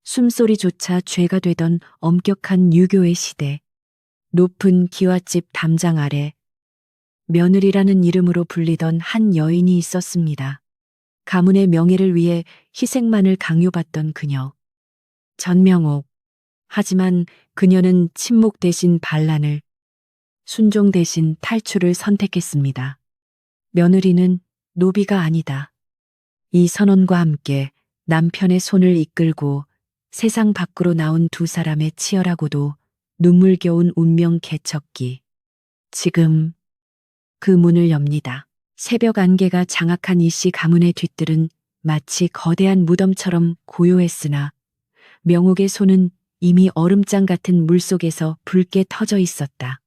숨소리조차 죄가 되던 엄격한 유교의 시대. 높은 기와집 담장 아래 며느리라는 이름으로 불리던 한 여인이 있었습니다. 가문의 명예를 위해 희생만을 강요받던 그녀. 전명옥. 하지만 그녀는 침묵 대신 반란을, 순종 대신 탈출을 선택했습니다. 며느리는 노비가 아니다. 이 선언과 함께 남편의 손을 이끌고 세상 밖으로 나온 두 사람의 치열하고도 눈물겨운 운명 개척기. 지금 그 문을 엽니다. 새벽 안개가 장악한 이씨 가문의 뒤뜰은 마치 거대한 무덤처럼 고요했으나 명옥의 손은 이미 얼음장 같은 물속에서 붉게 터져 있었다.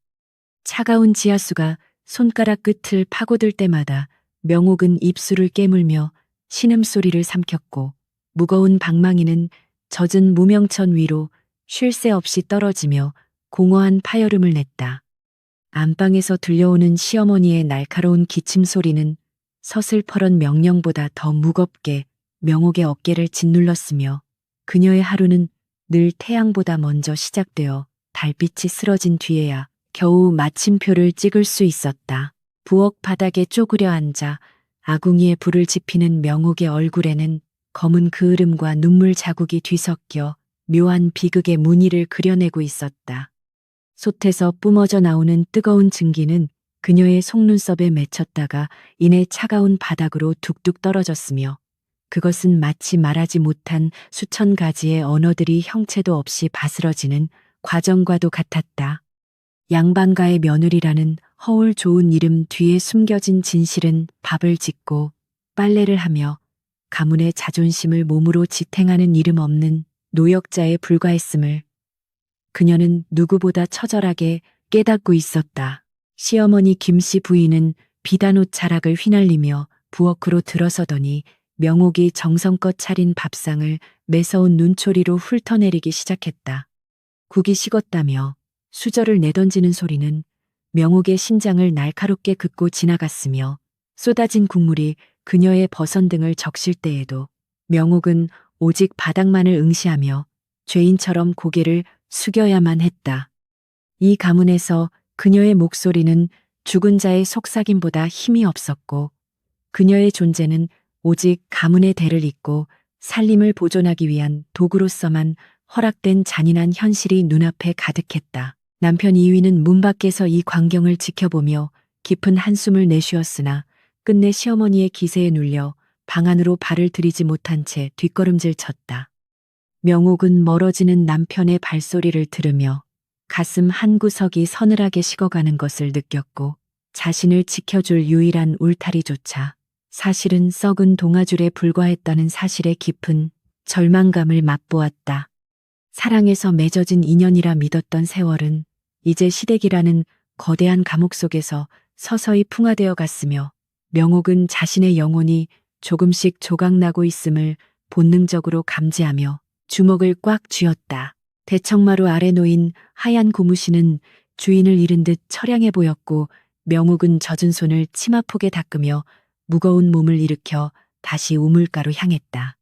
차가운 지하수가 손가락 끝을 파고들 때마다 명옥은 입술을 깨물며 신음소리를 삼켰고 무거운 방망이는 젖은 무명천 위로 쉴 새 없이 떨어지며 공허한 파열음을 냈다. 안방에서 들려오는 시어머니의 날카로운 기침 소리는 서슬퍼런 명령보다 더 무겁게 명옥의 어깨를 짓눌렀으며 그녀의 하루는 늘 태양보다 먼저 시작되어 달빛이 쓰러진 뒤에야 겨우 마침표를 찍을 수 있었다. 부엌 바닥에 쪼그려 앉아 아궁이에 불을 지피는 명옥의 얼굴에는 검은 그을음과 눈물 자국이 뒤섞여 묘한 비극의 무늬를 그려내고 있었다. 솥에서 뿜어져 나오는 뜨거운 증기는 그녀의 속눈썹에 맺혔다가 이내 차가운 바닥으로 뚝뚝 떨어졌으며 그것은 마치 말하지 못한 수천 가지의 언어들이 형체도 없이 바스러지는 과정과도 같았다. 양반가의 며느리라는 허울 좋은 이름 뒤에 숨겨진 진실은 밥을 짓고 빨래를 하며 가문의 자존심을 몸으로 지탱하는 이름 없는 노역자에 불과했음을 그녀는 누구보다 처절하게 깨닫고 있었다. 시어머니 김씨 부인은 비단옷 자락을 휘날리며 부엌으로 들어서더니 명옥이 정성껏 차린 밥상을 매서운 눈초리로 훑어내리기 시작했다. 국이 식었다며 수저를 내던지는 소리는 명옥의 심장을 날카롭게 긋고 지나갔으며 쏟아진 국물이 그녀의 버선등을 적실 때에도 명옥은 오직 바닥만을 응시하며 죄인처럼 고개를 숙여야만 했다. 이 가문에서 그녀의 목소리는 죽은 자의 속삭임보다 힘이 없었고 그녀의 존재는 오직 가문의 대를 잇고 살림을 보존하기 위한 도구로서만 허락된 잔인한 현실이 눈앞에 가득했다. 남편 이위는 문 밖에서 이 광경을 지켜보며 깊은 한숨을 내쉬었으나 끝내 시어머니의 기세에 눌려 방 안으로 발을 들이지 못한 채 뒷걸음질 쳤다. 명옥은 멀어지는 남편의 발소리를 들으며 가슴 한구석이 서늘하게 식어가는 것을 느꼈고 자신을 지켜줄 유일한 울타리조차 사실은 썩은 동아줄에 불과했다는 사실의 깊은 절망감을 맛보았다. 사랑에서 맺어진 인연이라 믿었던 세월은 이제 시댁이라는 거대한 감옥 속에서 서서히 풍화되어 갔으며 명옥은 자신의 영혼이 조금씩 조각나고 있음을 본능적으로 감지하며 주먹을 꽉 쥐었다. 대청마루 아래 놓인 하얀 고무신은 주인을 잃은 듯 처량해 보였고 명옥은 젖은 손을 치마폭에 닦으며 무거운 몸을 일으켜 다시 우물가로 향했다.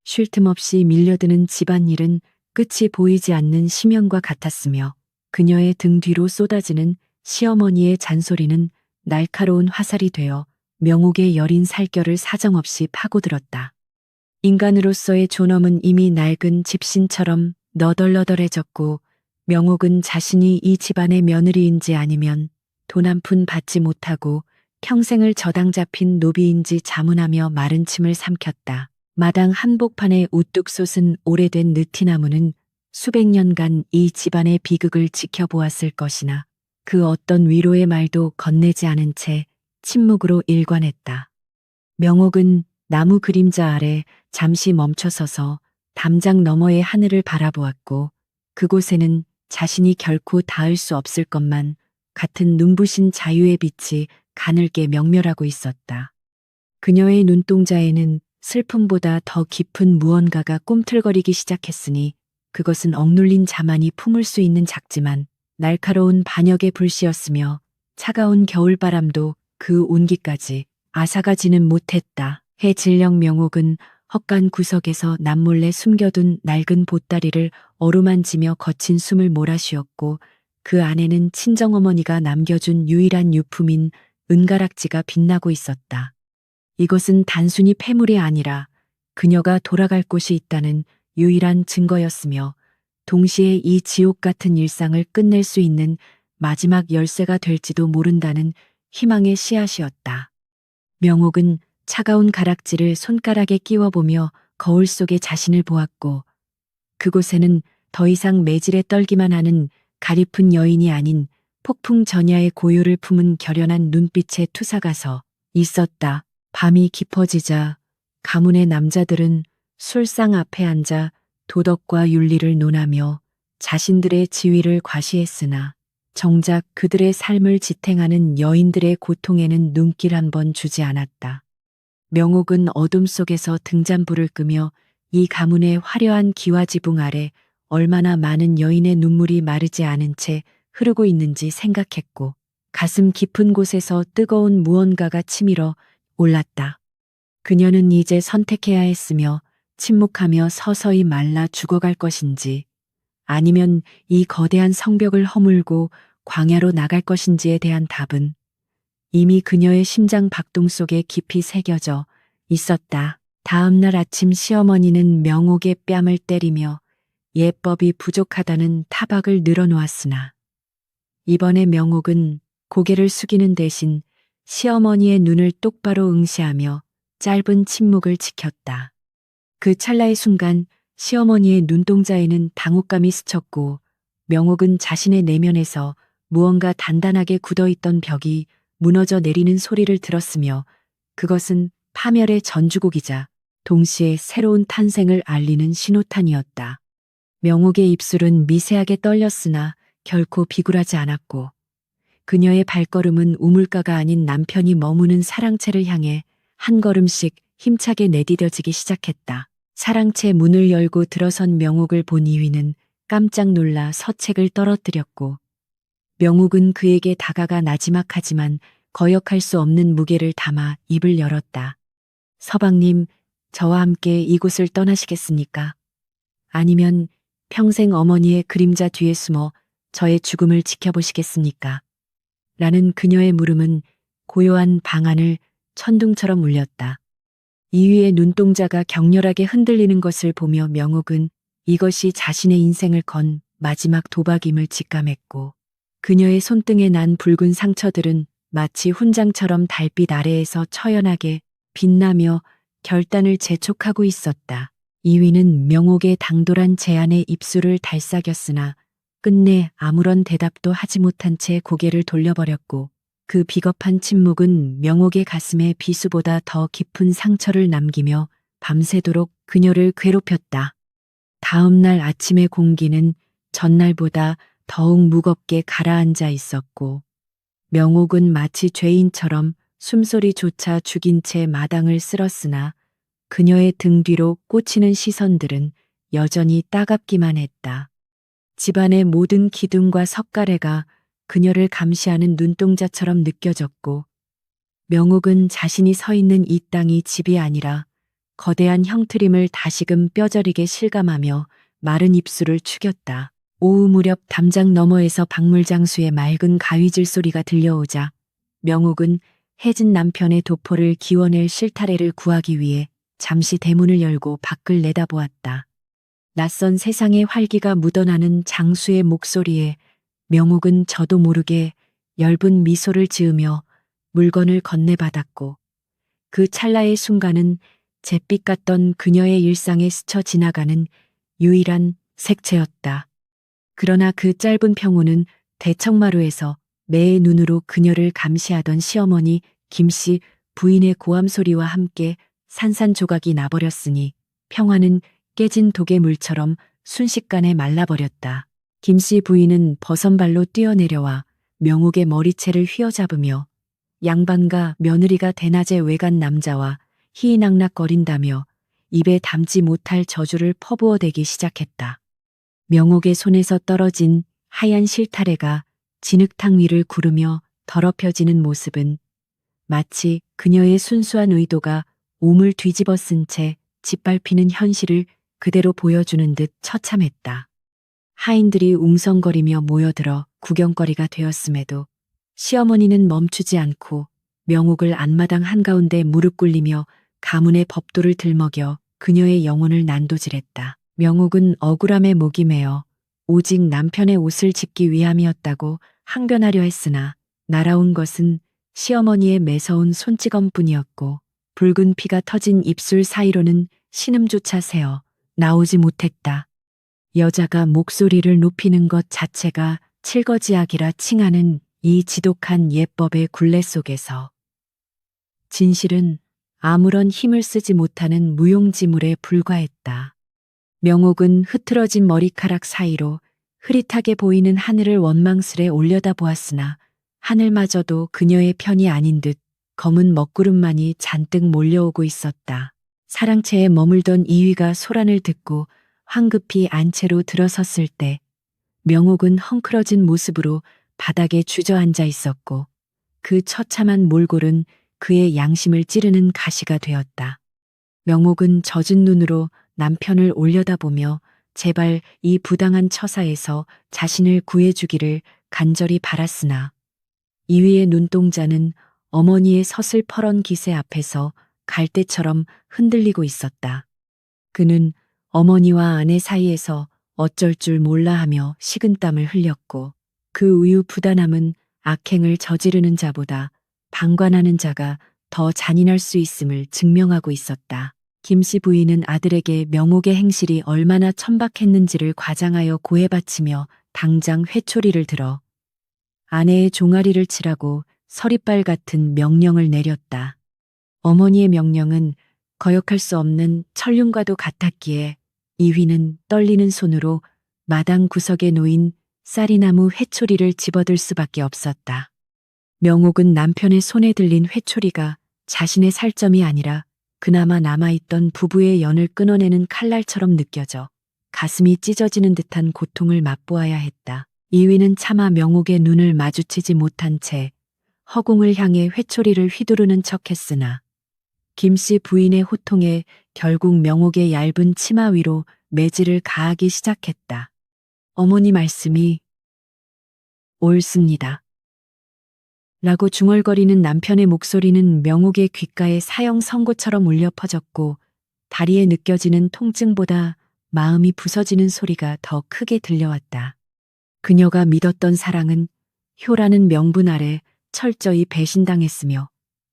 쉴 틈 없이 밀려드는 집안일은 끝이 보이지 않는 심연과 같았으며 그녀의 등 뒤로 쏟아지는 시어머니의 잔소리는 날카로운 화살이 되어 명옥의 여린 살결을 사정없이 파고들었다. 인간으로서의 존엄은 이미 낡은 집신처럼 너덜너덜해졌고 명옥은 자신이 이 집안의 며느리인지 아니면 돈 한 푼 받지 못하고 평생을 저당 잡힌 노비인지 자문하며 마른 침을 삼켰다. 마당 한복판에 우뚝 솟은 오래된 느티나무는 수백 년간 이 집안의 비극을 지켜보았을 것이나 그 어떤 위로의 말도 건네지 않은 채 침묵으로 일관했다. 명옥은 나무 그림자 아래 잠시 멈춰서서 담장 너머의 하늘을 바라보았고 그곳에는 자신이 결코 닿을 수 없을 것만 같은 눈부신 자유의 빛이 가늘게 명멸하고 있었다. 그녀의 눈동자에는 슬픔보다 더 깊은 무언가가 꿈틀거리기 시작했으니 그것은 억눌린 자만이 품을 수 있는 작지만 날카로운 반역의 불씨였으며 차가운 겨울바람도 그 온기까지 앗아가지는 못했다. 해질녘 명옥은 헛간 구석에서 남몰래 숨겨둔 낡은 보따리를 어루만지며 거친 숨을 몰아쉬었고 그 안에는 친정어머니가 남겨준 유일한 유품인 은가락지가 빛나고 있었다. 이것은 단순히 폐물이 아니라 그녀가 돌아갈 곳이 있다는 유일한 증거였으며 동시에 이 지옥 같은 일상을 끝낼 수 있는 마지막 열쇠가 될지도 모른다는 희망의 씨앗이었다. 명옥은 차가운 가락지를 손가락에 끼워보며 거울 속에 자신을 보았고 그곳에는 더 이상 매질에 떨기만 하는 가리픈 여인이 아닌 폭풍 전야의 고요를 품은 결연한 눈빛의 투사가 서 있었다. 밤이 깊어지자 가문의 남자들은 술상 앞에 앉아 도덕과 윤리를 논하며 자신들의 지위를 과시했으나 정작 그들의 삶을 지탱하는 여인들의 고통에는 눈길 한 번 주지 않았다. 명옥은 어둠 속에서 등잔불을 끄며 이 가문의 화려한 기와지붕 아래 얼마나 많은 여인의 눈물이 마르지 않은 채 흐르고 있는지 생각했고 가슴 깊은 곳에서 뜨거운 무언가가 치밀어 올랐다. 그녀는 이제 선택해야 했으며 침묵하며 서서히 말라 죽어갈 것인지 아니면 이 거대한 성벽을 허물고 광야로 나갈 것인지에 대한 답은 이미 그녀의 심장 박동 속에 깊이 새겨져 있었다. 다음 날 아침 시어머니는 명옥의 뺨을 때리며 예법이 부족하다는 타박을 늘어놓았으나 이번에 명옥은 고개를 숙이는 대신 시어머니의 눈을 똑바로 응시하며 짧은 침묵을 지켰다. 그 찰나의 순간 시어머니의 눈동자에는 당혹감이 스쳤고 명옥은 자신의 내면에서 무언가 단단하게 굳어있던 벽이 무너져 내리는 소리를 들었으며 그것은 파멸의 전주곡이자 동시에 새로운 탄생을 알리는 신호탄이었다. 명옥의 입술은 미세하게 떨렸으나 결코 비굴하지 않았고 그녀의 발걸음은 우물가가 아닌 남편이 머무는 사랑채를 향해 한 걸음씩 힘차게 내디뎌지기 시작했다. 사랑채 문을 열고 들어선 명옥을 본 이휘는 깜짝 놀라 서책을 떨어뜨렸고 명옥은 그에게 다가가 나지막하지만 거역할 수 없는 무게를 담아 입을 열었다. 서방님, 저와 함께 이곳을 떠나시겠습니까? 아니면 평생 어머니의 그림자 뒤에 숨어 저의 죽음을 지켜보시겠습니까? 라는 그녀의 물음은 고요한 방안을 천둥처럼 울렸다. 이휘의 눈동자가 격렬하게 흔들리는 것을 보며 명옥은 이것이 자신의 인생을 건 마지막 도박임을 직감했고 그녀의 손등에 난 붉은 상처들은 마치 훈장처럼 달빛 아래에서 처연하게 빛나며 결단을 재촉하고 있었다. 이휘는 명옥의 당돌한 제안에 입술을 달싹였으나 끝내 아무런 대답도 하지 못한 채 고개를 돌려버렸고 그 비겁한 침묵은 명옥의 가슴에 비수보다 더 깊은 상처를 남기며 밤새도록 그녀를 괴롭혔다. 다음 날 아침의 공기는 전날보다 더욱 무겁게 가라앉아 있었고 명옥은 마치 죄인처럼 숨소리조차 죽인 채 마당을 쓸었으나 그녀의 등 뒤로 꽂히는 시선들은 여전히 따갑기만 했다. 집안의 모든 기둥과 석가래가 그녀를 감시하는 눈동자처럼 느껴졌고 명옥은 자신이 서 있는 이 땅이 집이 아니라 거대한 형틀임을 다시금 뼈저리게 실감하며 마른 입술을 축였다. 오후 무렵 담장 너머에서 박물장수의 맑은 가위질 소리가 들려오자 명옥은 해진 남편의 도포를 기워낼 실타래를 구하기 위해 잠시 대문을 열고 밖을 내다보았다. 낯선 세상의 활기가 묻어나는 장수의 목소리에 명옥은 저도 모르게 엷은 미소를 지으며 물건을 건네받았고 그 찰나의 순간은 잿빛 같던 그녀의 일상에 스쳐 지나가는 유일한 색채였다. 그러나 그 짧은 평호는 대청마루에서 매의 눈으로 그녀를 감시하던 시어머니 김씨 부인의 고함 소리와 함께 산산조각이 나버렸으니 평화는 깨진 독의 물처럼 순식간에 말라버렸다. 김씨 부인은 버선발로 뛰어내려와 명옥의 머리채를 휘어잡으며 양반과 며느리가 대낮에 외간 남자와 희희낙낙거린다며 입에 담지 못할 저주를 퍼부어대기 시작했다. 명옥의 손에서 떨어진 하얀 실타래가 진흙탕 위를 구르며 더럽혀지는 모습은 마치 그녀의 순수한 의도가 옴을 뒤집어 쓴 채 짓밟히는 현실을 그대로 보여주는 듯 처참했다. 하인들이 웅성거리며 모여들어 구경거리가 되었음에도 시어머니는 멈추지 않고 명옥을 안마당 한가운데 무릎 꿇리며 가문의 법도를 들먹여 그녀의 영혼을 난도질했다. 명옥은 억울함에 목이 메어 오직 남편의 옷을 집기 위함이었다고 항변하려 했으나 날아온 것은 시어머니의 매서운 손찌검뿐이었고 붉은 피가 터진 입술 사이로는 신음조차 새어 나오지 못했다. 여자가 목소리를 높이는 것 자체가 칠거지약이라 칭하는 이 지독한 예법의 굴레 속에서 진실은 아무런 힘을 쓰지 못하는 무용지물에 불과했다. 명옥은 흐트러진 머리카락 사이로 흐릿하게 보이는 하늘을 원망스레 올려다보았으나 하늘마저도 그녀의 편이 아닌 듯 검은 먹구름만이 잔뜩 몰려오고 있었다. 사랑채에 머물던 이위가 소란을 듣고 황급히 안채로 들어섰을 때 명옥은 헝클어진 모습으로 바닥에 주저앉아 있었고 그 처참한 몰골은 그의 양심을 찌르는 가시가 되었다. 명옥은 젖은 눈으로 남편을 올려다보며 제발 이 부당한 처사에서 자신을 구해주기를 간절히 바랐으나 이위의 눈동자는 어머니의 서슬퍼런 기세 앞에서 갈대처럼 흔들리고 있었다. 그는 어머니와 아내 사이에서 어쩔 줄 몰라 하며 식은땀을 흘렸고 그 우유 부단함은 악행을 저지르는 자보다 방관하는 자가 더 잔인할 수 있음을 증명하고 있었다. 김씨 부인은 아들에게 명옥의 행실이 얼마나 천박했는지를 과장하여 고해바치며 당장 회초리를 들어 아내의 종아리를 치라고 서리빨 같은 명령을 내렸다. 어머니의 명령은 거역할 수 없는 천륜과도 같았기에 이휘는 떨리는 손으로 마당 구석에 놓인 쌀이나무 회초리를 집어들 수밖에 없었다. 명옥은 남편의 손에 들린 회초리가 자신의 살점이 아니라 그나마 남아있던 부부의 연을 끊어내는 칼날처럼 느껴져 가슴이 찢어지는 듯한 고통을 맛보아야 했다. 이위는 차마 명옥의 눈을 마주치지 못한 채 허공을 향해 회초리를 휘두르는 척했으나 김씨 부인의 호통에 결국 명옥의 얇은 치마 위로 매질을 가하기 시작했다. 어머니 말씀이 옳습니다. 라고 중얼거리는 남편의 목소리는 명옥의 귓가에 사형 선고처럼 울려 퍼졌고 다리에 느껴지는 통증보다 마음이 부서지는 소리가 더 크게 들려왔다. 그녀가 믿었던 사랑은 효라는 명분 아래 철저히 배신당했으며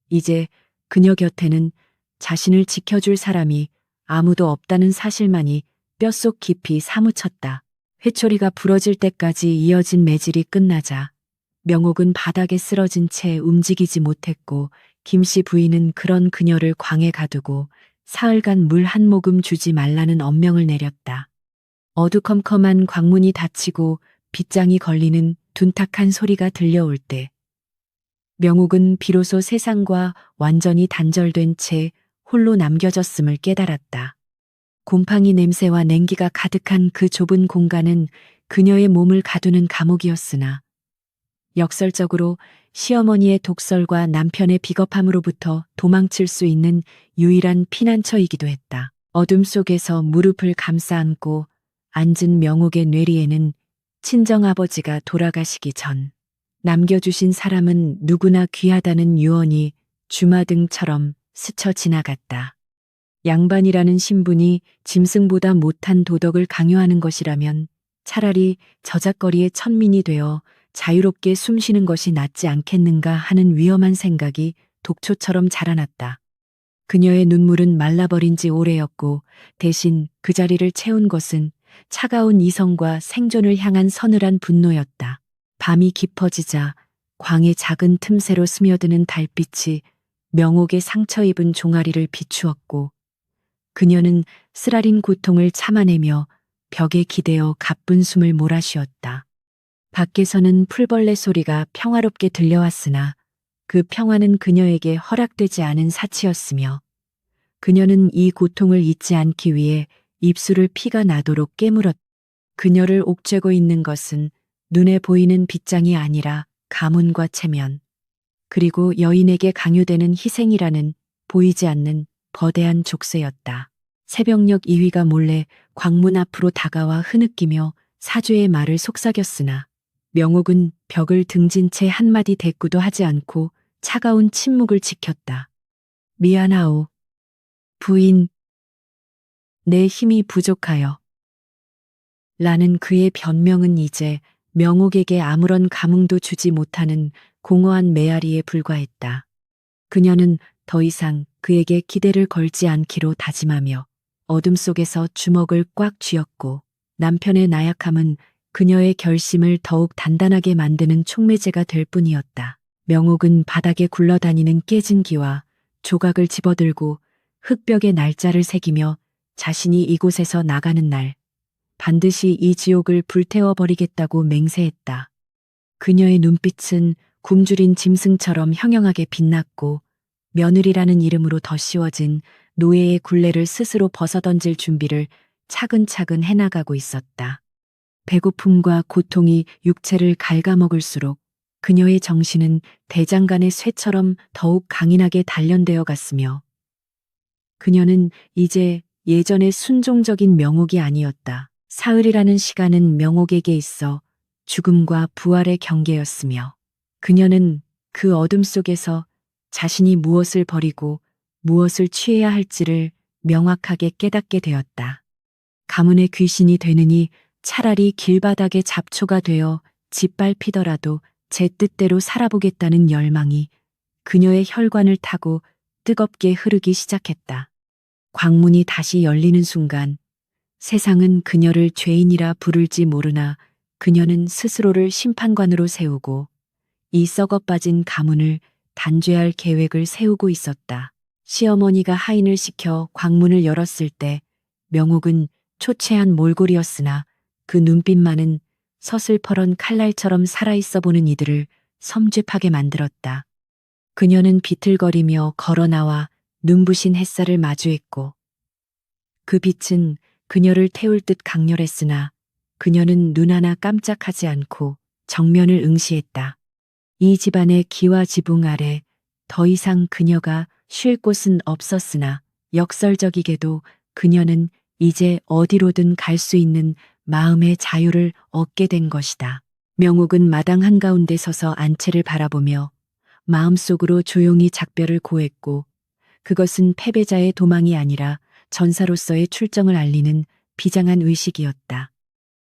이제 그녀 곁에는 자신을 지켜줄 사람이 아무도 없다는 사실만이 뼛속 깊이 사무쳤다. 회초리가 부러질 때까지 이어진 매질이 끝나자 명옥은 바닥에 쓰러진 채 움직이지 못했고 김씨 부인은 그런 그녀를 광에 가두고 사흘간 물 한 모금 주지 말라는 엄명을 내렸다. 어두컴컴한 광문이 닫히고 빗장이 걸리는 둔탁한 소리가 들려올 때 명옥은 비로소 세상과 완전히 단절된 채 홀로 남겨졌음을 깨달았다. 곰팡이 냄새와 냉기가 가득한 그 좁은 공간은 그녀의 몸을 가두는 감옥이었으나 역설적으로 시어머니의 독설과 남편의 비겁함으로부터 도망칠 수 있는 유일한 피난처이기도 했다. 어둠 속에서 무릎을 감싸 안고 앉은 명옥의 뇌리에는 친정아버지가 돌아가시기 전 남겨주신 사람은 누구나 귀하다는 유언이 주마등처럼 스쳐 지나갔다. 양반이라는 신분이 짐승보다 못한 도덕을 강요하는 것이라면 차라리 저작거리의 천민이 되어 자유롭게 숨쉬는 것이 낫지 않겠는가 하는 위험한 생각이 독초처럼 자라났다. 그녀의 눈물은 말라버린 지 오래였고 대신 그 자리를 채운 것은 차가운 이성과 생존을 향한 서늘한 분노였다. 밤이 깊어지자 광의 작은 틈새로 스며드는 달빛이 명옥의 상처 입은 종아리를 비추었고 그녀는 쓰라린 고통을 참아내며 벽에 기대어 가쁜 숨을 몰아쉬었다. 밖에서는 풀벌레 소리가 평화롭게 들려왔으나 그 평화는 그녀에게 허락되지 않은 사치였으며 그녀는 이 고통을 잊지 않기 위해 입술을 피가 나도록 깨물었다. 그녀를 옥죄고 있는 것은 눈에 보이는 빗장이 아니라 가문과 체면, 그리고 여인에게 강요되는 희생이라는 보이지 않는 거대한 족쇄였다. 새벽녘 이휘가 몰래 광문 앞으로 다가와 흐느끼며 사죄의 말을 속삭였으나 명옥은 벽을 등진 채 한마디 대꾸도 하지 않고 차가운 침묵을 지켰다. 미안하오. 부인, 내 힘이 부족하여. 라는 그의 변명은 이제 명옥에게 아무런 감흥도 주지 못하는 공허한 메아리에 불과했다. 그녀는 더 이상 그에게 기대를 걸지 않기로 다짐하며 어둠 속에서 주먹을 꽉 쥐었고 남편의 나약함은 그녀의 결심을 더욱 단단하게 만드는 촉매제가 될 뿐이었다. 명옥은 바닥에 굴러다니는 깨진 기와 조각을 집어들고 흙벽에 날짜를 새기며 자신이 이곳에서 나가는 날 반드시 이 지옥을 불태워버리겠다고 맹세했다. 그녀의 눈빛은 굶주린 짐승처럼 형형하게 빛났고 며느리라는 이름으로 덧씌워진 노예의 굴레를 스스로 벗어던질 준비를 차근차근 해나가고 있었다. 배고픔과 고통이 육체를 갉아먹을수록 그녀의 정신은 대장간의 쇠처럼 더욱 강인하게 단련되어 갔으며 그녀는 이제 예전의 순종적인 명옥이 아니었다. 사흘이라는 시간은 명옥에게 있어 죽음과 부활의 경계였으며 그녀는 그 어둠 속에서 자신이 무엇을 버리고 무엇을 취해야 할지를 명확하게 깨닫게 되었다. 가문의 귀신이 되느니 차라리 길바닥의 잡초가 되어 짓밟히더라도 제 뜻대로 살아보겠다는 열망이 그녀의 혈관을 타고 뜨겁게 흐르기 시작했다. 광문이 다시 열리는 순간 세상은 그녀를 죄인이라 부를지 모르나 그녀는 스스로를 심판관으로 세우고 이 썩어 빠진 가문을 단죄할 계획을 세우고 있었다. 시어머니가 하인을 시켜 광문을 열었을 때 명옥은 초췌한 몰골이었으나 그 눈빛만은 서슬퍼런 칼날처럼 살아있어 보는 이들을 섬찟하게 만들었다. 그녀는 비틀거리며 걸어나와 눈부신 햇살을 마주했고 그 빛은 그녀를 태울 듯 강렬했으나 그녀는 눈 하나 깜짝하지 않고 정면을 응시했다. 이 집안의 기와 지붕 아래 더 이상 그녀가 쉴 곳은 없었으나 역설적이게도 그녀는 이제 어디로든 갈 수 있는 마음의 자유를 얻게 된 것이다. 명옥은 마당 한가운데 서서 안채를 바라보며 마음속으로 조용히 작별을 고했고 그것은 패배자의 도망이 아니라 전사로서의 출정을 알리는 비장한 의식이었다.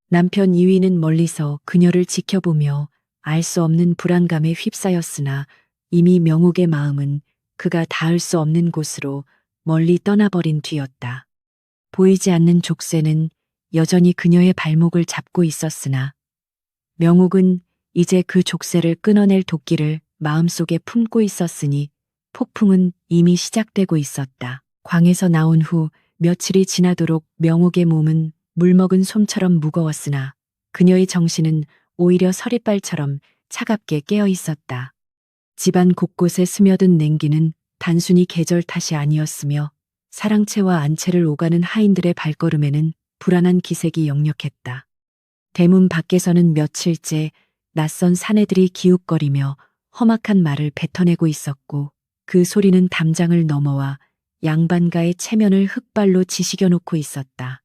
남편 이위는 멀리서 그녀를 지켜보며 알 수 없는 불안감에 휩싸였으나 이미 명옥의 마음은 그가 닿을 수 없는 곳으로 멀리 떠나버린 뒤였다. 보이지 않는 족쇄는 여전히 그녀의 발목을 잡고 있었으나 명옥은 이제 그 족쇄를 끊어낼 도끼를 마음속에 품고 있었으니 폭풍은 이미 시작되고 있었다. 광에서 나온 후 며칠이 지나도록 명옥의 몸은 물먹은 솜처럼 무거웠으나 그녀의 정신은 오히려 서리발처럼 차갑게 깨어 있었다. 집안 곳곳에 스며든 냉기는 단순히 계절 탓이 아니었으며 사랑채와 안채를 오가는 하인들의 발걸음에는 불안한 기색이 역력했다. 대문 밖에서는 며칠째 낯선 사내들이 기웃거리며 험악한 말을 뱉어내고 있었고 그 소리는 담장을 넘어와 양반가의 체면을 흙발로 지시겨 놓고 있었다.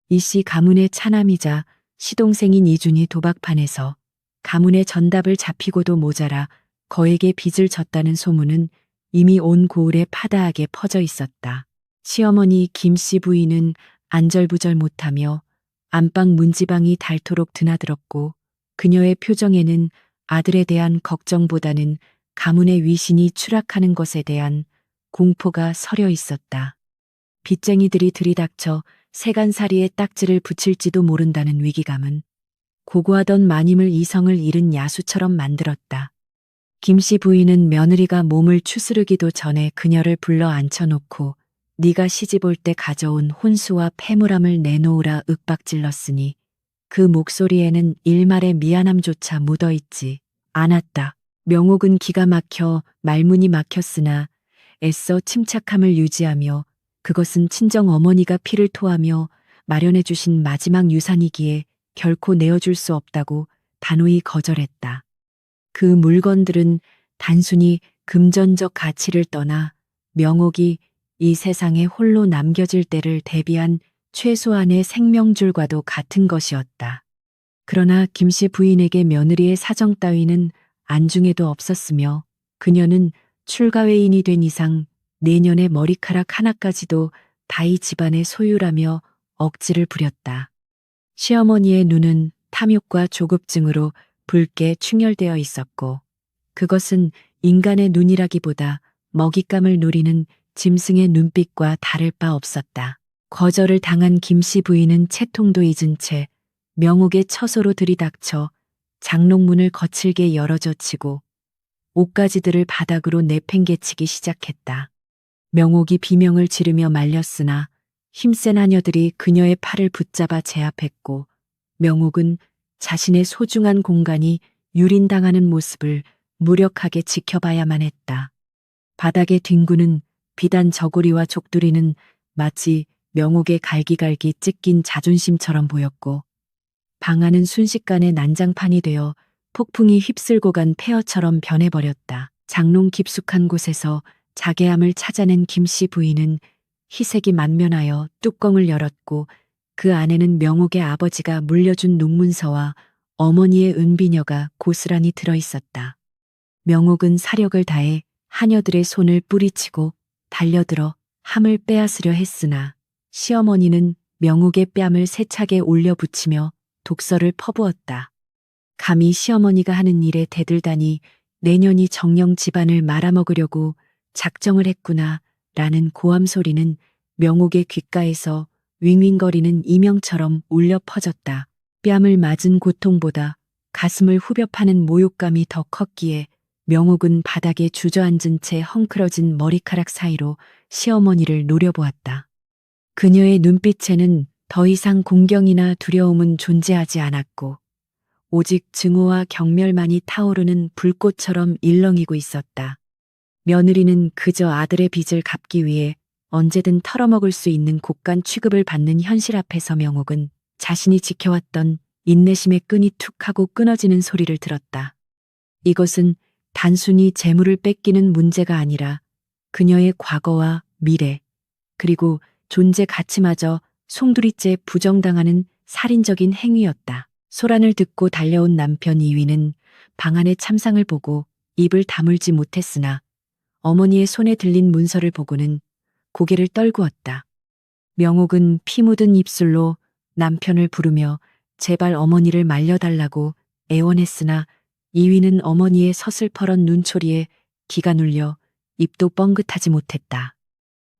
이씨 가문의 차남이자 시동생인 이준이 도박판에서 가문의 전답을 잡히고도 모자라 거액의 빚을 졌다는 소문은 이미 온 고을에 파다하게 퍼져 있었다. 시어머니 김씨 부인은 안절부절 못하며 안방 문지방이 닳도록 드나들었고 그녀의 표정에는 아들에 대한 걱정보다는 가문의 위신이 추락하는 것에 대한 공포가 서려 있었다. 빚쟁이들이 들이닥쳐 세간살이에 딱지를 붙일지도 모른다는 위기감은 고고하던 마님을 이성을 잃은 야수처럼 만들었다. 김씨 부인은 며느리가 몸을 추스르기도 전에 그녀를 불러 앉혀놓고 네가 시집 올 때 가져온 혼수와 패물함을 내놓으라 윽박질렀으니 그 목소리에는 일말의 미안함조차 묻어있지 않았다. 명옥은 기가 막혀 말문이 막혔으나 애써 침착함을 유지하며 그것은 친정 어머니가 피를 토하며 마련해 주신 마지막 유산이기에 결코 내어줄 수 없다고 단호히 거절했다. 그 물건들은 단순히 금전적 가치를 떠나 명옥이 이 세상에 홀로 남겨질 때를 대비한 최소한의 생명줄과도 같은 것이었다. 그러나 김씨 부인에게 며느리의 사정 따위는 안중에도 없었으며 그녀는 출가회인이 된 이상 내년에 머리카락 하나까지도 다이 집안의 소유라며 억지를 부렸다. 시어머니의 눈은 탐욕과 조급증으로 붉게 충혈되어 있었고 그것은 인간의 눈이라기보다 먹잇감을 노리는 짐승의 눈빛과 다를 바 없었다. 거절을 당한 김씨 부인은 채통도 잊은 채 명옥의 처소로 들이닥쳐 장롱문을 거칠게 열어젖히고 옷가지들을 바닥으로 내팽개치기 시작했다. 명옥이 비명을 지르며 말렸으나 힘센 하녀들이 그녀의 팔을 붙잡아 제압했고 명옥은 자신의 소중한 공간이 유린당하는 모습을 무력하게 지켜봐야만 했다. 바닥에 뒹구는 비단 저고리와 족두리는 마치 명옥의 갈기갈기 찢긴 자존심처럼 보였고 방 안은 순식간에 난장판이 되어 폭풍이 휩쓸고 간 폐허처럼 변해버렸다. 장롱 깊숙한 곳에서 자개함을 찾아낸 김씨 부인은 희색이 만면하여 뚜껑을 열었고 그 안에는 명옥의 아버지가 물려준 농문서와 어머니의 은비녀가 고스란히 들어있었다. 명옥은 사력을 다해 하녀들의 손을 뿌리치고 달려들어 함을 빼앗으려 했으나 시어머니는 명옥의 뺨을 세차게 올려붙이며 독서를 퍼부었다. 감히 시어머니가 하는 일에 대들다니 내년이 정녕 집안을 말아먹으려고 작정을 했구나 라는 고함 소리는 명옥의 귓가에서 윙윙거리는 이명처럼 울려 퍼졌다. 뺨을 맞은 고통보다 가슴을 후벼 파는 모욕감이 더 컸기에 명옥은 바닥에 주저앉은 채 헝클어진 머리카락 사이로 시어머니를 노려보았다. 그녀의 눈빛에는 더 이상 공경이나 두려움은 존재하지 않았고 오직 증오와 경멸만이 타오르는 불꽃처럼 일렁이고 있었다. 며느리는 그저 아들의 빚을 갚기 위해 언제든 털어먹을 수 있는 곡간 취급을 받는 현실 앞에서 명옥은 자신이 지켜왔던 인내심의 끈이 툭 하고 끊어지는 소리를 들었다. 이것은 단순히 재물을 뺏기는 문제가 아니라 그녀의 과거와 미래, 그리고 존재 가치마저 송두리째 부정당하는 살인적인 행위였다. 소란을 듣고 달려온 남편 이위는 방 안의 참상을 보고 입을 다물지 못했으나 어머니의 손에 들린 문서를 보고는 고개를 떨구었다. 명옥은 피 묻은 입술로 남편을 부르며 제발 어머니를 말려달라고 애원했으나 이위는 어머니의 서슬퍼런 눈초리에 기가 눌려 입도 뻥긋하지 못했다.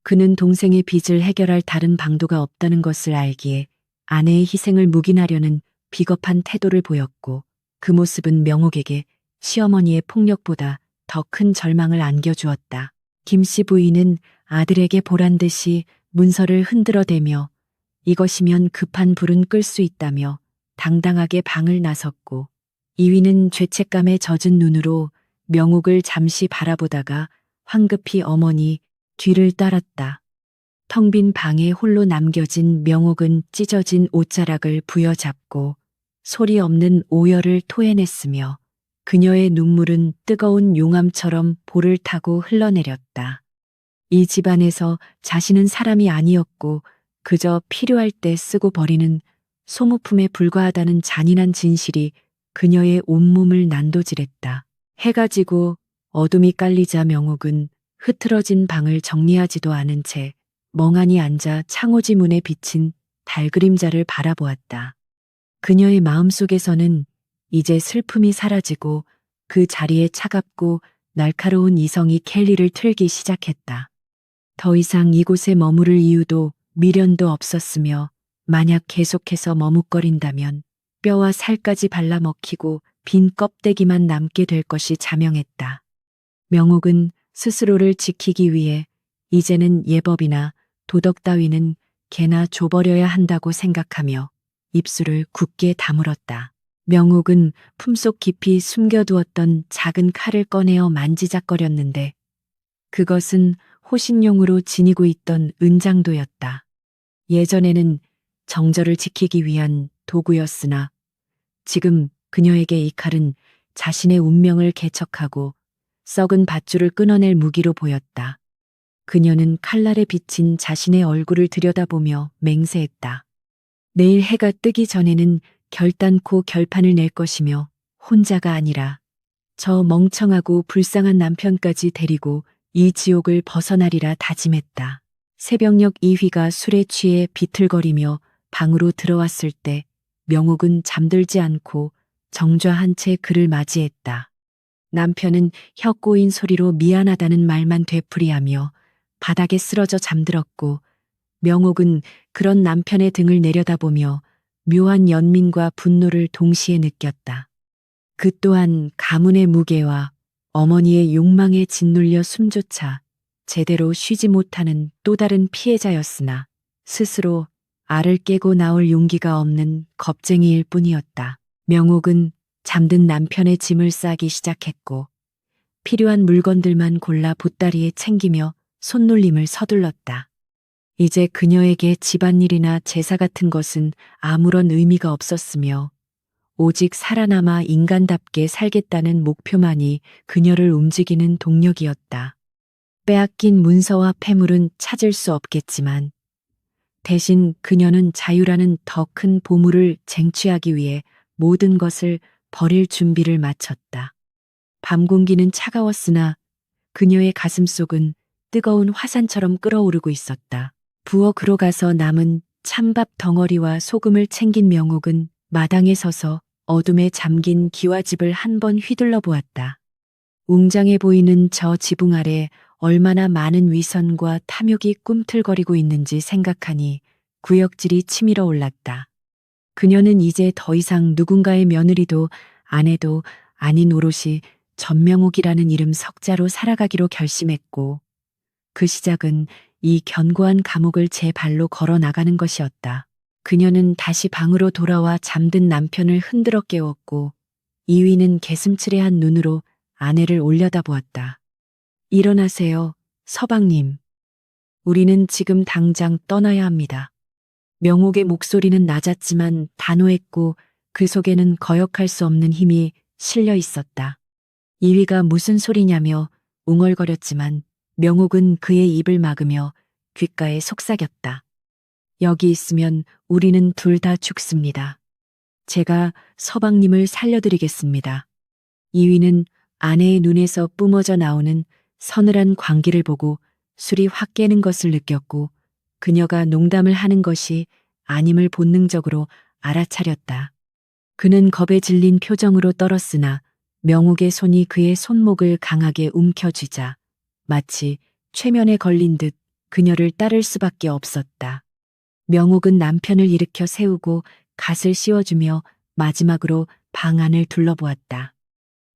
그는 동생의 빚을 해결할 다른 방도가 없다는 것을 알기에 아내의 희생을 묵인하려는 비겁한 태도를 보였고 그 모습은 명옥에게 시어머니의 폭력보다 더 큰 절망을 안겨주었다. 김씨 부인은 아들에게 보란 듯이 문서를 흔들어대며 이것이면 급한 불은 끌 수 있다며 당당하게 방을 나섰고 이위는 죄책감에 젖은 눈으로 명옥을 잠시 바라보다가 황급히 어머니 뒤를 따랐다. 텅 빈 방에 홀로 남겨진 명옥은 찢어진 옷자락을 부여잡고 소리 없는 오열을 토해냈으며 그녀의 눈물은 뜨거운 용암처럼 볼을 타고 흘러내렸다. 이 집안에서 자신은 사람이 아니었고 그저 필요할 때 쓰고 버리는 소모품에 불과하다는 잔인한 진실이 그녀의 온몸을 난도질했다. 해가 지고 어둠이 깔리자 명옥은 흐트러진 방을 정리하지도 않은 채 멍하니 앉아 창호지 문에 비친 달 그림자를 바라보았다. 그녀의 마음속에서는 이제 슬픔이 사라지고 그 자리에 차갑고 날카로운 이성이 켈리를 틀기 시작했다. 더 이상 이곳에 머무를 이유도 미련도 없었으며 만약 계속해서 머뭇거린다면 뼈와 살까지 발라먹히고 빈 껍데기만 남게 될 것이 자명했다. 명옥은 스스로를 지키기 위해 이제는 예법이나 도덕 따위는 개나 줘버려야 한다고 생각하며 입술을 굳게 다물었다. 명옥은 품속 깊이 숨겨두었던 작은 칼을 꺼내어 만지작거렸는데 그것은 호신용으로 지니고 있던 은장도였다. 예전에는 정절을 지키기 위한 도구였으나 지금 그녀에게 이 칼은 자신의 운명을 개척하고 썩은 밧줄을 끊어낼 무기로 보였다. 그녀는 칼날에 비친 자신의 얼굴을 들여다보며 맹세했다. 내일 해가 뜨기 전에는 결단코 결판을 낼 것이며 혼자가 아니라 저 멍청하고 불쌍한 남편까지 데리고 이 지옥을 벗어나리라 다짐했다. 새벽녘 이휘가 술에 취해 비틀거리며 방으로 들어왔을 때 명옥은 잠들지 않고 정좌한 채 그를 맞이했다. 남편은 혀 꼬인 소리로 미안하다는 말만 되풀이하며 바닥에 쓰러져 잠들었고 명옥은 그런 남편의 등을 내려다보며 묘한 연민과 분노를 동시에 느꼈다. 그 또한 가문의 무게와 어머니의 욕망에 짓눌려 숨조차 제대로 쉬지 못하는 또 다른 피해자였으나 스스로 알을 깨고 나올 용기가 없는 겁쟁이일 뿐이었다. 명옥은 잠든 남편의 짐을 싸기 시작했고 필요한 물건들만 골라 보따리에 챙기며 손놀림을 서둘렀다. 이제 그녀에게 집안일이나 제사 같은 것은 아무런 의미가 없었으며 오직 살아남아 인간답게 살겠다는 목표만이 그녀를 움직이는 동력이었다. 빼앗긴 문서와 폐물은 찾을 수 없겠지만 대신 그녀는 자유라는 더 큰 보물을 쟁취하기 위해 모든 것을 버릴 준비를 마쳤다. 밤 공기는 차가웠으나 그녀의 가슴속은 뜨거운 화산처럼 끓어오르고 있었다. 부엌으로 가서 남은 찬밥 덩어리와 소금을 챙긴 명옥은 마당에 서서 어둠에 잠긴 기와집을 한 번 휘둘러 보았다. 웅장해 보이는 저 지붕 아래 얼마나 많은 위선과 탐욕이 꿈틀거리고 있는지 생각하니 구역질이 치밀어 올랐다. 그녀는 이제 더 이상 누군가의 며느리도 아내도 아닌 오롯이 전명옥이라는 이름 석자로 살아가기로 결심했고 그 시작은 이 견고한 감옥을 제 발로 걸어 나가는 것이었다. 그녀는 다시 방으로 돌아와 잠든 남편을 흔들어 깨웠고 이위는 개슴츠레한 눈으로 아내를 올려다보았다. 일어나세요, 서방님. 우리는 지금 당장 떠나야 합니다. 명옥의 목소리는 낮았지만 단호했고 그 속에는 거역할 수 없는 힘이 실려 있었다. 이위가 무슨 소리냐며 웅얼거렸지만 명옥은 그의 입을 막으며 귓가에 속삭였다. 여기 있으면 우리는 둘 다 죽습니다. 제가 서방님을 살려드리겠습니다. 이위는 아내의 눈에서 뿜어져 나오는 서늘한 광기를 보고 술이 확 깨는 것을 느꼈고 그녀가 농담을 하는 것이 아님을 본능적으로 알아차렸다. 그는 겁에 질린 표정으로 떨었으나 명옥의 손이 그의 손목을 강하게 움켜쥐자 마치 최면에 걸린 듯 그녀를 따를 수밖에 없었다. 명옥은 남편을 일으켜 세우고 갓을 씌워주며 마지막으로 방 안을 둘러보았다.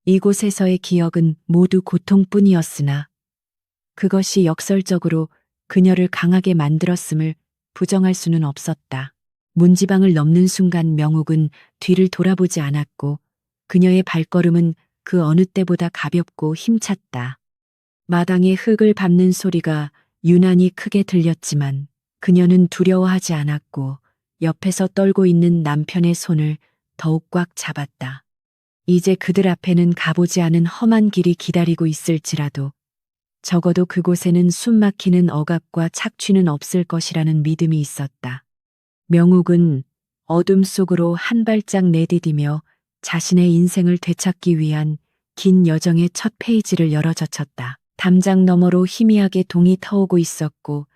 이곳에서의 기억은 모두 고통뿐이었으나 그것이 역설적으로 그녀를 강하게 만들었음을 부정할 수는 없었다. 문지방을 넘는 순간 명옥은 뒤를 돌아보지 않았고 그녀의 발걸음은 그 어느 때보다 가볍고 힘찼다. 마당의 흙을 밟는 소리가 유난히 크게 들렸지만 그녀는 두려워하지 않았고 옆에서 떨고 있는 남편의 손을 더욱 꽉 잡았다. 이제 그들 앞에는 가보지 않은 험한 길이 기다리고 있을지라도 적어도 그곳에는 숨막히는 억압과 착취는 없을 것이라는 믿음이 있었다. 명옥은 어둠 속으로 한 발짝 내디디며 자신의 인생을 되찾기 위한 긴 여정의 첫 페이지를 열어젖혔다. 담장 너머로 희미하게 동이 터오고 있었고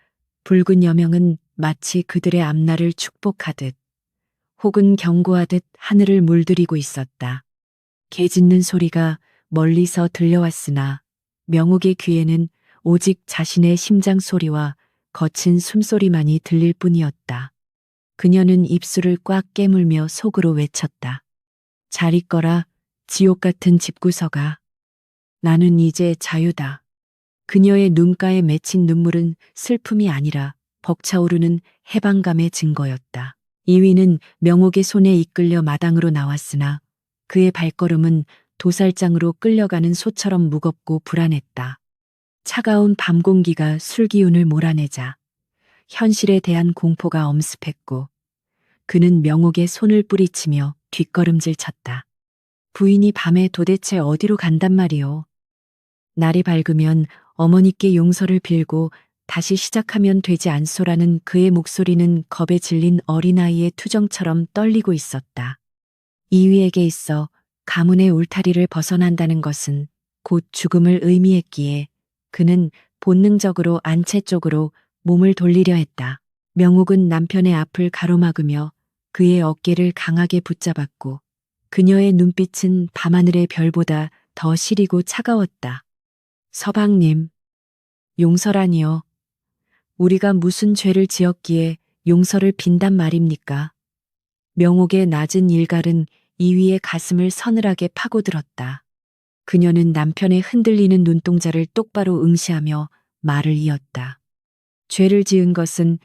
붉은 여명은 마치 그들의 앞날을 축복하듯 혹은 경고하듯 하늘을 물들이고 있었다. 개 짖는 소리가 멀리서 들려왔으나 명옥의 귀에는 오직 자신의 심장 소리와 거친 숨소리만이 들릴 뿐이었다. 그녀는 입술을 꽉 깨물며 속으로 외쳤다. 잘 있거라, 지옥 같은 집구석아. 나는 이제 자유다. 그녀의 눈가에 맺힌 눈물은 슬픔이 아니라 벅차오르는 해방감의 증거였다. 이위는 명옥의 손에 이끌려 마당으로 나왔으나 그의 발걸음은 도살장으로 끌려가는 소처럼 무겁고 불안했다. 차가운 밤 공기가 술기운을 몰아내자 현실에 대한 공포가 엄습했고 그는 명옥의 손을 뿌리치며 뒷걸음질 쳤다. 부인이 밤에 도대체 어디로 간단 말이오. 날이 밝으면 어머니께 용서를 빌고 다시 시작하면 되지 않소라는 그의 목소리는 겁에 질린 어린아이의 투정처럼 떨리고 있었다. 이위에게 있어 가문의 울타리를 벗어난다는 것은 곧 죽음을 의미했기에 그는 본능적으로 안채 쪽으로 몸을 돌리려 했다. 명옥은 남편의 앞을 가로막으며 그의 어깨를 강하게 붙잡았고 그녀의 눈빛은 밤하늘의 별보다 더 시리고 차가웠다. 서방님, 용서라니요. 우리가 무슨 죄를 지었기에 용서를 빈단 말입니까? 명옥의 낮은 일갈은 이위의 가슴을 서늘하게 파고들었다. 그녀는 남편의 흔들리는 눈동자를 똑바로 응시하며 말을 이었다. 죄를 지은 것은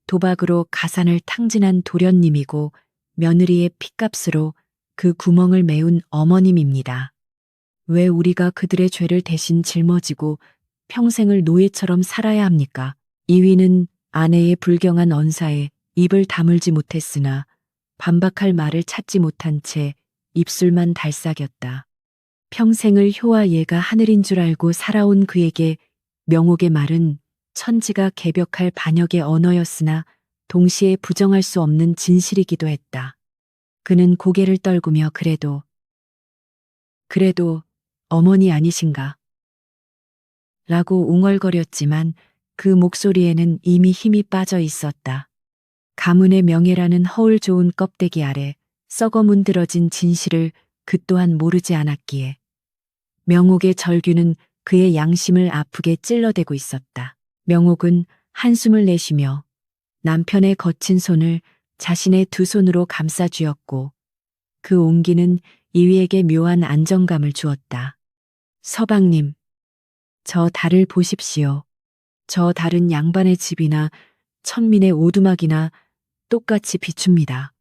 도박으로 가산을 탕진한 도련님이고 며느리의 핏값으로 그 구멍을 메운 어머님입니다. 왜 우리가 그들의 죄를 대신 짊어지고 평생을 노예처럼 살아야 합니까? 이위는 아내의 불경한 언사에 입을 다물지 못했으나 반박할 말을 찾지 못한 채 입술만 달싹였다. 평생을 효와 예가 하늘인 줄 알고 살아온 그에게 명옥의 말은 천지가 개벽할 반역의 언어였으나 동시에 부정할 수 없는 진실이기도 했다. 그는 고개를 떨구며 그래도 어머니 아니신가? 라고 웅얼거렸지만 그 목소리에는 이미 힘이 빠져 있었다. 가문의 명예라는 허울 좋은 껍데기 아래 썩어 문드러진 진실을 그 또한 모르지 않았기에 명옥의 절규는 그의 양심을 아프게 찔러대고 있었다. 명옥은 한숨을 내쉬며 남편의 거친 손을 자신의 두 손으로 감싸 쥐었고 그 온기는 이위에게 묘한 안정감을 주었다. 서방님, 저 달을 보십시오. 저 달은 양반의 집이나 천민의 오두막이나 똑같이 비춥니다.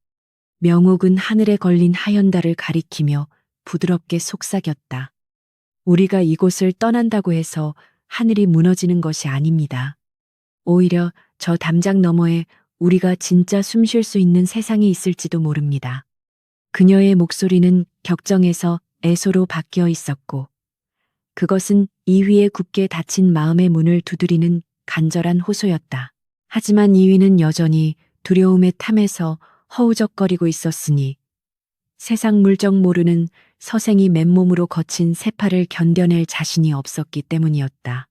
명옥은 하늘에 걸린 하얀 달을 가리키며 부드럽게 속삭였다. 우리가 이곳을 떠난다고 해서 하늘이 무너지는 것이 아닙니다. 오히려 저 담장 너머에 우리가 진짜 숨 쉴 수 있는 세상이 있을지도 모릅니다. 그녀의 목소리는 격정에서 애소로 바뀌어 있었고 그것은 이위의 굳게 닫힌 마음의 문을 두드리는 간절한 호소였다. 하지만 이위는 여전히 두려움의 탐에서 허우적거리고 있었으니 세상 물정 모르는 서생이 맨몸으로 거친 세파를 견뎌낼 자신이 없었기 때문이었다.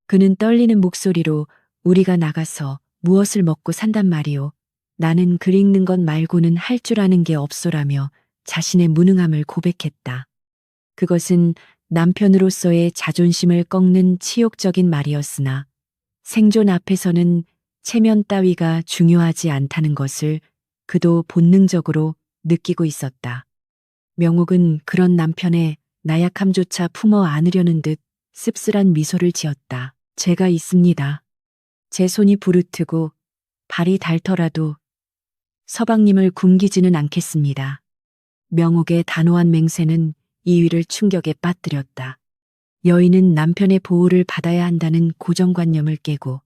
그는 떨리는 목소리로 우리가 나가서 무엇을 먹고 산단 말이오. 나는 글 읽는 것 말고는 할 줄 아는 게 없소라며 자신의 무능함을 고백했다. 그것은 남편으로서의 자존심을 꺾는 치욕적인 말이었으나 생존 앞에서는 체면 따위가 중요하지 않다는 것을 그도 본능적으로 느끼고 있었다. 명옥은 그런 남편의 나약함조차 품어 안으려는 듯 씁쓸한 미소를 지었다. 제가 있습니다. 제 손이 부르트고 발이 닳더라도 서방님을 굶기지는 않겠습니다. 명옥의 단호한 맹세는 이위를 충격에 빠뜨렸다. 여인은 남편의 보호를 받아야 한다는 고정관념을 깨고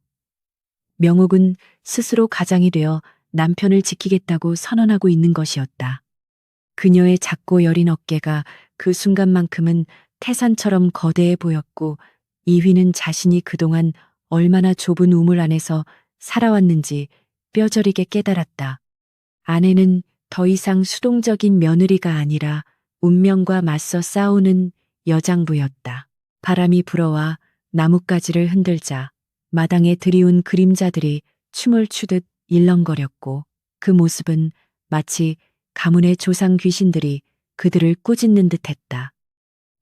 명옥은 스스로 가장이 되어 남편을 지키겠다고 선언하고 있는 것이었다. 그녀의 작고 여린 어깨가 그 순간만큼은 태산처럼 거대해 보였고 이휘는 자신이 그동안 얼마나 좁은 우물 안에서 살아왔는지 뼈저리게 깨달았다. 아내는 더 이상 수동적인 며느리가 아니라 운명과 맞서 싸우는 여장부였다. 바람이 불어와 나뭇가지를 흔들자 마당에 드리운 그림자들이 춤을 추듯 일렁거렸고 그 모습은 마치 가문의 조상 귀신들이 그들을 꾸짖는 듯했다.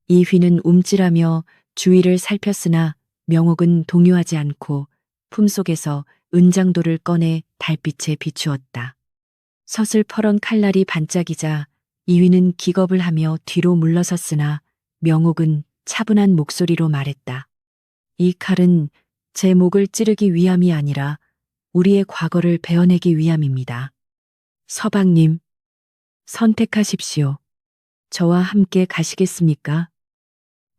이휘는 움찔하며 주위를 살폈으나 명옥은 동요하지 않고 품속에서 은장도를 꺼내 달빛에 비추었다. 서슬퍼런 칼날이 반짝이자 이휘는 기겁을 하며 뒤로 물러섰으나 명옥은 차분한 목소리로 말했다. 이 칼은 제 목을 찌르기 위함이 아니라 우리의 과거를 베어내기 위함입니다. 서방님, 선택하십시오. 저와 함께 가시겠습니까?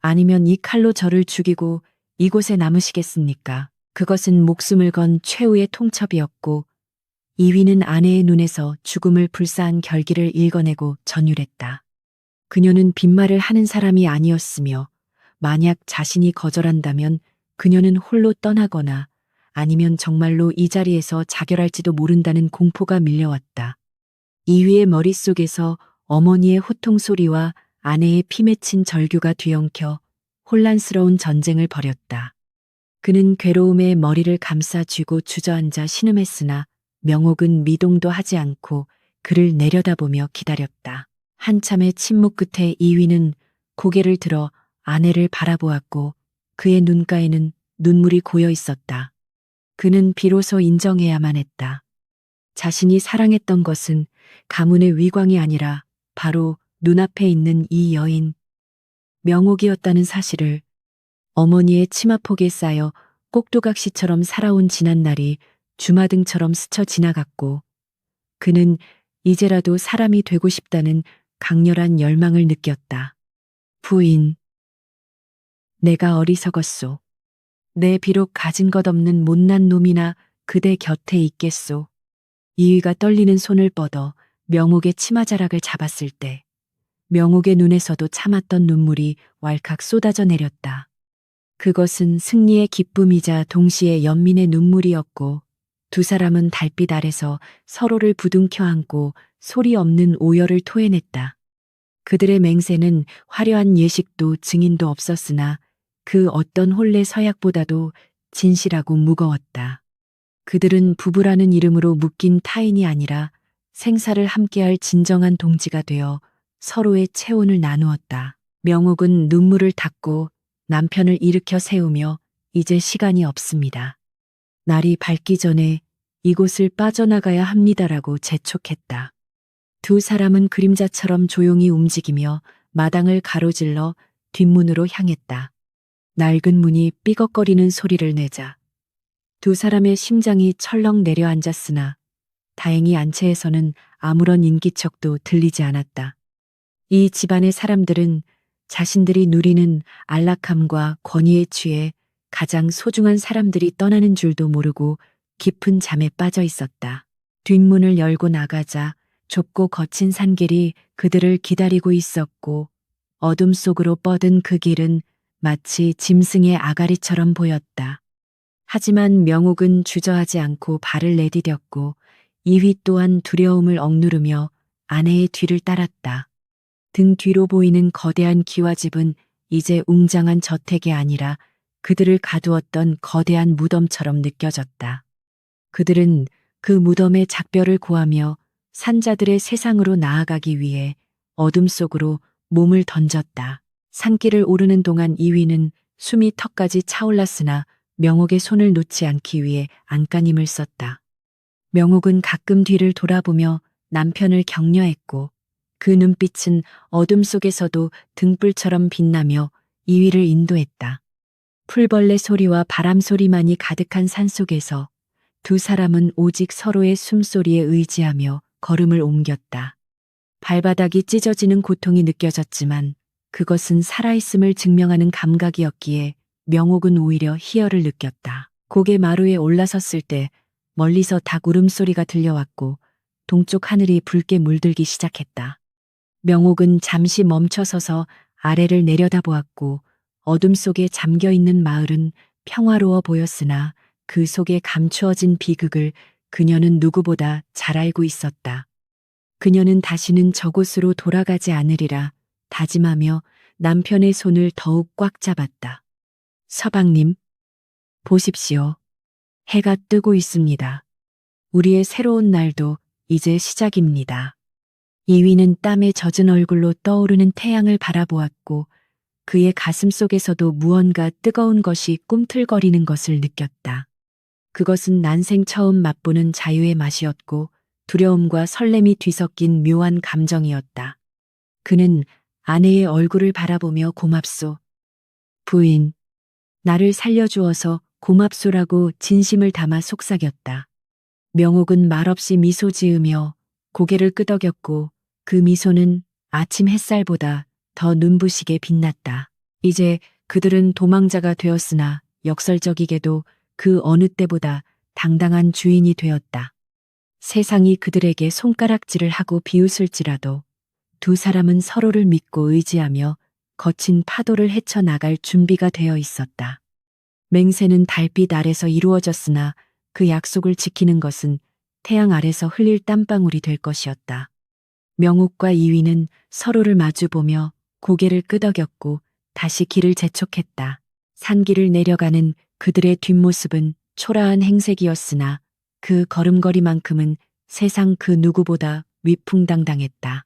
아니면 이 칼로 저를 죽이고 이곳에 남으시겠습니까? 그것은 목숨을 건 최후의 통첩이었고 이휘는 아내의 눈에서 죽음을 불사한 결기를 읽어내고 전율했다. 그녀는 빈말을 하는 사람이 아니었으며 만약 자신이 거절한다면 그녀는 홀로 떠나거나 아니면 정말로 이 자리에서 자결할지도 모른다는 공포가 밀려왔다. 이휘의 머릿속에서 어머니의 호통 소리와 아내의 피 맺힌 절규가 뒤엉켜 혼란스러운 전쟁을 벌였다. 그는 괴로움에 머리를 감싸 쥐고 주저앉아 신음했으나 명옥은 미동도 하지 않고 그를 내려다보며 기다렸다. 한참의 침묵 끝에 이휘는 고개를 들어 아내를 바라보았고 그의 눈가에는 눈물이 고여 있었다. 그는 비로소 인정해야만 했다. 자신이 사랑했던 것은 가문의 위광이 아니라 바로 눈앞에 있는 이 여인, 명옥이었다는 사실을. 어머니의 치마폭에 쌓여 꼭두각시처럼 살아온 지난날이 주마등처럼 스쳐 지나갔고 그는 이제라도 사람이 되고 싶다는 강렬한 열망을 느꼈다. 부인, 내가 어리석었소. 내 비록 가진 것 없는 못난 놈이나 그대 곁에 있겠소. 이의가 떨리는 손을 뻗어 명옥의 치마자락을 잡았을 때 명옥의 눈에서도 참았던 눈물이 왈칵 쏟아져 내렸다. 그것은 승리의 기쁨이자 동시에 연민의 눈물이었고 두 사람은 달빛 아래서 서로를 부둥켜 안고 소리 없는 오열을 토해냈다. 그들의 맹세는 화려한 예식도 증인도 없었으나 그 어떤 혼례 서약보다도 진실하고 무거웠다. 그들은 부부라는 이름으로 묶인 타인이 아니라 생사를 함께할 진정한 동지가 되어 서로의 체온을 나누었다. 명옥은 눈물을 닦고 남편을 일으켜 세우며 이제 시간이 없습니다. 날이 밝기 전에 이곳을 빠져나가야 합니다라고 재촉했다. 두 사람은 그림자처럼 조용히 움직이며 마당을 가로질러 뒷문으로 향했다. 낡은 문이 삐걱거리는 소리를 내자 두 사람의 심장이 철렁 내려앉았으나 다행히 안채에서는 아무런 인기척도 들리지 않았다. 이 집안의 사람들은 자신들이 누리는 안락함과 권위에 취해 가장 소중한 사람들이 떠나는 줄도 모르고 깊은 잠에 빠져 있었다. 뒷문을 열고 나가자 좁고 거친 산길이 그들을 기다리고 있었고 어둠 속으로 뻗은 그 길은 마치 짐승의 아가리처럼 보였다. 하지만 명옥은 주저하지 않고 발을 내디뎠고 이휘 또한 두려움을 억누르며 아내의 뒤를 따랐다. 등 뒤로 보이는 거대한 기와집은 이제 웅장한 저택이 아니라 그들을 가두었던 거대한 무덤처럼 느껴졌다. 그들은 그 무덤의 작별을 고하며 산자들의 세상으로 나아가기 위해 어둠 속으로 몸을 던졌다. 산길을 오르는 동안 이휘는 숨이 턱까지 차올랐으나 명옥의 손을 놓지 않기 위해 안간힘을 썼다. 명옥은 가끔 뒤를 돌아보며 남편을 격려했고 그 눈빛은 어둠 속에서도 등불처럼 빛나며 이휘를 인도했다. 풀벌레 소리와 바람 소리만이 가득한 산속에서 두 사람은 오직 서로의 숨소리에 의지하며 걸음을 옮겼다. 발바닥이 찢어지는 고통이 느껴졌지만 그것은 살아있음을 증명하는 감각이었기에 명옥은 오히려 희열을 느꼈다. 고개 마루에 올라섰을 때 멀리서 닭 울음소리가 들려왔고 동쪽 하늘이 붉게 물들기 시작했다. 명옥은 잠시 멈춰서서 아래를 내려다보았고 어둠 속에 잠겨있는 마을은 평화로워 보였으나 그 속에 감추어진 비극을 그녀는 누구보다 잘 알고 있었다. 그녀는 다시는 저곳으로 돌아가지 않으리라 다짐하며 남편의 손을 더욱 꽉 잡았다. 서방님, 보십시오. 해가 뜨고 있습니다. 우리의 새로운 날도 이제 시작입니다. 이휘는 땀에 젖은 얼굴로 떠오르는 태양을 바라보았고 그의 가슴 속에서도 무언가 뜨거운 것이 꿈틀거리는 것을 느꼈다. 그것은 난생 처음 맛보는 자유의 맛이었고 두려움과 설렘이 뒤섞인 묘한 감정이었다. 그는 아내의 얼굴을 바라보며 고맙소. 부인, 나를 살려주어서 고맙소라고 진심을 담아 속삭였다. 명옥은 말없이 미소 지으며 고개를 끄덕였고 그 미소는 아침 햇살보다 더 눈부시게 빛났다. 이제 그들은 도망자가 되었으나 역설적이게도 그 어느 때보다 당당한 주인이 되었다. 세상이 그들에게 손가락질을 하고 비웃을지라도 두 사람은 서로를 믿고 의지하며 거친 파도를 헤쳐나갈 준비가 되어 있었다. 맹세는 달빛 아래서 이루어졌으나 그 약속을 지키는 것은 태양 아래서 흘릴 땀방울이 될 것이었다. 명옥과 이위는 서로를 마주보며 고개를 끄덕였고 다시 길을 재촉했다. 산길을 내려가는 그들의 뒷모습은 초라한 행색이었으나 그 걸음걸이만큼은 세상 그 누구보다 위풍당당했다.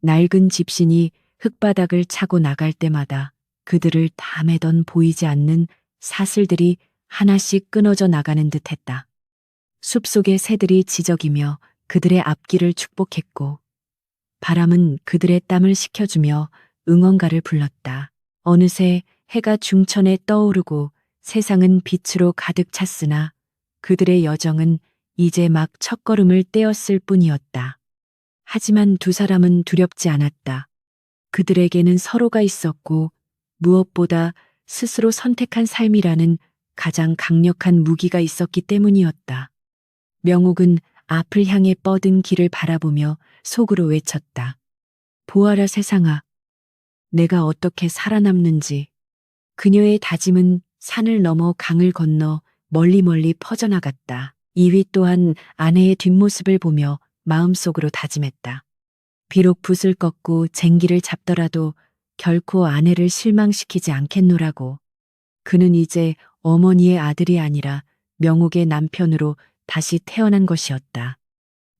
낡은 집신이 흙바닥을 차고 나갈 때마다 그들을 다 매던 보이지 않는 사슬들이 하나씩 끊어져 나가는 듯했다. 숲속의 새들이 지저귀며 그들의 앞길을 축복했고 바람은 그들의 땀을 식혀주며 응원가를 불렀다. 어느새 해가 중천에 떠오르고 세상은 빛으로 가득 찼으나 그들의 여정은 이제 막 첫걸음을 떼었을 뿐이었다. 하지만 두 사람은 두렵지 않았다. 그들에게는 서로가 있었고 무엇보다 스스로 선택한 삶이라는 가장 강력한 무기가 있었기 때문이었다. 명옥은 앞을 향해 뻗은 길을 바라보며 속으로 외쳤다. 보아라 세상아. 내가 어떻게 살아남는지. 그녀의 다짐은 산을 넘어 강을 건너 멀리 퍼져나갔다. 이위 또한 아내의 뒷모습을 보며 마음속으로 다짐했다. 비록 붓을 꺾고 쟁기를 잡더라도 결코 아내를 실망시키지 않겠노라고. 그는 이제 어머니의 아들이 아니라 명옥의 남편으로 다시 태어난 것이었다.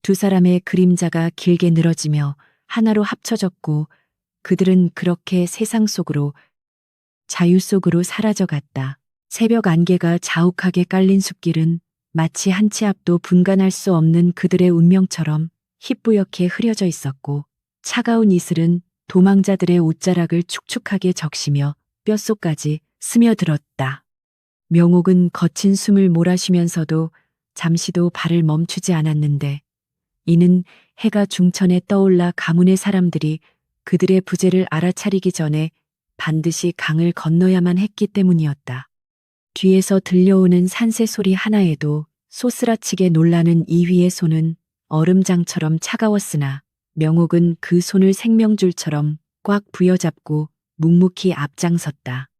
두 사람의 그림자가 길게 늘어지며 하나로 합쳐졌고 그들은 그렇게 세상 속으로 자유 속으로 사라져갔다. 새벽 안개가 자욱하게 깔린 숲길은 마치 한 치 앞도 분간할 수 없는 그들의 운명처럼 희뿌옇게 흐려져 있었고 차가운 이슬은 도망자들의 옷자락을 축축하게 적시며 뼛속까지 스며들었다. 명옥은 거친 숨을 몰아쉬면서도 잠시도 발을 멈추지 않았는데 이는 해가 중천에 떠올라 가문의 사람들이 그들의 부재를 알아차리기 전에 반드시 강을 건너야만 했기 때문이었다. 뒤에서 들려오는 산새 소리 하나에도 소스라치게 놀라는 이휘의 손은 얼음장처럼 차가웠으나 명옥은 그 손을 생명줄처럼 꽉 부여잡고 묵묵히 앞장섰다.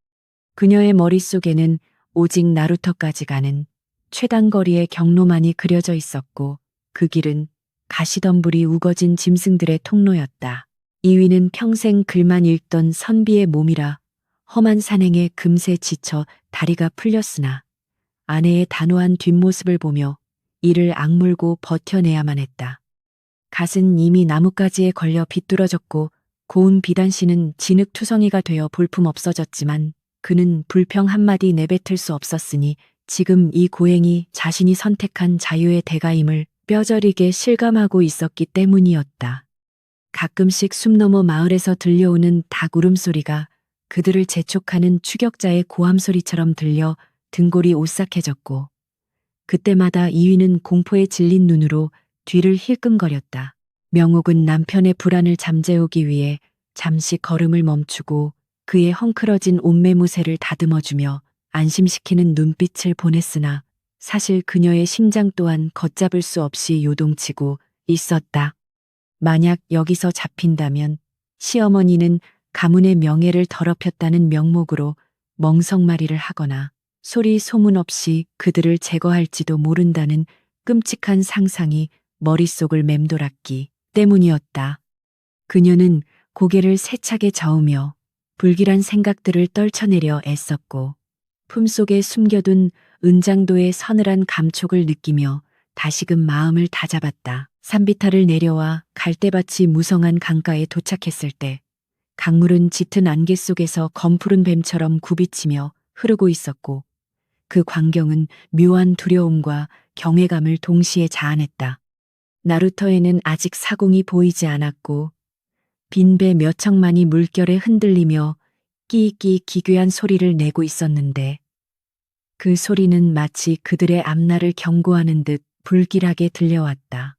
그녀의 머릿속에는 오직 나루터까지 가는 최단거리의 경로만이 그려져 있었고 그 길은 가시덤불이 우거진 짐승들의 통로였다. 이위는 평생 글만 읽던 선비의 몸이라 험한 산행에 금세 지쳐 다리가 풀렸으나 아내의 단호한 뒷모습을 보며 이를 악물고 버텨내야만 했다. 갓은 이미 나뭇가지에 걸려 비뚤어졌고 고운 비단씨는 진흙투성이가 되어 볼품없어졌지만 그는 불평 한마디 내뱉을 수 없었으니 지금 이 고행이 자신이 선택한 자유의 대가임을 뼈저리게 실감하고 있었기 때문이었다. 가끔씩 숨 너머 마을에서 들려오는 닭 울음소리가 그들을 재촉하는 추격자의 고함소리처럼 들려 등골이 오싹해졌고 그때마다 이위는 공포에 질린 눈으로 뒤를 힐끔거렸다. 명옥은 남편의 불안을 잠재우기 위해 잠시 걸음을 멈추고 그의 헝클어진 옷매무새를 다듬어주며 안심시키는 눈빛을 보냈으나 사실 그녀의 심장 또한 걷잡을 수 없이 요동치고 있었다. 만약 여기서 잡힌다면 시어머니는 가문의 명예를 더럽혔다는 명목으로 멍석말이를 하거나 소리 소문 없이 그들을 제거할지도 모른다는 끔찍한 상상이 머릿속을 맴돌았기 때문이었다. 그녀는 고개를 세차게 저으며 불길한 생각들을 떨쳐내려 애썼고 품속에 숨겨둔 은장도의 서늘한 감촉을 느끼며 다시금 마음을 다잡았다. 산비탈을 내려와 갈대밭이 무성한 강가에 도착했을 때 강물은 짙은 안개 속에서 검푸른 뱀처럼 굽이치며 흐르고 있었고 그 광경은 묘한 두려움과 경외감을 동시에 자아냈다. 나루터에는 아직 사공이 보이지 않았고 빈배 몇 척만이 물결에 흔들리며 끼익끼익 기괴한 소리를 내고 있었는데 그 소리는 마치 그들의 앞날을 경고하는 듯 불길하게 들려왔다.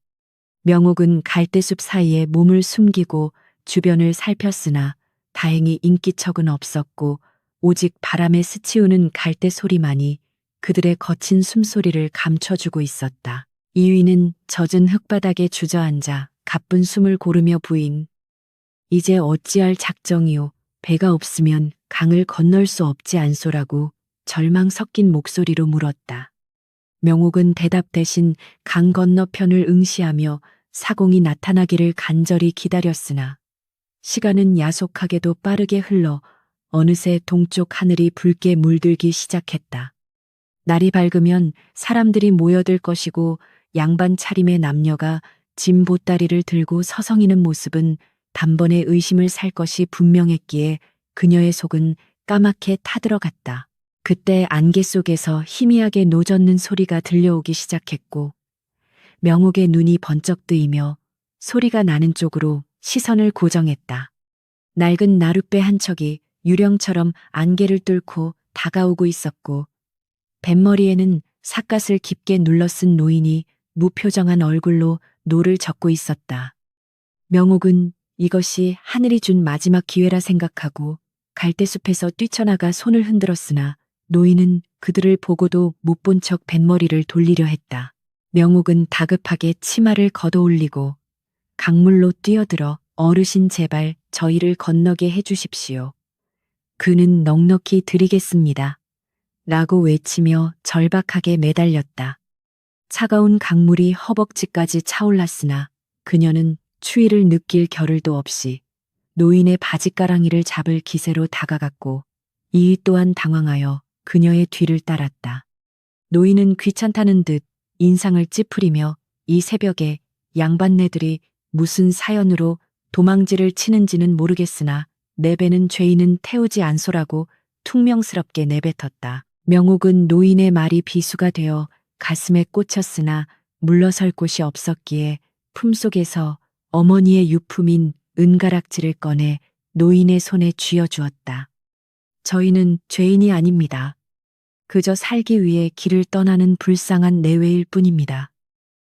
명옥은 갈대숲 사이에 몸을 숨기고 주변을 살폈으나 다행히 인기척은 없었고 오직 바람에 스치우는 갈대 소리만이 그들의 거친 숨소리를 감춰주고 있었다. 이위는 젖은 흙바닥에 주저앉아 가쁜 숨을 고르며 부인. 이제 어찌할 작정이오. 배가 없으면 강을 건널 수 없지 않소라고 절망 섞인 목소리로 물었다. 명옥은 대답 대신 강 건너편을 응시하며 사공이 나타나기를 간절히 기다렸으나 시간은 야속하게도 빠르게 흘러 어느새 동쪽 하늘이 붉게 물들기 시작했다. 날이 밝으면 사람들이 모여들 것이고 양반 차림의 남녀가 짐 보따리를 들고 서성이는 모습은 단번에 의심을 살 것이 분명했기에 그녀의 속은 까맣게 타들어갔다. 그때 안개 속에서 희미하게 노젓는 소리가 들려오기 시작했고 명옥의 눈이 번쩍 뜨이며 소리가 나는 쪽으로 시선을 고정했다. 낡은 나룻배 한 척이 유령처럼 안개를 뚫고 다가오고 있었고 뱃머리에는 삿갓을 깊게 눌러쓴 노인이 무표정한 얼굴로 노를 젓고 있었다. 명옥은 이것이 하늘이 준 마지막 기회라 생각하고 갈대숲에서 뛰쳐나가 손을 흔들었으나 노인은 그들을 보고도 못 본 척 뱃머리를 돌리려 했다. 명옥은 다급하게 치마를 걷어올리고 강물로 뛰어들어 어르신 제발 저희를 건너게 해주십시오. 그는 넉넉히 드리겠습니다. 라고 외치며 절박하게 매달렸다. 차가운 강물이 허벅지까지 차올랐으나 그녀는 추위를 느낄 겨를도 없이 노인의 바짓가랑이를 잡을 기세로 다가갔고 이 또한 당황하여 그녀의 뒤를 따랐다. 노인은 귀찮다는 듯 인상을 찌푸리며 이 새벽에 양반네들이 무슨 사연으로 도망질을 치는지는 모르겠으나 내 배는 죄인은 태우지 않소라고 퉁명스럽게 내뱉었다. 명옥은 노인의 말이 비수가 되어 가슴에 꽂혔으나 물러설 곳이 없었기에 품속에서 어머니의 유품인 은가락지를 꺼내 노인의 손에 쥐어주었다. 저희는 죄인이 아닙니다. 그저 살기 위해 길을 떠나는 불쌍한 내외일 뿐입니다.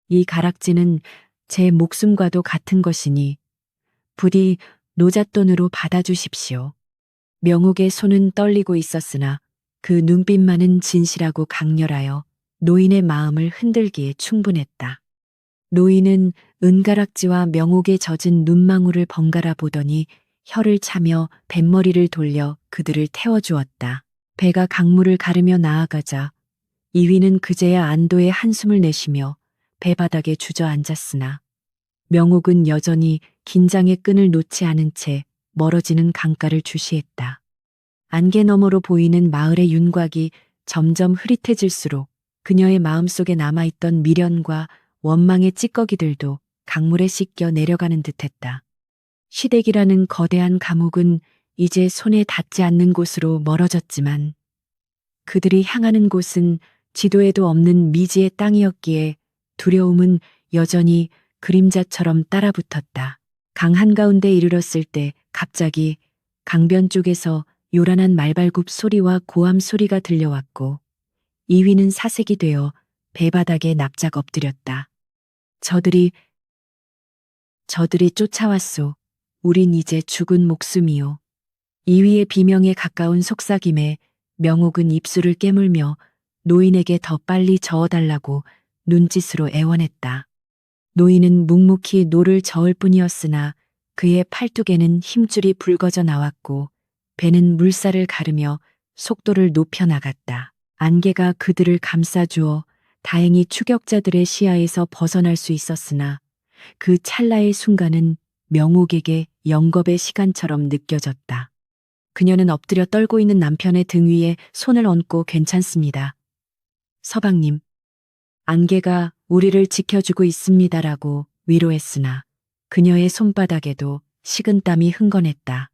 이 가락지는 제 목숨과도 같은 것이니 부디 노잣돈으로 받아주십시오. 명옥의 손은 떨리고 있었으나 그 눈빛만은 진실하고 강렬하여 노인의 마음을 흔들기에 충분했다. 노인은 은가락지와 명옥의 젖은 눈망울을 번갈아 보더니 혀를 차며 뱃머리를 돌려 그들을 태워주었다. 배가 강물을 가르며 나아가자 이위는 그제야 안도의 한숨을 내쉬며 배바닥에 주저앉았으나 명옥은 여전히 긴장의 끈을 놓지 않은 채 멀어지는 강가를 주시했다. 안개 너머로 보이는 마을의 윤곽이 점점 흐릿해질수록 그녀의 마음속에 남아있던 미련과 원망의 찌꺼기들도 강물에 씻겨 내려가는 듯했다. 시댁이라는 거대한 감옥은 이제 손에 닿지 않는 곳으로 멀어졌지만 그들이 향하는 곳은 지도에도 없는 미지의 땅이었기에 두려움은 여전히 그림자처럼 따라붙었다. 강 한가운데 이르렀을 때 갑자기 강변 쪽에서 요란한 말발굽 소리와 고함 소리가 들려왔고 이위는 사색이 되어 배바닥에 납작 엎드렸다. 저들이 쫓아왔소. 우린 이제 죽은 목숨이요. 이위의 비명에 가까운 속삭임에 명옥은 입술을 깨물며 노인에게 더 빨리 저어달라고 눈짓으로 애원했다. 노인은 묵묵히 노를 저을 뿐이었으나 그의 팔뚝에는 힘줄이 붉어져 나왔고 배는 물살을 가르며 속도를 높여 나갔다. 안개가 그들을 감싸주어 다행히 추격자들의 시야에서 벗어날 수 있었으나 그 찰나의 순간은 명옥에게 영겁의 시간처럼 느껴졌다. 그녀는 엎드려 떨고 있는 남편의 등 위에 손을 얹고 괜찮습니다. 서방님, 안개가 우리를 지켜주고 있습니다라고 위로했으나 그녀의 손바닥에도 식은땀이 흥건했다.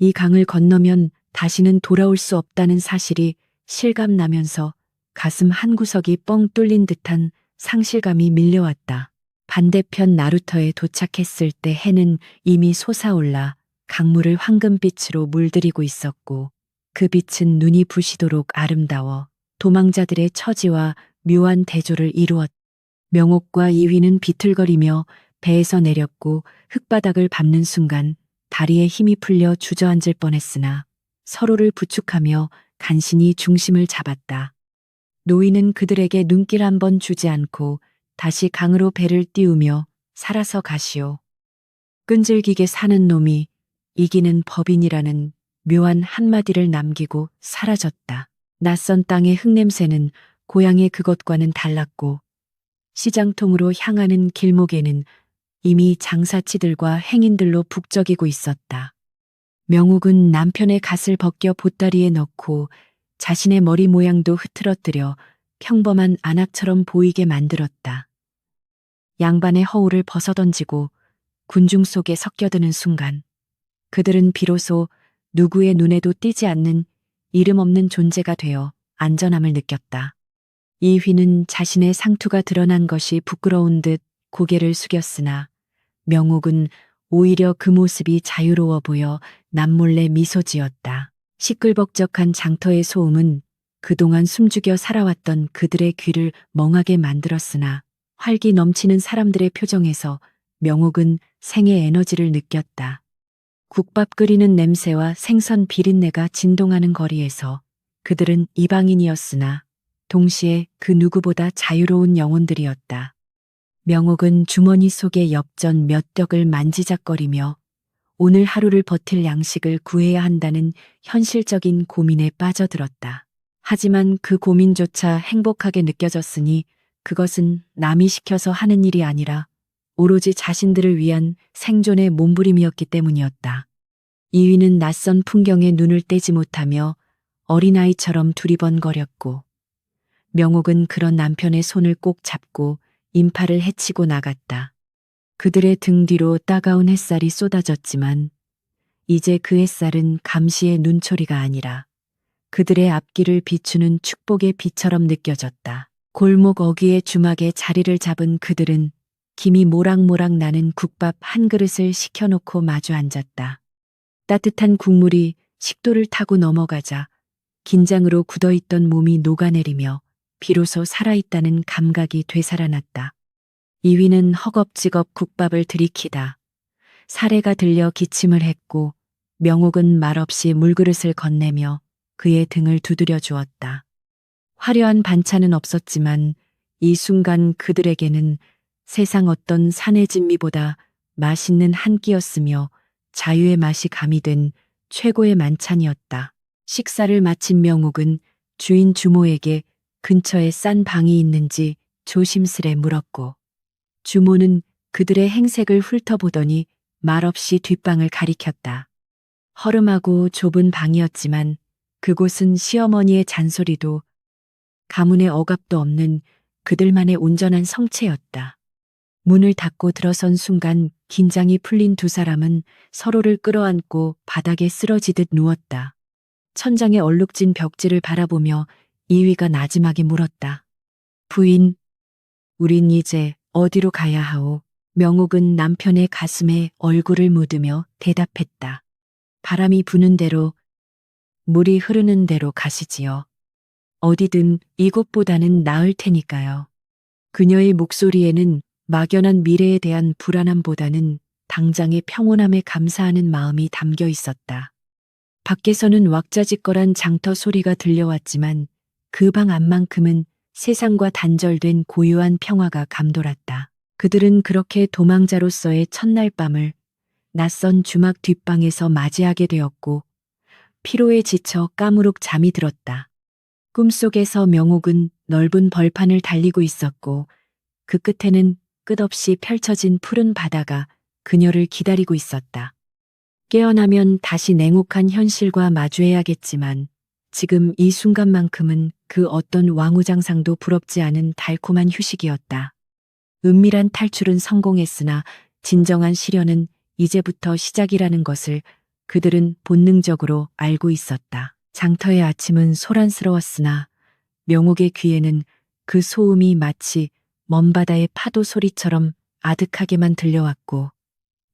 이 강을 건너면 다시는 돌아올 수 없다는 사실이 실감나면서 가슴 한구석이 뻥 뚫린 듯한 상실감이 밀려왔다. 반대편 나루터에 도착했을 때 해는 이미 솟아올라 강물을 황금빛으로 물들이고 있었고 그 빛은 눈이 부시도록 아름다워 도망자들의 처지와 묘한 대조를 이루었다. 명옥과 이위는 비틀거리며 배에서 내렸고 흙바닥을 밟는 순간 다리에 힘이 풀려 주저앉을 뻔했으나 서로를 부축하며 간신히 중심을 잡았다. 노인은 그들에게 눈길 한 번 주지 않고 다시 강으로 배를 띄우며 살아서 가시오. 끈질기게 사는 놈이 이기는 법인이라는 묘한 한마디를 남기고 사라졌다. 낯선 땅의 흙냄새는 고향의 그것과는 달랐고 시장통으로 향하는 길목에는 이미 장사치들과 행인들로 북적이고 있었다. 명옥은 남편의 갓을 벗겨 보따리에 넣고 자신의 머리 모양도 흐트러뜨려 평범한 안악처럼 보이게 만들었다. 양반의 허울을 벗어던지고 군중 속에 섞여드는 순간 그들은 비로소 누구의 눈에도 띄지 않는 이름 없는 존재가 되어 안전함을 느꼈다. 이휘는 자신의 상투가 드러난 것이 부끄러운 듯 고개를 숙였으나 명옥은 오히려 그 모습이 자유로워 보여 남몰래 미소 지었다. 시끌벅적한 장터의 소음은 그동안 숨죽여 살아왔던 그들의 귀를 멍하게 만들었으나 활기 넘치는 사람들의 표정에서 명옥은 생의 에너지를 느꼈다. 국밥 끓이는 냄새와 생선 비린내가 진동하는 거리에서 그들은 이방인이었으나 동시에 그 누구보다 자유로운 영혼들이었다. 명옥은 주머니 속의 엽전 몇 덕을 만지작거리며 오늘 하루를 버틸 양식을 구해야 한다는 현실적인 고민에 빠져들었다. 하지만 그 고민조차 행복하게 느껴졌으니 그것은 남이 시켜서 하는 일이 아니라 오로지 자신들을 위한 생존의 몸부림이었기 때문이었다. 이위는 낯선 풍경에 눈을 떼지 못하며 어린아이처럼 두리번거렸고 명옥은 그런 남편의 손을 꼭 잡고 인파를 헤치고 나갔다. 그들의 등 뒤로 따가운 햇살이 쏟아졌지만 이제 그 햇살은 감시의 눈초리가 아니라 그들의 앞길을 비추는 축복의 빛처럼 느껴졌다. 골목 어귀의 주막에 자리를 잡은 그들은 김이 모락모락 나는 국밥 한 그릇을 시켜놓고 마주 앉았다. 따뜻한 국물이 식도를 타고 넘어가자 긴장으로 굳어있던 몸이 녹아내리며 비로소 살아있다는 감각이 되살아났다. 이위는 허겁지겁 국밥을 들이키다 사례가 들려 기침을 했고 명옥은 말없이 물그릇을 건네며 그의 등을 두드려 주었다. 화려한 반찬은 없었지만 이 순간 그들에게는 세상 어떤 산의 진미보다 맛있는 한 끼였으며 자유의 맛이 가미된 최고의 만찬이었다. 식사를 마친 명옥은 주인 주모에게 근처에 싼 방이 있는지 조심스레 물었고 주모는 그들의 행색을 훑어보더니 말없이 뒷방을 가리켰다. 허름하고 좁은 방이었지만 그곳은 시어머니의 잔소리도 가문의 억압도 없는 그들만의 온전한 성체였다. 문을 닫고 들어선 순간 긴장이 풀린 두 사람은 서로를 끌어안고 바닥에 쓰러지듯 누웠다. 천장에 얼룩진 벽지를 바라보며 이위가 나지막이 물었다. 부인, 우린 이제 어디로 가야 하오? 명옥은 남편의 가슴에 얼굴을 묻으며 대답했다. 바람이 부는 대로, 물이 흐르는 대로 가시지요. 어디든 이곳보다는 나을 테니까요. 그녀의 목소리에는 막연한 미래에 대한 불안함보다는 당장의 평온함에 감사하는 마음이 담겨 있었다. 밖에서는 왁자지껄한 장터 소리가 들려왔지만 그 방 안만큼은 세상과 단절된 고요한 평화가 감돌았다. 그들은 그렇게 도망자로서의 첫날 밤을 낯선 주막 뒷방에서 맞이하게 되었고 피로에 지쳐 까무룩 잠이 들었다. 꿈속에서 명옥은 넓은 벌판을 달리고 있었고 그 끝에는 끝없이 펼쳐진 푸른 바다가 그녀를 기다리고 있었다. 깨어나면 다시 냉혹한 현실과 마주해야겠지만 지금 이 순간만큼은 그 어떤 왕우장상도 부럽지 않은 달콤한 휴식이었다. 은밀한 탈출은 성공했으나 진정한 시련은 이제부터 시작이라는 것을 그들은 본능적으로 알고 있었다. 장터의 아침은 소란스러웠으나 명옥의 귀에는 그 소음이 마치 먼 바다의 파도 소리처럼 아득하게만 들려왔고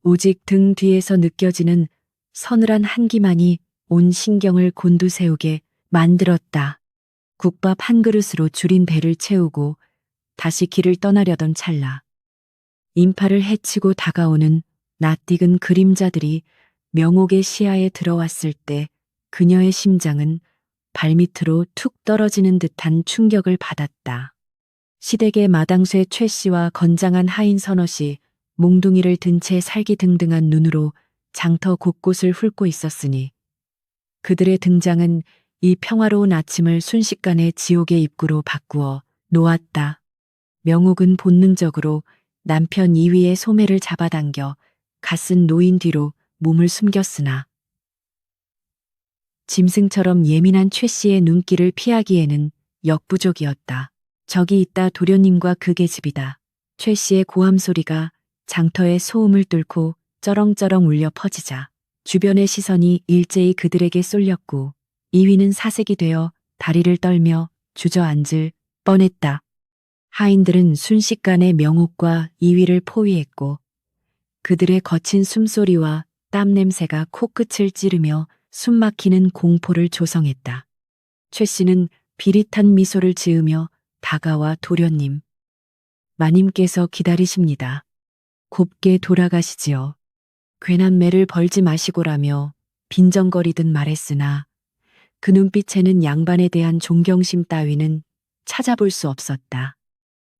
오직 등 뒤에서 느껴지는 서늘한 한기만이 온 신경을 곤두세우게 만들었다. 국밥 한 그릇으로 줄인 배를 채우고 다시 길을 떠나려던 찰나 인파를 헤치고 다가오는 낯익은 그림자들이 명옥의 시야에 들어왔을 때 그녀의 심장은 발밑으로 툭 떨어지는 듯한 충격을 받았다. 시댁의 마당쇠 최 씨와 건장한 하인 서넛이 몽둥이를 든 채 살기등등한 눈으로 장터 곳곳을 훑고 있었으니 그들의 등장은 이 평화로운 아침을 순식간에 지옥의 입구로 바꾸어 놓았다. 명옥은 본능적으로 남편 이위의 소매를 잡아당겨 갓쓴 노인 뒤로 몸을 숨겼으나 짐승처럼 예민한 최 씨의 눈길을 피하기에는 역부족이었다. 저기 있다 도련님과 그 계집이다. 최 씨의 고함 소리가 장터의 소음을 뚫고 쩌렁쩌렁 울려 퍼지자 주변의 시선이 일제히 그들에게 쏠렸고 이위는 사색이 되어 다리를 떨며 주저앉을 뻔했다. 하인들은 순식간에 명옥과 이위를 포위했고 그들의 거친 숨소리와 땀 냄새가 코끝을 찌르며 숨막히는 공포를 조성했다. 최 씨는 비릿한 미소를 지으며 다가와 도련님. 마님께서 기다리십니다. 곱게 돌아가시지요. 괜한 매를 벌지 마시고라며 빈정거리듯 말했으나 그 눈빛에는 양반에 대한 존경심 따위는 찾아볼 수 없었다.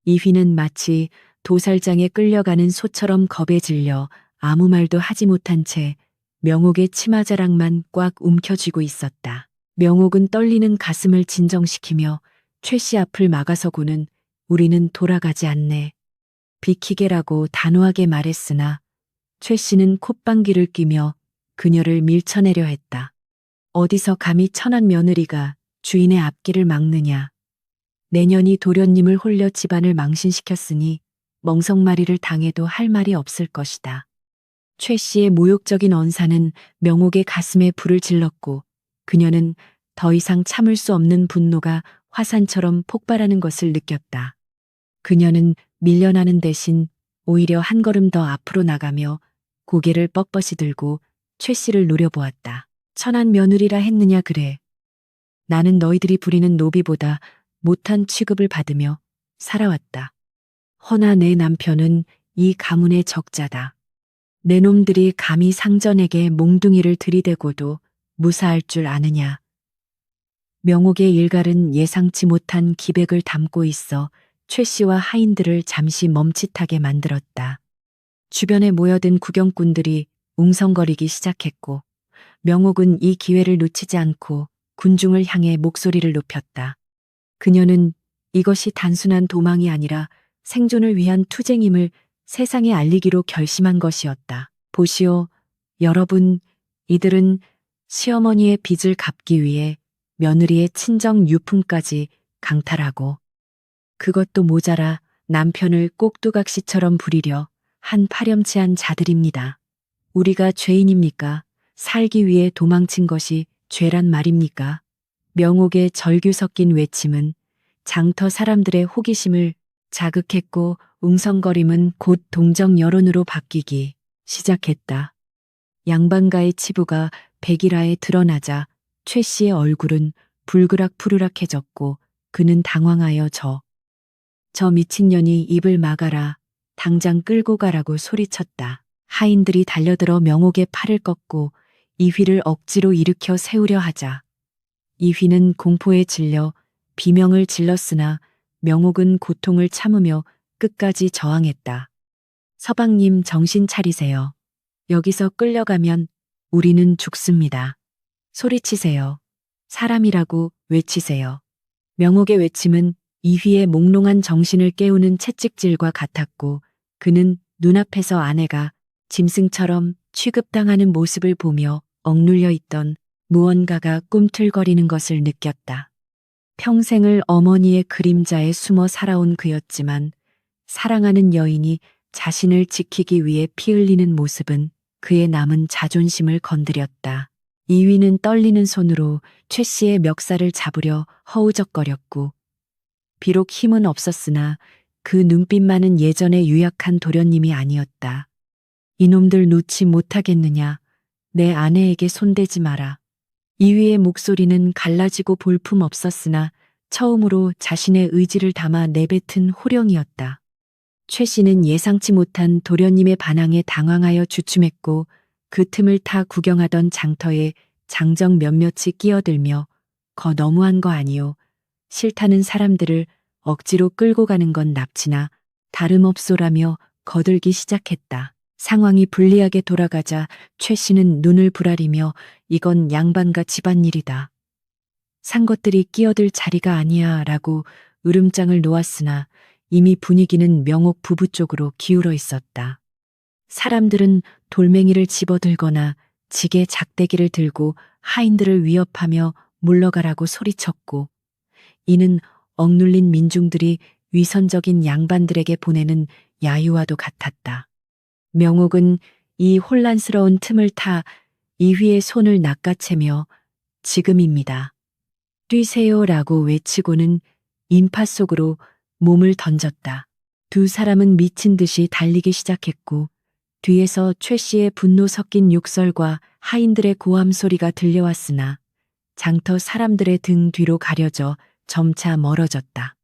이휘는 마치 도살장에 끌려가는 소처럼 겁에 질려 아무 말도 하지 못한 채 명옥의 치마자락만 꽉 움켜쥐고 있었다. 명옥은 떨리는 가슴을 진정시키며 최 씨 앞을 막아서고는 우리는 돌아가지 않네. 비키게라고 단호하게 말했으나 최 씨는 콧방귀를 뀌며 그녀를 밀쳐내려 했다. 어디서 감히 천한 며느리가 주인의 앞길을 막느냐. 내년이 도련님을 홀려 집안을 망신시켰으니 멍석마리를 당해도 할 말이 없을 것이다. 최 씨의 모욕적인 언사는 명옥의 가슴에 불을 질렀고 그녀는 더 이상 참을 수 없는 분노가 화산처럼 폭발하는 것을 느꼈다. 그녀는 밀려나는 대신 오히려 한 걸음 더 앞으로 나가며 고개를 뻣뻣이 들고 최 씨를 노려보았다. 천한 며느리라 했느냐 그래. 나는 너희들이 부리는 노비보다 못한 취급을 받으며 살아왔다. 허나 내 남편은 이 가문의 적자다. 내 놈들이 감히 상전에게 몽둥이를 들이대고도 무사할 줄 아느냐. 명옥의 일갈은 예상치 못한 기백을 담고 있어 최 씨와 하인들을 잠시 멈칫하게 만들었다. 주변에 모여든 구경꾼들이 웅성거리기 시작했고 명옥은 이 기회를 놓치지 않고 군중을 향해 목소리를 높였다. 그녀는 이것이 단순한 도망이 아니라 생존을 위한 투쟁임을 세상에 알리기로 결심한 것이었다. 보시오, 여러분, 이들은 시어머니의 빚을 갚기 위해 며느리의 친정 유품까지 강탈하고 그것도 모자라 남편을 꼭두각시처럼 부리려 한 파렴치한 자들입니다. 우리가 죄인입니까? 살기 위해 도망친 것이 죄란 말입니까? 명옥의 절규 섞인 외침은 장터 사람들의 호기심을 자극했고 웅성거림은 곧 동정 여론으로 바뀌기 시작했다. 양반가의 치부가 백일하에 드러나자 최 씨의 얼굴은 불그락푸르락해졌고 그는 당황하여 저 미친년이 입을 막아라. 당장 끌고 가라고 소리쳤다. 하인들이 달려들어 명옥의 팔을 꺾고 이휘를 억지로 일으켜 세우려 하자 이휘는 공포에 질려 비명을 질렀으나 명옥은 고통을 참으며 끝까지 저항했다. 서방님 정신 차리세요. 여기서 끌려가면 우리는 죽습니다. 소리치세요. 사람이라고 외치세요. 명옥의 외침은 이휘의 몽롱한 정신을 깨우는 채찍질과 같았고 그는 눈앞에서 아내가 짐승처럼 취급당하는 모습을 보며 억눌려 있던 무언가가 꿈틀거리는 것을 느꼈다. 평생을 어머니의 그림자에 숨어 살아온 그였지만 사랑하는 여인이 자신을 지키기 위해 피 흘리는 모습은 그의 남은 자존심을 건드렸다. 이위는 떨리는 손으로 최 씨의 멱살을 잡으려 허우적거렸고 비록 힘은 없었으나 그 눈빛만은 예전의 유약한 도련님이 아니었다. 이놈들 놓지 못하겠느냐. 내 아내에게 손대지 마라. 이위의 목소리는 갈라지고 볼품 없었으나 처음으로 자신의 의지를 담아 내뱉은 호령이었다. 최 씨는 예상치 못한 도련님의 반항에 당황하여 주춤했고 그 틈을 타 구경하던 장터에 장정 몇몇이 끼어들며 거 너무한 거 아니오. 싫다는 사람들을 억지로 끌고 가는 건 납치나 다름없소라며 거들기 시작했다. 상황이 불리하게 돌아가자 최 씨는 눈을 부라리며 이건 양반가 집안일이다. 산 것들이 끼어들 자리가 아니야 라고 으름장을 놓았으나 이미 분위기는 명옥 부부 쪽으로 기울어 있었다. 사람들은 돌멩이를 집어들거나 지게 작대기를 들고 하인들을 위협하며 물러가라고 소리쳤고, 이는 억눌린 민중들이 위선적인 양반들에게 보내는 야유와도 같았다. 명옥은 이 혼란스러운 틈을 타 이휘의 손을 낚아채며 지금입니다. 뛰세요라고 외치고는 인파 속으로 몸을 던졌다. 두 사람은 미친 듯이 달리기 시작했고 뒤에서 최 씨의 분노 섞인 욕설과 하인들의 고함 소리가 들려왔으나 장터 사람들의 등 뒤로 가려져 점차 멀어졌다.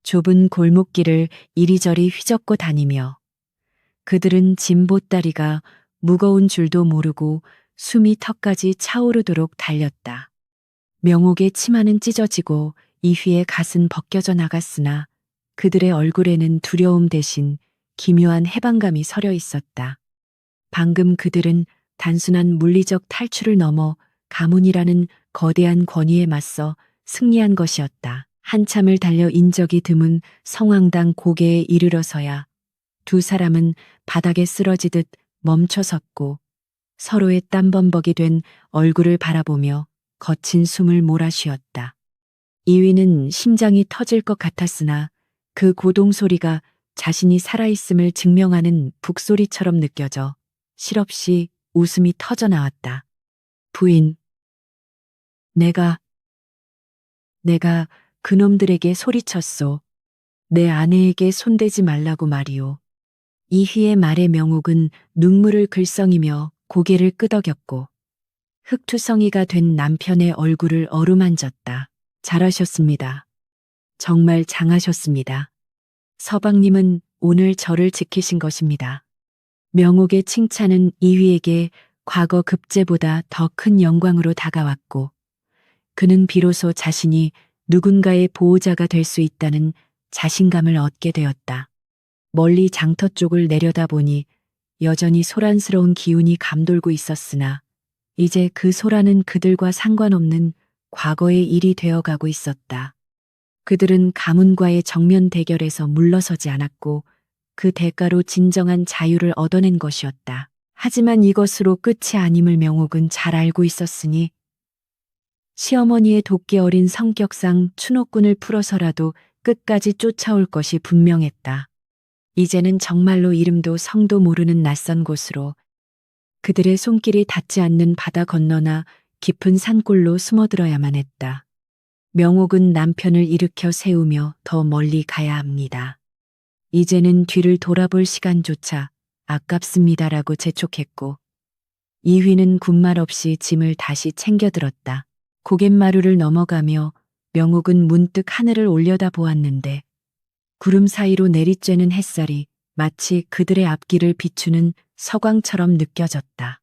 좁은 골목길을 이리저리 휘젓고 다니며 그들은 짐 보따리가 무거운 줄도 모르고 숨이 턱까지 차오르도록 달렸다. 명옥의 치마는 찢어지고 이휘의 갓은 벗겨져 나갔으나 그들의 얼굴에는 두려움 대신 기묘한 해방감이 서려 있었다. 방금 그들은 단순한 물리적 탈출을 넘어 가문이라는 거대한 권위에 맞서 승리한 것이었다. 한참을 달려 인적이 드문 성황당 고개에 이르러서야 두 사람은 바닥에 쓰러지듯 멈춰섰고 서로의 땀범벅이 된 얼굴을 바라보며 거친 숨을 몰아쉬었다. 이위는 심장이 터질 것 같았으나 그 고동 소리가 자신이 살아있음을 증명하는 북소리처럼 느껴져 실없이 웃음이 터져 나왔다. 부인, 내가 그놈들에게 소리쳤소. 내 아내에게 손대지 말라고 말이오. 이휘의 말에 명옥은 눈물을 글썽이며 고개를 끄덕였고 흑투성이가 된 남편의 얼굴을 어루만졌다. 잘하셨습니다. 정말 장하셨습니다. 서방님은 오늘 저를 지키신 것입니다. 명옥의 칭찬은 이휘에게 과거 급제보다 더 큰 영광으로 다가왔고 그는 비로소 자신이 누군가의 보호자가 될 수 있다는 자신감을 얻게 되었다. 멀리 장터 쪽을 내려다보니 여전히 소란스러운 기운이 감돌고 있었으나 이제 그 소란은 그들과 상관없는 과거의 일이 되어가고 있었다. 그들은 가문과의 정면 대결에서 물러서지 않았고 그 대가로 진정한 자유를 얻어낸 것이었다. 하지만 이것으로 끝이 아님을 명옥은 잘 알고 있었으니 시어머니의 도끼 어린 성격상 추노꾼을 풀어서라도 끝까지 쫓아올 것이 분명했다. 이제는 정말로 이름도 성도 모르는 낯선 곳으로 그들의 손길이 닿지 않는 바다 건너나 깊은 산골로 숨어들어야만 했다. 명옥은 남편을 일으켜 세우며 더 멀리 가야 합니다. 이제는 뒤를 돌아볼 시간조차 아깝습니다라고 재촉했고 이휘는 군말 없이 짐을 다시 챙겨들었다. 고갯마루를 넘어가며 명옥은 문득 하늘을 올려다 보았는데 구름 사이로 내리쬐는 햇살이 마치 그들의 앞길을 비추는 서광처럼 느껴졌다.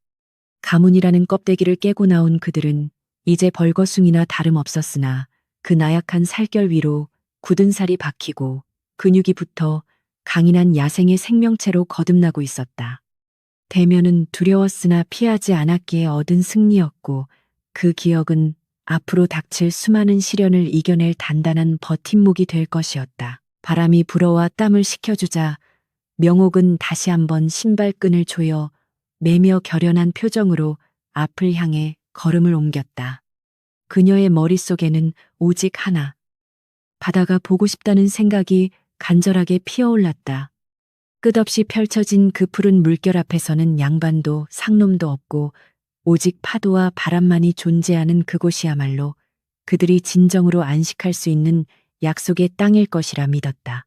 가문이라는 껍데기를 깨고 나온 그들은 이제 벌거숭이나 다름없었으나 그 나약한 살결 위로 굳은 살이 박히고 근육이 붙어 강인한 야생의 생명체로 거듭나고 있었다. 대면은 두려웠으나 피하지 않았기에 얻은 승리였고 그 기억은 앞으로 닥칠 수많은 시련을 이겨낼 단단한 버팀목이 될 것이었다. 바람이 불어와 땀을 식혀주자 명옥은 다시 한번 신발끈을 조여 매며 결연한 표정으로 앞을 향해 걸음을 옮겼다. 그녀의 머릿속에는 오직 하나, 바다가 보고 싶다는 생각이 간절하게 피어올랐다. 끝없이 펼쳐진 그 푸른 물결 앞에서는 양반도 상놈도 없고 오직 파도와 바람만이 존재하는 그곳이야말로 그들이 진정으로 안식할 수 있는 약속의 땅일 것이라 믿었다.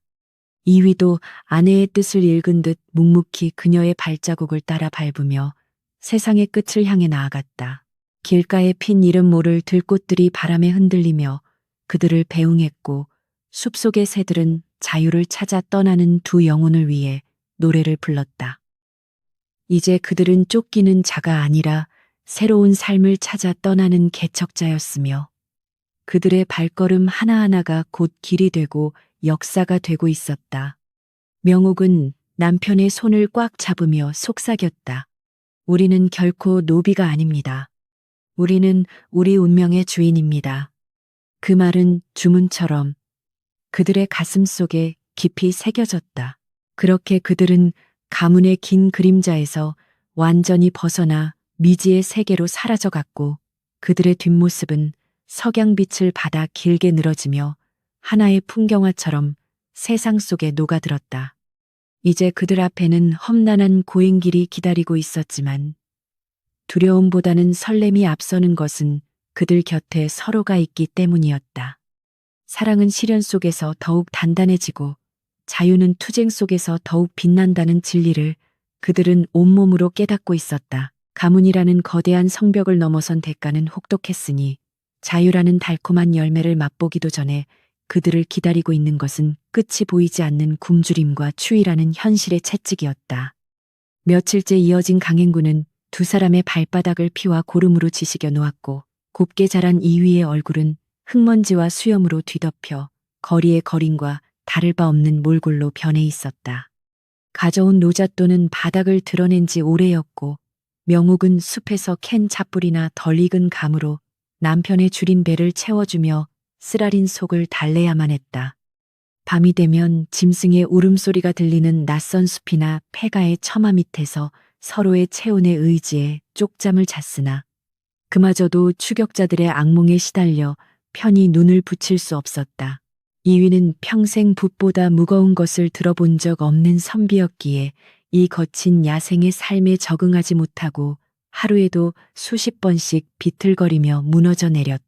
이휘도 아내의 뜻을 읽은 듯 묵묵히 그녀의 발자국을 따라 밟으며 세상의 끝을 향해 나아갔다. 길가에 핀 이름 모를 들꽃들이 바람에 흔들리며 그들을 배웅했고 숲속의 새들은 자유를 찾아 떠나는 두 영혼을 위해 노래를 불렀다. 이제 그들은 쫓기는 자가 아니라 새로운 삶을 찾아 떠나는 개척자였으며 그들의 발걸음 하나하나가 곧 길이 되고 역사가 되고 있었다. 명옥은 남편의 손을 꽉 잡으며 속삭였다. 우리는 결코 노비가 아닙니다. 우리는 우리 운명의 주인입니다. 그 말은 주문처럼 그들의 가슴 속에 깊이 새겨졌다. 그렇게 그들은 가문의 긴 그림자에서 완전히 벗어나 미지의 세계로 사라져갔고 그들의 뒷모습은 석양빛을 받아 길게 늘어지며 하나의 풍경화처럼 세상 속에 녹아들었다. 이제 그들 앞에는 험난한 고행길이 기다리고 있었지만 두려움보다는 설렘이 앞서는 것은 그들 곁에 서로가 있기 때문이었다. 사랑은 시련 속에서 더욱 단단해지고 자유는 투쟁 속에서 더욱 빛난다는 진리를 그들은 온몸으로 깨닫고 있었다. 가문이라는 거대한 성벽을 넘어선 대가는 혹독했으니 자유라는 달콤한 열매를 맛보기도 전에 그들을 기다리고 있는 것은 끝이 보이지 않는 굶주림과 추위라는 현실의 채찍이었다. 며칠째 이어진 강행군은 두 사람의 발바닥을 피와 고름으로 지시겨 놓았고 곱게 자란 이위의 얼굴은 흙먼지와 수염으로 뒤덮여 거리의 거린과 다를 바 없는 몰골로 변해 있었다. 가져온 노잣돈은 바닥을 드러낸 지 오래였고 명옥은 숲에서 캔 잣불이나 덜 익은 감으로 남편의 줄인 배를 채워주며 쓰라린 속을 달래야만 했다. 밤이 되면 짐승의 울음소리가 들리는 낯선 숲이나 폐가의 처마 밑에서 서로의 체온에 의지해 쪽잠을 잤으나 그마저도 추격자들의 악몽에 시달려 편히 눈을 붙일 수 없었다. 이위는 평생 붓보다 무거운 것을 들어본 적 없는 선비였기에 이 거친 야생의 삶에 적응하지 못하고 하루에도 수십 번씩 비틀거리며 무너져 내렸다.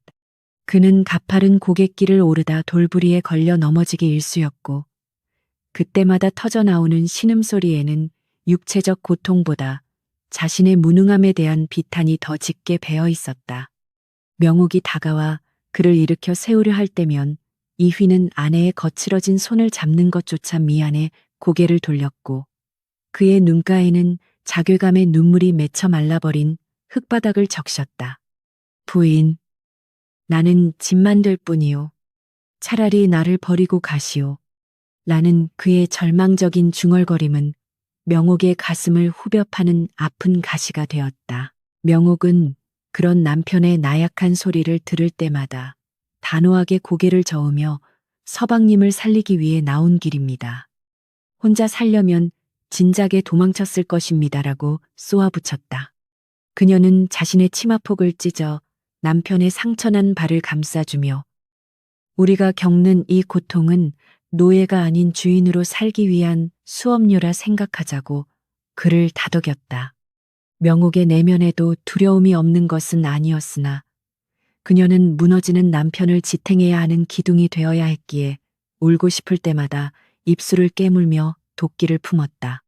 그는 가파른 고갯길을 오르다 돌부리에 걸려 넘어지기 일쑤였고 그때마다 터져나오는 신음소리에는 육체적 고통보다 자신의 무능함에 대한 비탄이 더 짙게 배어 있었다. 명옥이 다가와 그를 일으켜 세우려 할 때면 이휘는 아내의 거칠어진 손을 잡는 것조차 미안해 고개를 돌렸고 그의 눈가에는 자괴감의 눈물이 맺혀 말라버린 흙바닥을 적셨다. 부인, 나는 짐만 될 뿐이요. 차라리 나를 버리고 가시오. 라는 그의 절망적인 중얼거림은 명옥의 가슴을 후벼 파는 아픈 가시가 되었다. 명옥은 그런 남편의 나약한 소리를 들을 때마다 단호하게 고개를 저으며 서방님을 살리기 위해 나온 길입니다. 혼자 살려면 진작에 도망쳤을 것입니다라고 쏘아붙였다. 그녀는 자신의 치마폭을 찢어 남편의 상처난 발을 감싸주며 우리가 겪는 이 고통은 노예가 아닌 주인으로 살기 위한 수업료라 생각하자고 그를 다독였다. 명옥의 내면에도 두려움이 없는 것은 아니었으나 그녀는 무너지는 남편을 지탱해야 하는 기둥이 되어야 했기에 울고 싶을 때마다 입술을 깨물며 도끼를 품었다.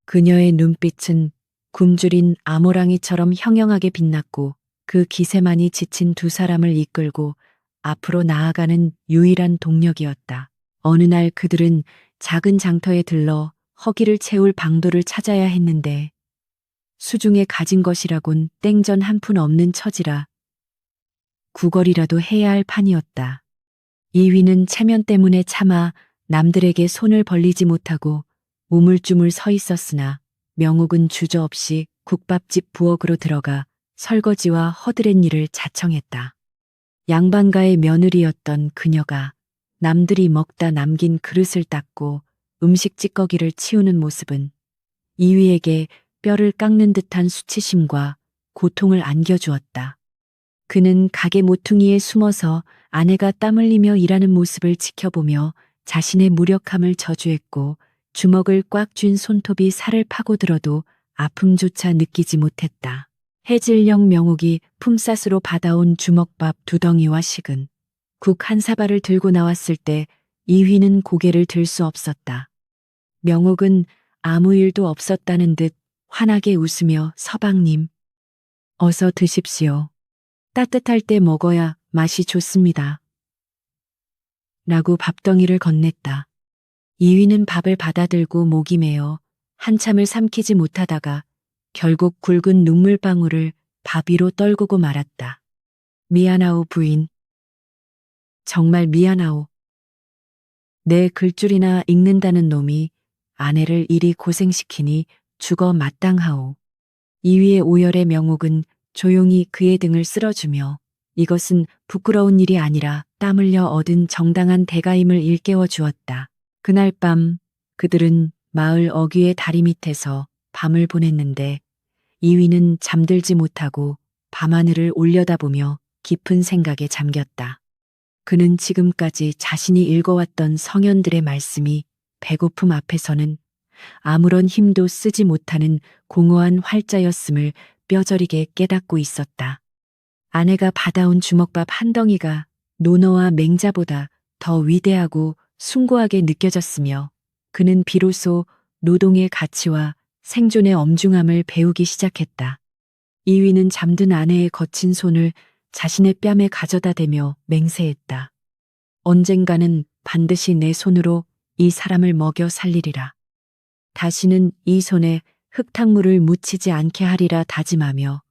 그녀의 눈빛은 굶주린 아모랑이처럼 형형하게 빛났고 그 기세만이 지친 두 사람을 이끌고 앞으로 나아가는 유일한 동력이었다. 어느 날 그들은 작은 장터에 들러 허기를 채울 방도를 찾아야 했는데 수중에 가진 것이라곤 땡전 한 푼 없는 처지라 구걸이라도 해야 할 판이었다. 이위는 체면 때문에 차마 남들에게 손을 벌리지 못하고 우물쭈물 서 있었으나 명옥은 주저없이 국밥집 부엌으로 들어가 설거지와 허드렛 일을 자청했다. 양반가의 며느리였던 그녀가 남들이 먹다 남긴 그릇을 닦고 음식 찌꺼기를 치우는 모습은 이위에게 뼈를 깎는 듯한 수치심과 고통을 안겨주었다. 그는 가게 모퉁이에 숨어서 아내가 땀 흘리며 일하는 모습을 지켜보며 자신의 무력함을 저주했고 주먹을 꽉 쥔 손톱이 살을 파고들어도 아픔조차 느끼지 못했다. 해질녘 명옥이 품삯으로 받아온 주먹밥 2덩이와 식은 국 한 사발을 들고 나왔을 때 이휘는 고개를 들 수 없었다. 명옥은 아무 일도 없었다는 듯 환하게 웃으며 서방님, 어서 드십시오. 따뜻할 때 먹어야 맛이 좋습니다. 라고 밥덩이를 건넸다. 이휘는 밥을 받아들고 목이 메어 한참을 삼키지 못하다가 결국 굵은 눈물방울을 밥 위로 떨구고 말았다. 미안하오 부인. 정말 미안하오. 내 글줄이나 읽는다는 놈이 아내를 이리 고생시키니 죽어 마땅하오. 이위의 오열의 명옥은 조용히 그의 등을 쓸어주며 이것은 부끄러운 일이 아니라 땀 흘려 얻은 정당한 대가임을 일깨워 주었다. 그날 밤 그들은 마을 어귀의 다리 밑에서 밤을 보냈는데 이위는 잠들지 못하고 밤하늘을 올려다보며 깊은 생각에 잠겼다. 그는 지금까지 자신이 읽어왔던 성현들의 말씀이 배고픔 앞에서는 아무런 힘도 쓰지 못하는 공허한 활자였음을 뼈저리게 깨닫고 있었다. 아내가 받아온 주먹밥 한 덩이가 논어와 맹자보다 더 위대하고 숭고하게 느껴졌으며 그는 비로소 노동의 가치와 생존의 엄중함을 배우기 시작했다. 이위는 잠든 아내의 거친 손을 자신의 뺨에 가져다 대며 맹세했다. 언젠가는 반드시 내 손으로 이 사람을 먹여 살리리라. 다시는 이 손에 흙탕물을 묻히지 않게 하리라 다짐하며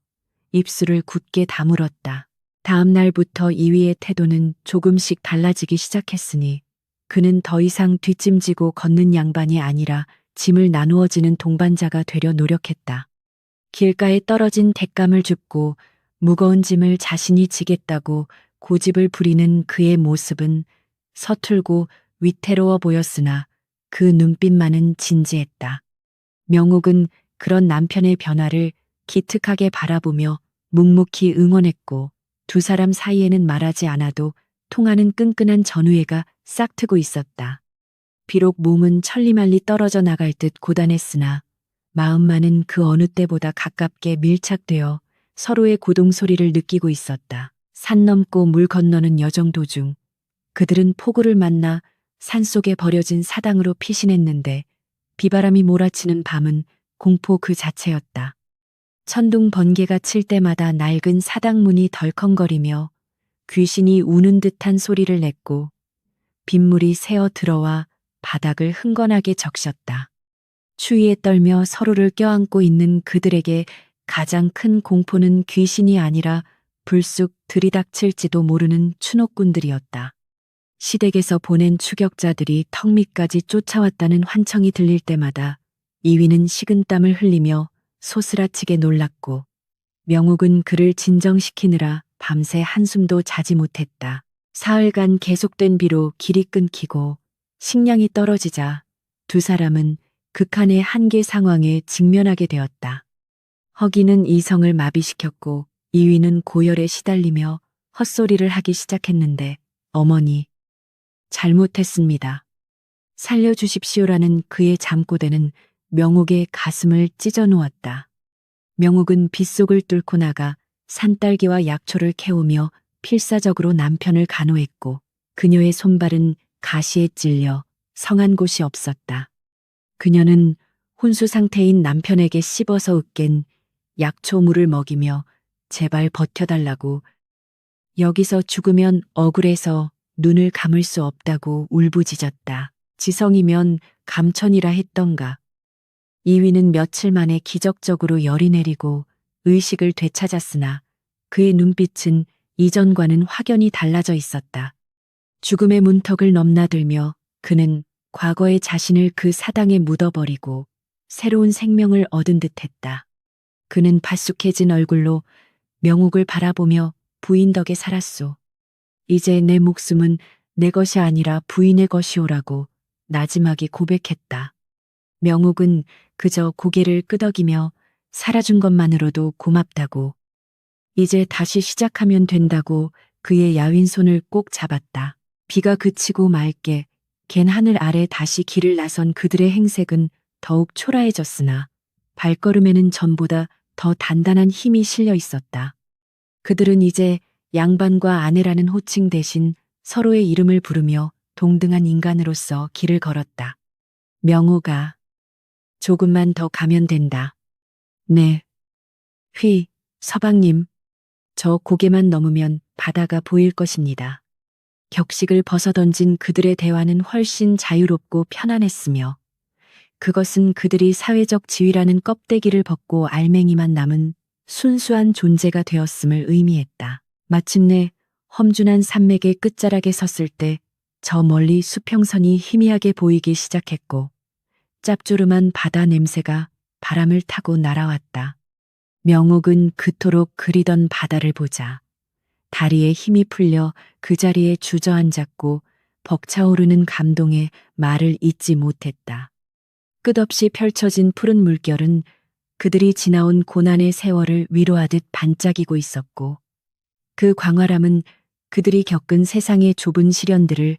입술을 굳게 다물었다. 다음 날부터 이위의 태도는 조금씩 달라지기 시작했으니 그는 더 이상 뒷짐지고 걷는 양반이 아니라 짐을 나누어지는 동반자가 되려 노력했다. 길가에 떨어진 뎃감을 줍고 무거운 짐을 자신이 지겠다고 고집을 부리는 그의 모습은 서툴고 위태로워 보였으나 그 눈빛만은 진지했다. 명옥은 그런 남편의 변화를 기특하게 바라보며 묵묵히 응원했고 두 사람 사이에는 말하지 않아도 통하는 끈끈한 전우애가 싹트고 있었다. 비록 몸은 천리말리 떨어져 나갈 듯 고단했으나 마음만은 그 어느 때보다 가깝게 밀착되어 서로의 고동 소리를 느끼고 있었다. 산 넘고 물 건너는 여정 도중 그들은 폭우를 만나 산속에 버려진 사당으로 피신했는데 비바람이 몰아치는 밤은 공포 그 자체였다. 천둥 번개가 칠 때마다 낡은 사당문이 덜컹거리며 귀신이 우는 듯한 소리를 냈고 빗물이 새어 들어와 바닥을 흥건하게 적셨다. 추위에 떨며 서로를 껴안고 있는 그들에게 가장 큰 공포는 귀신이 아니라 불쑥 들이닥칠지도 모르는 추노꾼들이었다. 시댁에서 보낸 추격자들이 턱 밑까지 쫓아왔다는 환청이 들릴 때마다 이위는 식은땀을 흘리며 소스라치게 놀랐고 명옥은 그를 진정시키느라 밤새 한숨도 자지 못했다. 사흘간 계속된 비로 길이 끊기고 식량이 떨어지자 두 사람은 극한의 한계 상황에 직면하게 되었다. 허기는 이성을 마비시켰고 이위는 고열에 시달리며 헛소리를 하기 시작했는데 어머니, 잘못했습니다. 살려주십시오라는 그의 잠꼬대는 명옥의 가슴을 찢어 놓았다. 명옥은 빗속을 뚫고 나가 산딸기와 약초를 캐오며 필사적으로 남편을 간호했고 그녀의 손발은 가시에 찔려 성한 곳이 없었다. 그녀는 혼수 상태인 남편에게 씹어서 으깬 약초물을 먹이며 제발 버텨달라고 여기서 죽으면 억울해서 눈을 감을 수 없다고 울부짖었다. 지성이면 감천이라 했던가. 이위는 며칠 만에 기적적으로 열이 내리고 의식을 되찾았으나 그의 눈빛은 이전과는 확연히 달라져 있었다. 죽음의 문턱을 넘나들며 그는 과거의 자신을 그 사당에 묻어버리고 새로운 생명을 얻은 듯했다. 그는 바쑥해진 얼굴로 명옥을 바라보며 부인 덕에 살았소. 이제 내 목숨은 내 것이 아니라 부인의 것이오라고 나지막이 고백했다. 명옥은 그저 고개를 끄덕이며 살아준 것만으로도 고맙다고 이제 다시 시작하면 된다고 그의 야윈 손을 꼭 잡았다. 비가 그치고 맑게 갠 하늘 아래 다시 길을 나선 그들의 행색은 더욱 초라해졌으나 발걸음에는 전보다 더 단단한 힘이 실려 있었다. 그들은 이제 양반과 아내라는 호칭 대신 서로의 이름을 부르며 동등한 인간으로서 길을 걸었다. 명호가 조금만 더 가면 된다. 네. 서방님. 저 고개만 넘으면 바다가 보일 것입니다. 격식을 벗어던진 그들의 대화는 훨씬 자유롭고 편안했으며 그것은 그들이 사회적 지위라는 껍데기를 벗고 알맹이만 남은 순수한 존재가 되었음을 의미했다. 마침내 험준한 산맥의 끝자락에 섰을 때 저 멀리 수평선이 희미하게 보이기 시작했고 짭조름한 바다 냄새가 바람을 타고 날아왔다. 명옥은 그토록 그리던 바다를 보자 다리에 힘이 풀려 그 자리에 주저앉았고 벅차오르는 감동에 말을 잇지 못했다. 끝없이 펼쳐진 푸른 물결은 그들이 지나온 고난의 세월을 위로하듯 반짝이고 있었고 그 광활함은 그들이 겪은 세상의 좁은 시련들을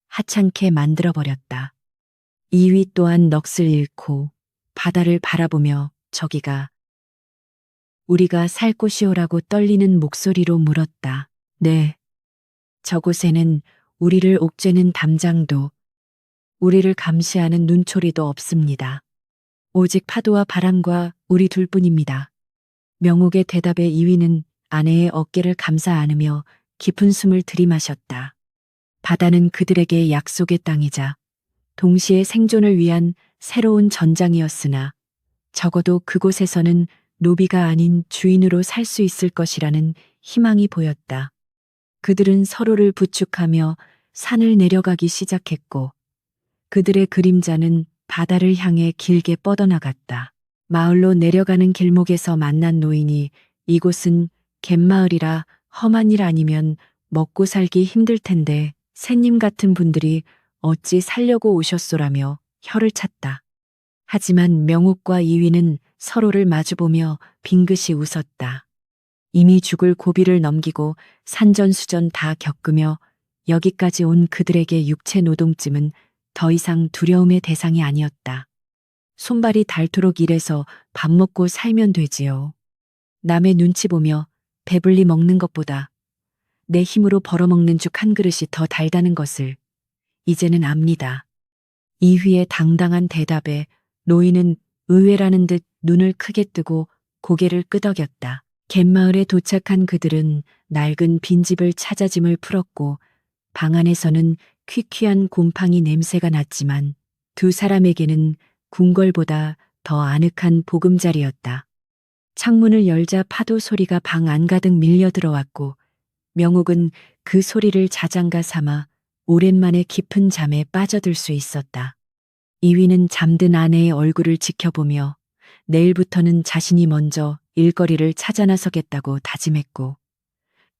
하찮게 만들어버렸다. 이위 또한 넋을 잃고 바다를 바라보며 저기가 우리가 살 곳이오라고 떨리는 목소리로 물었다. 네, 저곳에는 우리를 옥죄는 담장도 우리를 감시하는 눈초리도 없습니다. 오직 파도와 바람과 우리 둘뿐입니다. 명옥의 대답에 이위는 아내의 어깨를 감싸 안으며 깊은 숨을 들이마셨다. 바다는 그들에게 약속의 땅이자 동시에 생존을 위한 새로운 전장이었으나 적어도 그곳에서는 노비가 아닌 주인으로 살 수 있을 것이라는 희망이 보였다. 그들은 서로를 부축하며 산을 내려가기 시작했고 그들의 그림자는 바다를 향해 길게 뻗어나갔다. 마을로 내려가는 길목에서 만난 노인이 이곳은 갯마을이라 험한 일 아니면 먹고 살기 힘들 텐데 새님 같은 분들이 어찌 살려고 오셨소라며 혀를 찼다. 하지만 명옥과 이위는 서로를 마주보며 빙긋이 웃었다. 이미 죽을 고비를 넘기고 산전수전 다 겪으며 여기까지 온 그들에게 육체 노동쯤은 더 이상 두려움의 대상이 아니었다. 손발이 닳도록 일해서 밥 먹고 살면 되지요. 남의 눈치 보며 배불리 먹는 것보다 내 힘으로 벌어먹는 죽 한 그릇이 더 달다는 것을 이제는 압니다. 이휘의 당당한 대답에 노인은 의외라는 듯 눈을 크게 뜨고 고개를 끄덕였다. 갯마을에 도착한 그들은 낡은 빈집을 찾아 짐을 풀었고 방 안에서는 퀴퀴한 곰팡이 냄새가 났지만 두 사람에게는 궁궐보다 더 아늑한 보금자리였다. 창문을 열자 파도 소리가 방 안가득 밀려 들어왔고 명옥은 그 소리를 자장가 삼아 오랜만에 깊은 잠에 빠져들 수 있었다. 이위는 잠든 아내의 얼굴을 지켜보며 내일부터는 자신이 먼저 일거리를 찾아 나서겠다고 다짐했고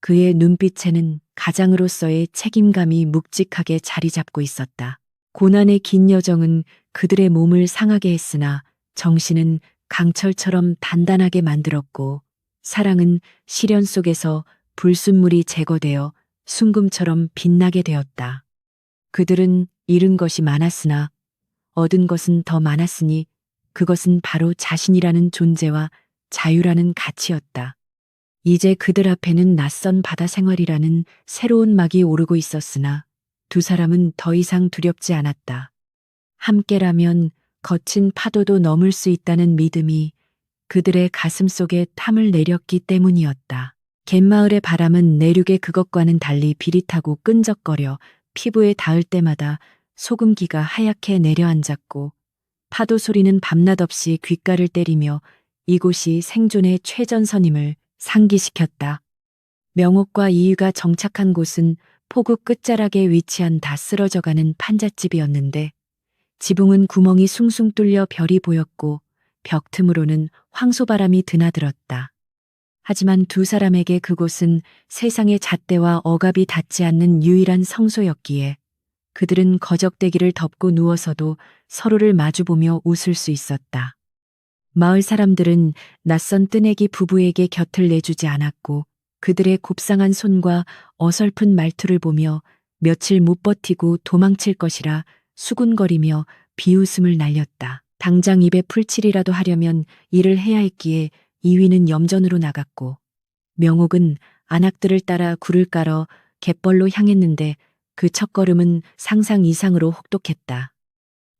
그의 눈빛에는 가장으로서의 책임감이 묵직하게 자리 잡고 있었다. 고난의 긴 여정은 그들의 몸을 상하게 했으나 정신은 강철처럼 단단하게 만들었고 사랑은 시련 속에서 불순물이 제거되어 순금처럼 빛나게 되었다. 그들은 잃은 것이 많았으나 얻은 것은 더 많았으니 그것은 바로 자신이라는 존재와 자유라는 가치였다. 이제 그들 앞에는 낯선 바다 생활이라는 새로운 막이 오르고 있었으나 두 사람은 더 이상 두렵지 않았다. 함께라면 거친 파도도 넘을 수 있다는 믿음이 그들의 가슴 속에 탐을 내렸기 때문이었다. 갯마을의 바람은 내륙의 그것과는 달리 비릿하고 끈적거려 피부에 닿을 때마다 소금기가 하얗게 내려앉았고 파도 소리는 밤낮 없이 귓가를 때리며 이곳이 생존의 최전선임을 상기시켰다. 명옥과 이유가 정착한 곳은 포구 끝자락에 위치한 다 쓰러져가는 판잣집이었는데 지붕은 구멍이 숭숭 뚫려 별이 보였고 벽 틈으로는 황소바람이 드나들었다. 하지만 두 사람에게 그곳은 세상의 잣대와 억압이 닿지 않는 유일한 성소였기에 그들은 거적대기를 덮고 누워서도 서로를 마주보며 웃을 수 있었다. 마을 사람들은 낯선 뜨내기 부부에게 곁을 내주지 않았고 그들의 곱상한 손과 어설픈 말투를 보며 며칠 못 버티고 도망칠 것이라 수군거리며 비웃음을 날렸다. 당장 입에 풀칠이라도 하려면 일을 해야 했기에 이위는 염전으로 나갔고 명옥은 안악들을 따라 굴을 깔어 갯벌로 향했는데 그 첫걸음은 상상 이상으로 혹독했다.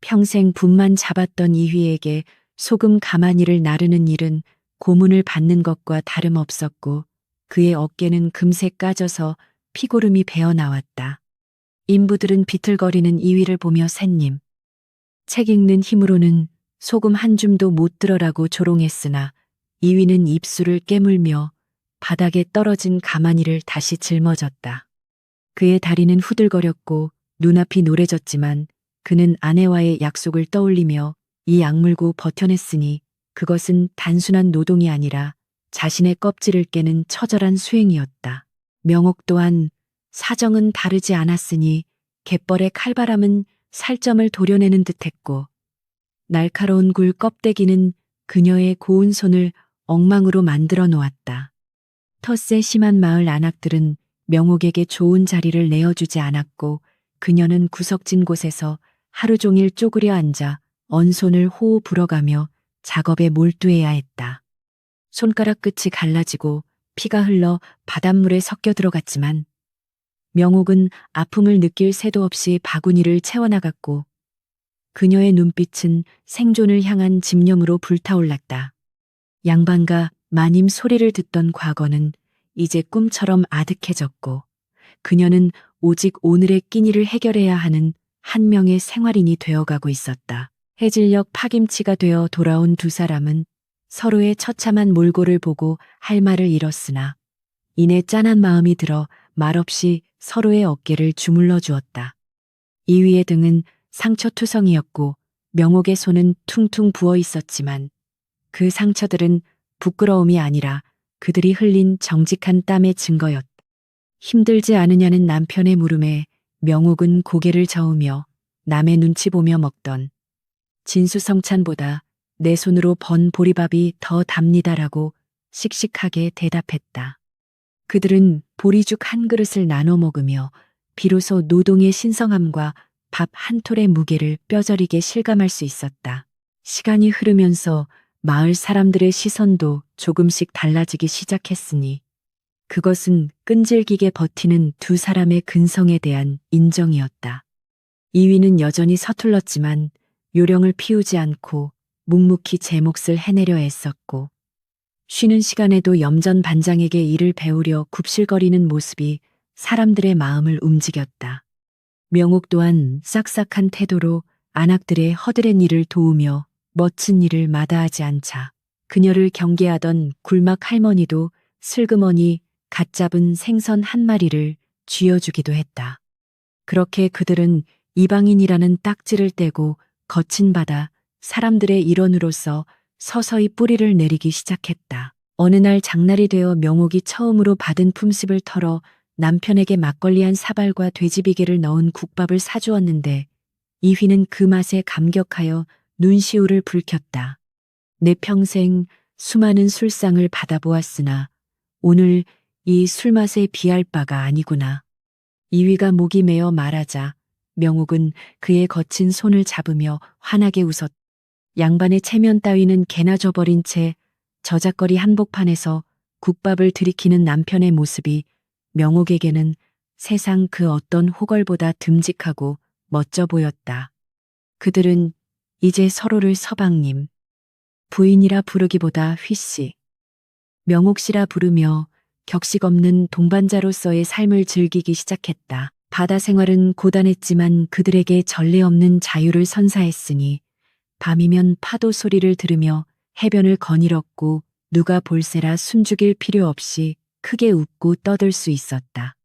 평생 분만 잡았던 이휘에게 소금 가마니를 나르는 일은 고문을 받는 것과 다름없었고 그의 어깨는 금세 까져서 피고름이 배어나왔다. 인부들은 비틀거리는 이휘를 보며 샌님, 책 읽는 힘으로는 소금 한 줌도 못 들어라고 조롱했으나 이휘는 입술을 깨물며 바닥에 떨어진 가마니를 다시 짊어졌다. 그의 다리는 후들거렸고 눈앞이 노래졌지만 그는 아내와의 약속을 떠올리며 이 악물고 버텨냈으니 그것은 단순한 노동이 아니라 자신의 껍질을 깨는 처절한 수행이었다. 명옥 또한 사정은 다르지 않았으니 갯벌의 칼바람은 살점을 도려내는 듯했고 날카로운 굴 껍데기는 그녀의 고운 손을 엉망으로 만들어 놓았다. 텃세 심한 마을 안악들은 명옥에게 좋은 자리를 내어주지 않았고 그녀는 구석진 곳에서 하루 종일 쪼그려 앉아 언손을 호호 불어가며 작업에 몰두해야 했다. 손가락 끝이 갈라지고 피가 흘러 바닷물에 섞여 들어갔지만 명옥은 아픔을 느낄 새도 없이 바구니를 채워나갔고 그녀의 눈빛은 생존을 향한 집념으로 불타올랐다. 양반가 마님 소리를 듣던 과거는 이제 꿈처럼 아득해졌고 그녀는 오직 오늘의 끼니를 해결해야 하는 한 명의 생활인이 되어가고 있었다. 해질녘 파김치가 되어 돌아온 두 사람은 서로의 처참한 몰골을 보고 할 말을 잃었으나 이내 짠한 마음이 들어 말없이 서로의 어깨를 주물러 주었다. 이위의 등은 상처투성이었고 명옥의 손은 퉁퉁 부어 있었지만 그 상처들은 부끄러움이 아니라 그들이 흘린 정직한 땀의 증거였다. 힘들지 않으냐는 남편의 물음에 명옥은 고개를 저으며 남의 눈치 보며 먹던 진수성찬보다 내 손으로 번 보리밥이 더 답니다라고 씩씩하게 대답했다. 그들은 보리죽 한 그릇을 나눠 먹으며 비로소 노동의 신성함과 밥 한 톨의 무게를 뼈저리게 실감할 수 있었다. 시간이 흐르면서 마을 사람들의 시선도 조금씩 달라지기 시작했으니 그것은 끈질기게 버티는 두 사람의 근성에 대한 인정이었다. 이위는 여전히 서툴렀지만 요령을 피우지 않고 묵묵히 제 몫을 해내려 애썼고 쉬는 시간에도 염전 반장에게 일을 배우려 굽실거리는 모습이 사람들의 마음을 움직였다. 명옥 또한 싹싹한 태도로 안악들의 허드렛 일을 도우며 멋진 일을 마다하지 않자 그녀를 경계하던 굴막 할머니도 슬그머니 갓 잡은 생선 한 마리를 쥐어주기도 했다. 그렇게 그들은 이방인이라는 딱지를 떼고 거친 바다 사람들의 일원으로서 서서히 뿌리를 내리기 시작했다. 어느 날 장날이 되어 명옥이 처음으로 받은 품삯을 털어 남편에게 막걸리 한 사발과 돼지비계를 넣은 국밥을 사주었는데 이휘는 그 맛에 감격하여 눈시울을 붉혔다. 내 평생 수많은 술상을 받아보았으나 오늘 이 술맛에 비할 바가 아니구나. 이휘가 목이 메어 말하자 명옥은 그의 거친 손을 잡으며 환하게 웃었다. 양반의 체면 따위는 개나 줘버린 채 저작거리 한복판에서 국밥을 들이키는 남편의 모습이 명옥에게는 세상 그 어떤 호걸보다 듬직하고 멋져 보였다. 그들은 이제 서로를 서방님, 부인이라 부르기보다 휘씨, 명옥씨라 부르며 격식 없는 동반자로서의 삶을 즐기기 시작했다. 바다 생활은 고단했지만 그들에게 전례 없는 자유를 선사했으니 밤이면 파도 소리를 들으며 해변을 거닐었고 누가 볼세라 숨죽일 필요 없이 크게 웃고 떠들 수 있었다.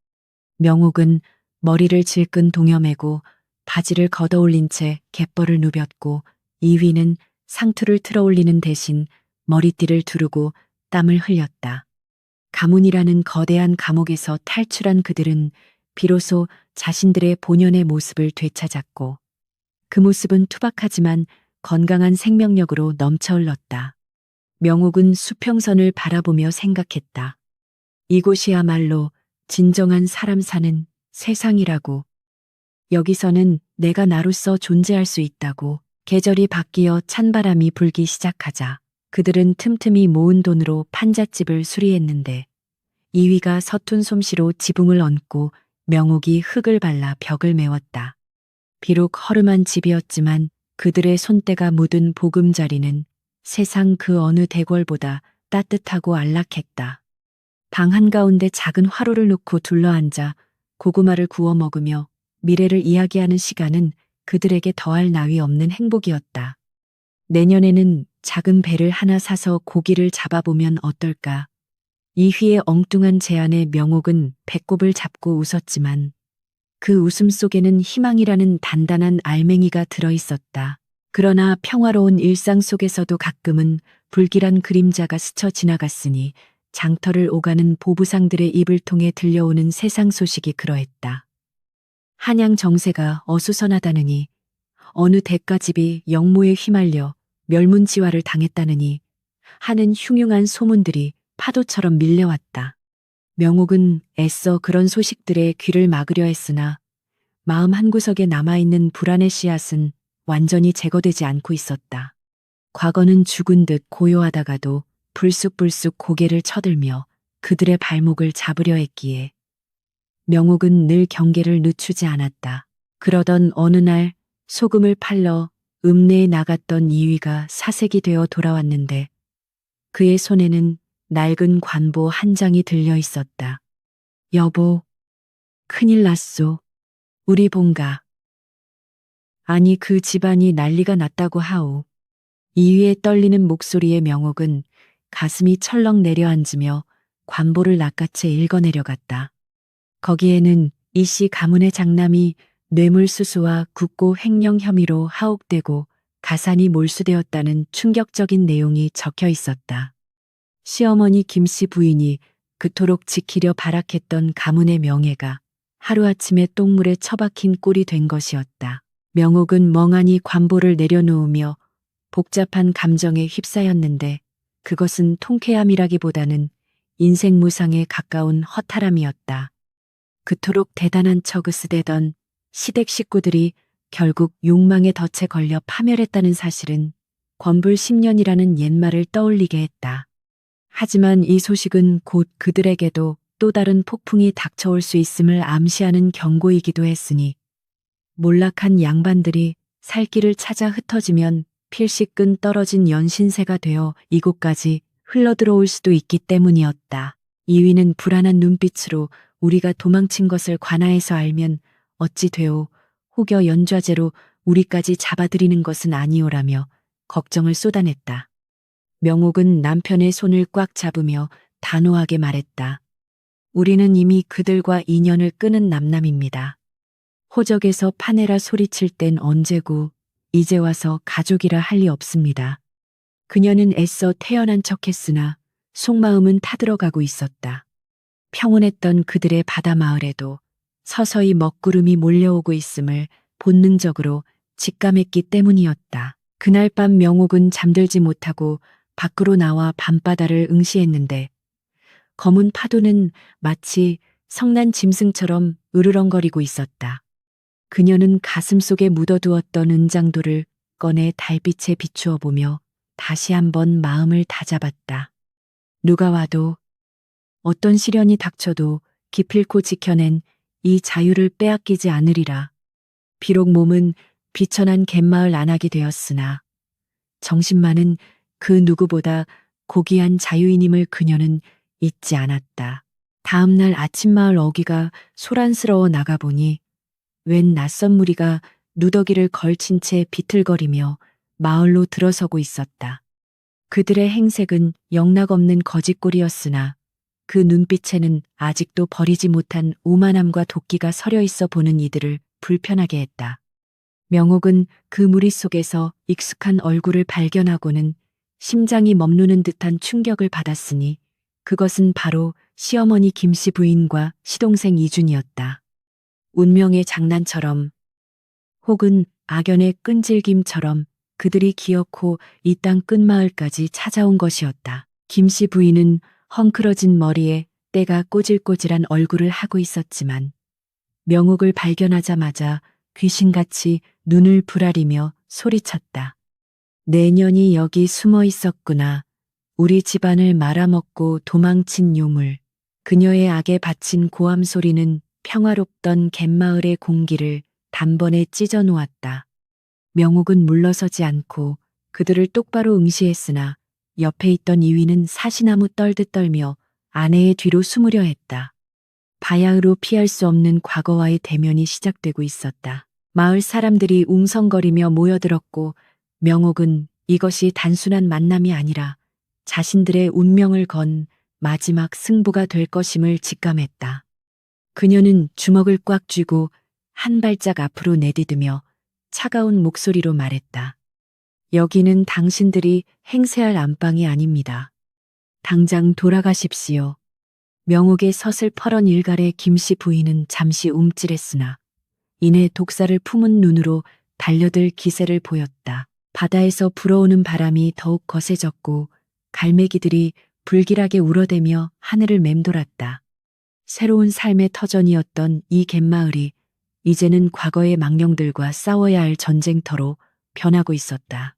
명옥은 머리를 질끈 동여매고 바지를 걷어올린 채 갯벌을 누볐고 이휘는 상투를 틀어올리는 대신 머리띠를 두르고 땀을 흘렸다. 가문이라는 거대한 감옥에서 탈출한 그들은 비로소 자신들의 본연의 모습을 되찾았고 그 모습은 투박하지만 건강한 생명력으로 넘쳐 흘렀다. 명옥은 수평선을 바라보며 생각했다. 이곳이야말로 진정한 사람 사는 세상이라고. 여기서는 내가 나로서 존재할 수 있다고. 계절이 바뀌어 찬바람이 불기 시작하자 그들은 틈틈이 모은 돈으로 판잣집을 수리했는데 이휘가 서툰 솜씨로 지붕을 얹고 명옥이 흙을 발라 벽을 메웠다. 비록 허름한 집이었지만 그들의 손때가 묻은 보금자리는 세상 그 어느 대궐보다 따뜻하고 안락했다. 방 한가운데 작은 화로를 놓고 둘러앉아 고구마를 구워 먹으며 미래를 이야기하는 시간은 그들에게 더할 나위 없는 행복이었다. 내년에는 작은 배를 하나 사서 고기를 잡아보면 어떨까? 이휘의 엉뚱한 제안에 명옥은 배꼽을 잡고 웃었지만 그 웃음 속에는 희망이라는 단단한 알맹이가 들어있었다. 그러나 평화로운 일상 속에서도 가끔은 불길한 그림자가 스쳐 지나갔으니 장터를 오가는 보부상들의 입을 통해 들려오는 세상 소식이 그러했다. 한양 정세가 어수선하다느니, 어느 대가집이 영모에 휘말려 멸문지화를 당했다느니 하는 흉흉한 소문들이 파도처럼 밀려왔다. 명옥은 애써 그런 소식들에 귀를 막으려 했으나 마음 한구석에 남아있는 불안의 씨앗은 완전히 제거되지 않고 있었다. 과거는 죽은 듯 고요하다가도 불쑥불쑥 고개를 쳐들며 그들의 발목을 잡으려 했기에 명옥은 늘 경계를 늦추지 않았다. 그러던 어느 날 소금을 팔러 읍내에 나갔던 이위가 사색이 되어 돌아왔는데 그의 손에는 낡은 관보 한 장이 들려 있었다. 여보, 큰일 났소. 우리 본가. 아니 그 집안이 난리가 났다고 하오. 이위의 떨리는 목소리에 명옥은 가슴이 철렁 내려앉으며 관보를 낚아채 읽어내려갔다. 거기에는 이씨 가문의 장남이 뇌물수수와 국고 횡령 혐의로 하옥되고 가산이 몰수되었다는 충격적인 내용이 적혀 있었다. 시어머니 김씨 부인이 그토록 지키려 발악했던 가문의 명예가 하루아침에 똥물에 처박힌 꼴이 된 것이었다. 명옥은 멍하니 관보를 내려놓으며 복잡한 감정에 휩싸였는데 그것은 통쾌함이라기보다는 인생무상에 가까운 허탈함이었다. 그토록 대단한 척을 쓰대던 시댁 식구들이 결국 욕망의 덫에 걸려 파멸했다는 사실은 권불 10년이라는 옛말을 떠올리게 했다. 하지만 이 소식은 곧 그들에게도 또 다른 폭풍이 닥쳐올 수 있음을 암시하는 경고이기도 했으니 몰락한 양반들이 살 길을 찾아 흩어지면 필시끈 떨어진 연신세가 되어 이곳까지 흘러들어올 수도 있기 때문이었다. 이위는 불안한 눈빛으로 우리가 도망친 것을 관하에서 알면 어찌 되오, 혹여 연좌제로 우리까지 잡아들이는 것은 아니오라며 걱정을 쏟아냈다. 명옥은 남편의 손을 꽉 잡으며 단호하게 말했다. 우리는 이미 그들과 인연을 끊은 남남입니다. 호적에서 파내라 소리칠 땐 언제고 이제 와서 가족이라 할 리 없습니다. 그녀는 애써 태연한 척했으나 속마음은 타들어가고 있었다. 평온했던 그들의 바다 마을에도 서서히 먹구름이 몰려오고 있음을 본능적으로 직감했기 때문이었다. 그날 밤 명옥은 잠들지 못하고 밖으로 나와 밤바다를 응시했는데 검은 파도는 마치 성난 짐승처럼 으르렁거리고 있었다. 그녀는 가슴속에 묻어두었던 은장도를 꺼내 달빛에 비추어 보며 다시 한번 마음을 다잡았다. 누가 와도 어떤 시련이 닥쳐도 기필코 지켜낸 이 자유를 빼앗기지 않으리라. 비록 몸은 비천한 갯마을 안악이 되었으나 정신만은 그 누구보다 고귀한 자유인임을 그녀는 잊지 않았다. 다음 날 아침마을 어귀가 소란스러워 나가보니 웬 낯선 무리가 누더기를 걸친 채 비틀거리며 마을로 들어서고 있었다. 그들의 행색은 영락없는 거짓골이었으나 그 눈빛에는 아직도 버리지 못한 오만함과 도끼가 서려 있어 보는 이들을 불편하게 했다. 명옥은 그 무리 속에서 익숙한 얼굴을 발견하고는 심장이 멈누는 듯한 충격을 받았으니 그것은 바로 시어머니 김씨 부인과 시동생 이준이었다. 운명의 장난처럼 혹은 악연의 끈질김처럼 그들이 기어코 이 땅 끝마을까지 찾아온 것이었다. 김씨 부인은 헝클어진 머리에 때가 꼬질꼬질한 얼굴을 하고 있었지만 명옥을 발견하자마자 귀신같이 눈을 부라리며 소리쳤다. 내년이 여기 숨어 있었구나. 우리 집안을 말아먹고 도망친 요물. 그녀의 악에 바친 고함 소리는 평화롭던 갯마을의 공기를 단번에 찢어 놓았다. 명옥은 물러서지 않고 그들을 똑바로 응시했으나 옆에 있던 이위는 사시나무 떨듯 떨며 아내의 뒤로 숨으려 했다. 바야흐로 피할 수 없는 과거와의 대면이 시작되고 있었다. 마을 사람들이 웅성거리며 모여들었고 명옥은 이것이 단순한 만남이 아니라 자신들의 운명을 건 마지막 승부가 될 것임을 직감했다. 그녀는 주먹을 꽉 쥐고 한 발짝 앞으로 내디디며 차가운 목소리로 말했다. 여기는 당신들이 행세할 안방이 아닙니다. 당장 돌아가십시오. 명옥의 서슬퍼런 일갈에 김씨 부인은 잠시 움찔했으나 이내 독사를 품은 눈으로 달려들 기세를 보였다. 바다에서 불어오는 바람이 더욱 거세졌고 갈매기들이 불길하게 울어대며 하늘을 맴돌았다. 새로운 삶의 터전이었던 이 갯마을이 이제는 과거의 망령들과 싸워야 할 전쟁터로 변하고 있었다.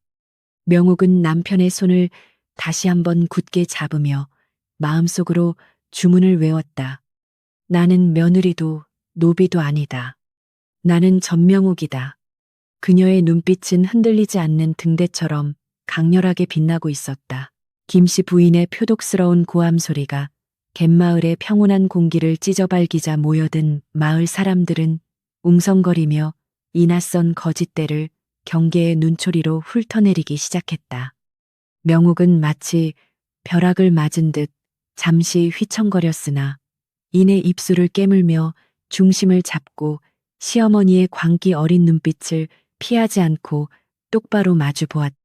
명옥은 남편의 손을 다시 한번 굳게 잡으며 마음속으로 주문을 외웠다. 나는 며느리도 노비도 아니다. 나는 전명옥이다. 그녀의 눈빛은 흔들리지 않는 등대처럼 강렬하게 빛나고 있었다. 김씨 부인의 표독스러운 고함 소리가 갯마을의 평온한 공기를 찢어발기자 모여든 마을 사람들은 웅성거리며 이 낯선 거짓대를 경계의 눈초리로 훑어내리기 시작했다. 명옥은 마치 벼락을 맞은 듯 잠시 휘청거렸으나 이내 입술을 깨물며 중심을 잡고 시어머니의 광기 어린 눈빛을 피하지 않고 똑바로 마주 보았다.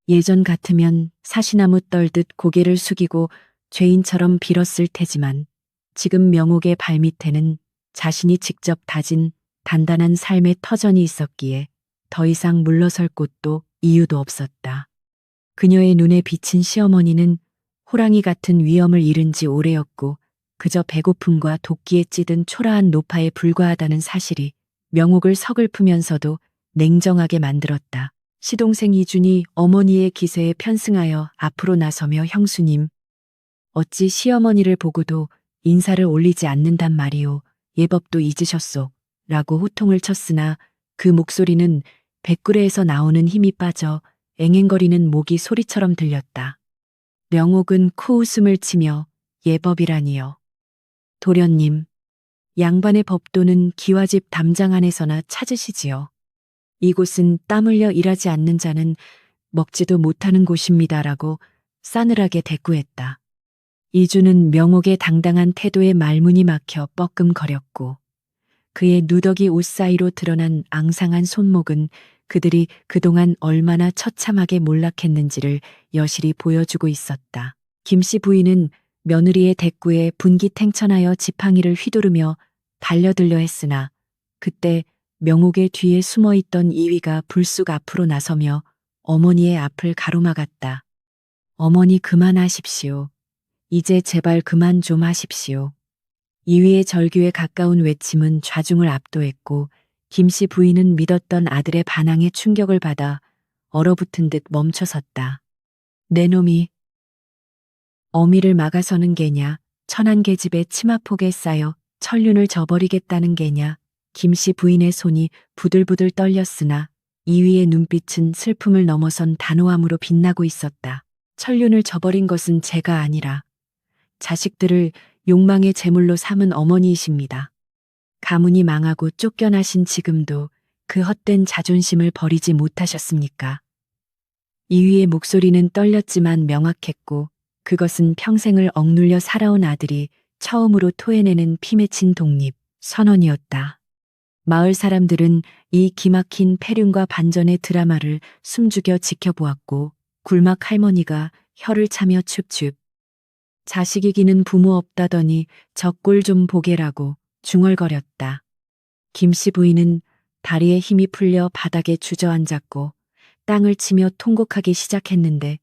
예전 같으면 사시나무 떨듯 고개를 숙이고 죄인처럼 빌었을 테지만 지금 명옥의 발밑에는 자신이 직접 다진 단단한 삶의 터전이 있었기에 더 이상 물러설 곳도 이유도 없었다. 그녀의 눈에 비친 시어머니는 호랑이 같은 위엄을 잃은 지 오래였고 그저 배고픔과 도끼에 찌든 초라한 노파에 불과하다는 사실이 명옥을 서글프면서도 냉정하게 만들었다. 시동생 이준이 어머니의 기세에 편승하여 앞으로 나서며 형수님, 어찌 시어머니를 보고도 인사를 올리지 않는단 말이오. 예법도 잊으셨소. 라고 호통을 쳤으나 그 목소리는 백구레에서 나오는 힘이 빠져 앵앵거리는 모기 소리처럼 들렸다. 명옥은 코웃음을 치며 예법이라니요. 도련님, 양반의 법도는 기와집 담장 안에서나 찾으시지요. 이곳은 땀 흘려 일하지 않는 자는 먹지도 못하는 곳입니다라고 싸늘하게 대꾸했다. 이주는 명옥의 당당한 태도에 말문이 막혀 뻐끔거렸고 그의 누더기 옷 사이로 드러난 앙상한 손목은 그들이 그동안 얼마나 처참하게 몰락했는지를 여실히 보여주고 있었다. 김씨 부인은 며느리의 대꾸에 분기탱천하여 지팡이를 휘두르며 달려들려 했으나 그때 명옥의 뒤에 숨어있던 이위가 불쑥 앞으로 나서며 어머니의 앞을 가로막았다. 어머니 그만하십시오. 이제 제발 그만 좀 하십시오. 이위의 절규에 가까운 외침은 좌중을 압도했고 김씨 부인은 믿었던 아들의 반항에 충격을 받아 얼어붙은 듯 멈춰섰다. 내 놈이 어미를 막아서는 게냐, 천한 계집의 치마폭에 쌓여 천륜을 저버리겠다는 게냐. 김씨 부인의 손이 부들부들 떨렸으나 이위의 눈빛은 슬픔을 넘어선 단호함으로 빛나고 있었다. 천륜을 저버린 것은 제가 아니라 자식들을 욕망의 제물로 삼은 어머니이십니다. 가문이 망하고 쫓겨나신 지금도 그 헛된 자존심을 버리지 못하셨습니까? 이위의 목소리는 떨렸지만 명확했고 그것은 평생을 억눌려 살아온 아들이 처음으로 토해내는 피맺힌 독립 선언이었다. 마을 사람들은 이 기막힌 패륜과 반전의 드라마를 숨죽여 지켜보았고 굴막 할머니가 혀를 차며 춥춥 자식 이기는 부모 없다더니 저 꼴 좀 보게라고 중얼거렸다. 김씨 부인은 다리에 힘이 풀려 바닥에 주저앉았고 땅을 치며 통곡하기 시작했는데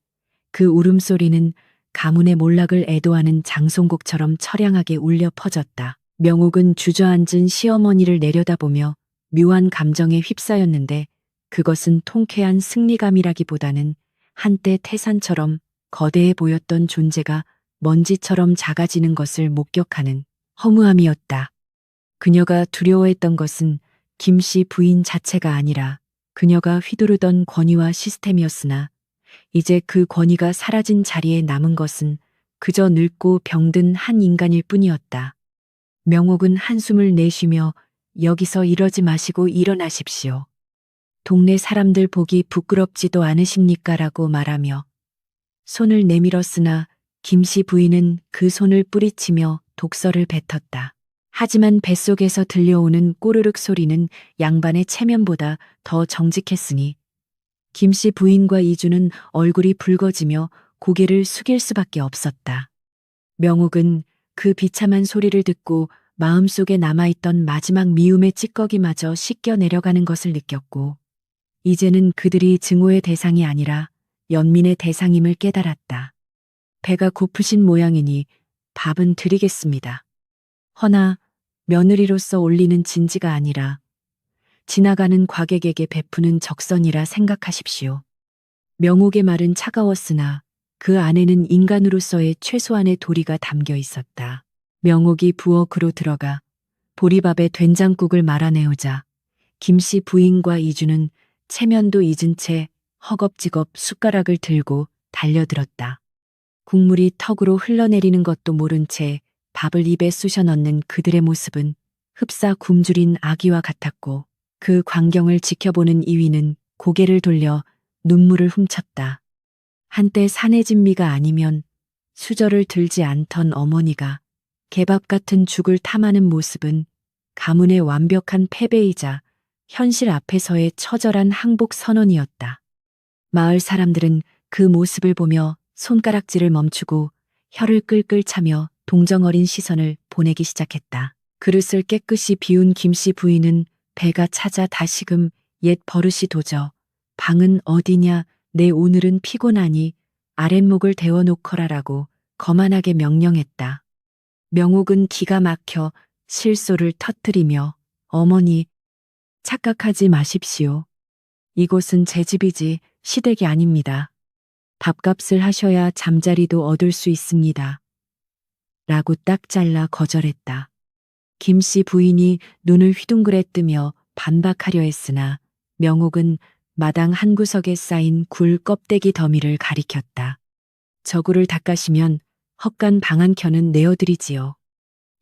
그 울음소리는 가문의 몰락을 애도하는 장송곡처럼 처량하게 울려 퍼졌다. 명옥은 주저앉은 시어머니를 내려다보며 묘한 감정에 휩싸였는데 그것은 통쾌한 승리감이라기보다는 한때 태산처럼 거대해 보였던 존재가 먼지처럼 작아지는 것을 목격하는 허무함이었다. 그녀가 두려워했던 것은 김씨 부인 자체가 아니라 그녀가 휘두르던 권위와 시스템이었으나 이제 그 권위가 사라진 자리에 남은 것은 그저 늙고 병든 한 인간일 뿐이었다. 명옥은 한숨을 내쉬며 여기서 이러지 마시고 일어나십시오. 동네 사람들 보기 부끄럽지도 않으십니까? 라고 말하며 손을 내밀었으나 김씨 부인은 그 손을 뿌리치며 독서를 뱉었다. 하지만 뱃속에서 들려오는 꼬르륵 소리는 양반의 체면보다 더 정직했으니 김씨 부인과 이주는 얼굴이 붉어지며 고개를 숙일 수밖에 없었다. 명옥은 그 비참한 소리를 듣고 마음속에 남아있던 마지막 미움의 찌꺼기마저 씻겨 내려가는 것을 느꼈고, 이제는 그들이 증오의 대상이 아니라 연민의 대상임을 깨달았다. 배가 고프신 모양이니 밥은 드리겠습니다. 허나 며느리로서 올리는 진지가 아니라 지나가는 과객에게 베푸는 적선이라 생각하십시오. 명옥의 말은 차가웠으나 그 안에는 인간으로서의 최소한의 도리가 담겨 있었다. 명옥이 부엌으로 들어가 보리밥에 된장국을 말아내오자 김씨 부인과 이주는 체면도 잊은 채 허겁지겁 숟가락을 들고 달려들었다. 국물이 턱으로 흘러내리는 것도 모른 채 밥을 입에 쑤셔 넣는 그들의 모습은 흡사 굶주린 아기와 같았고, 그 광경을 지켜보는 이위는 고개를 돌려 눈물을 훔쳤다. 한때 산해진미가 아니면 수저를 들지 않던 어머니가 개밥 같은 죽을 탐하는 모습은 가문의 완벽한 패배이자 현실 앞에서의 처절한 항복 선언이었다. 마을 사람들은 그 모습을 보며 손가락질을 멈추고 혀를 끌끌 차며 동정어린 시선을 보내기 시작했다. 그릇을 깨끗이 비운 김씨 부인은 배가 차자 다시금 옛 버릇이 도져 방은 어디냐, 내 오늘은 피곤하니 아랫목을 데워놓거라라고 거만하게 명령했다. 명옥은 기가 막혀 실소를 터뜨리며 어머니, 착각하지 마십시오. 이곳은 제 집이지 시댁이 아닙니다. 밥값을 하셔야 잠자리도 얻을 수 있습니다. 라고 딱 잘라 거절했다. 김씨 부인이 눈을 휘둥그레 뜨며 반박하려 했으나 명옥은 마당 한 구석에 쌓인 굴 껍데기 더미를 가리켰다. 저구를 닦아시면 헛간 방 한 켠은 내어드리지요.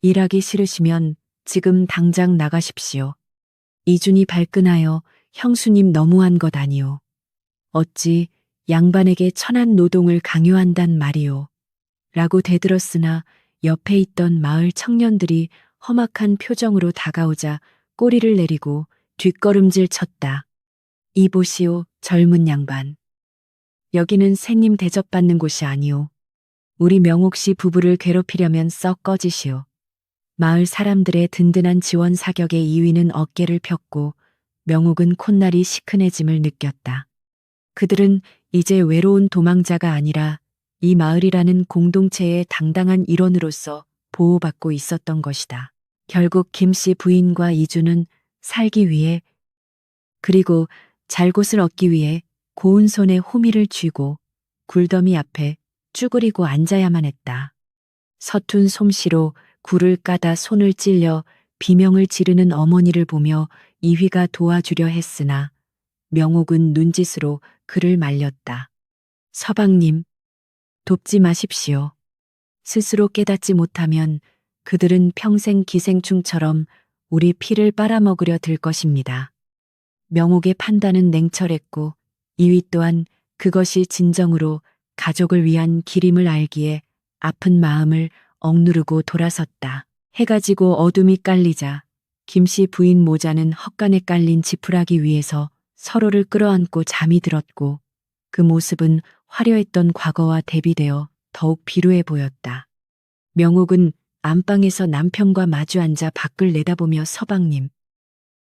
일하기 싫으시면 지금 당장 나가십시오. 이준이 발끈하여 형수님 너무한 것 아니오. 어찌 양반에게 천한 노동을 강요한단 말이오. 라고 대들었으나 옆에 있던 마을 청년들이 험악한 표정으로 다가오자 꼬리를 내리고 뒷걸음질 쳤다. 이보시오, 젊은 양반. 여기는 새님 대접받는 곳이 아니오. 우리 명옥 씨 부부를 괴롭히려면 썩 꺼지시오. 마을 사람들의 든든한 지원 사격에 이위는 어깨를 폈고 명옥은 콧날이 시큰해짐을 느꼈다. 그들은 이제 외로운 도망자가 아니라 이 마을이라는 공동체의 당당한 일원으로서 보호받고 있었던 것이다. 결국 김씨 부인과 이주는 살기 위해, 그리고 잘 곳을 얻기 위해 고운 손에 호미를 쥐고 굴더미 앞에 쭈그리고 앉아야만 했다. 서툰 솜씨로 굴을 까다 손을 찔려 비명을 지르는 어머니를 보며 이휘가 도와주려 했으나 명옥은 눈짓으로 그를 말렸다. 서방님, 돕지 마십시오. 스스로 깨닫지 못하면 그들은 평생 기생충처럼 우리 피를 빨아먹으려 들 것입니다. 명옥의 판단은 냉철했고 이위 또한 그것이 진정으로 가족을 위한 길임을 알기에 아픈 마음을 억누르고 돌아섰다. 해가 지고 어둠이 깔리자 김씨 부인 모자는 헛간에 깔린 지푸라기 위에서 서로를 끌어안고 잠이 들었고 그 모습은 화려했던 과거와 대비되어 더욱 비루해 보였다. 명옥은 안방에서 남편과 마주 앉아 밖을 내다보며 서방님,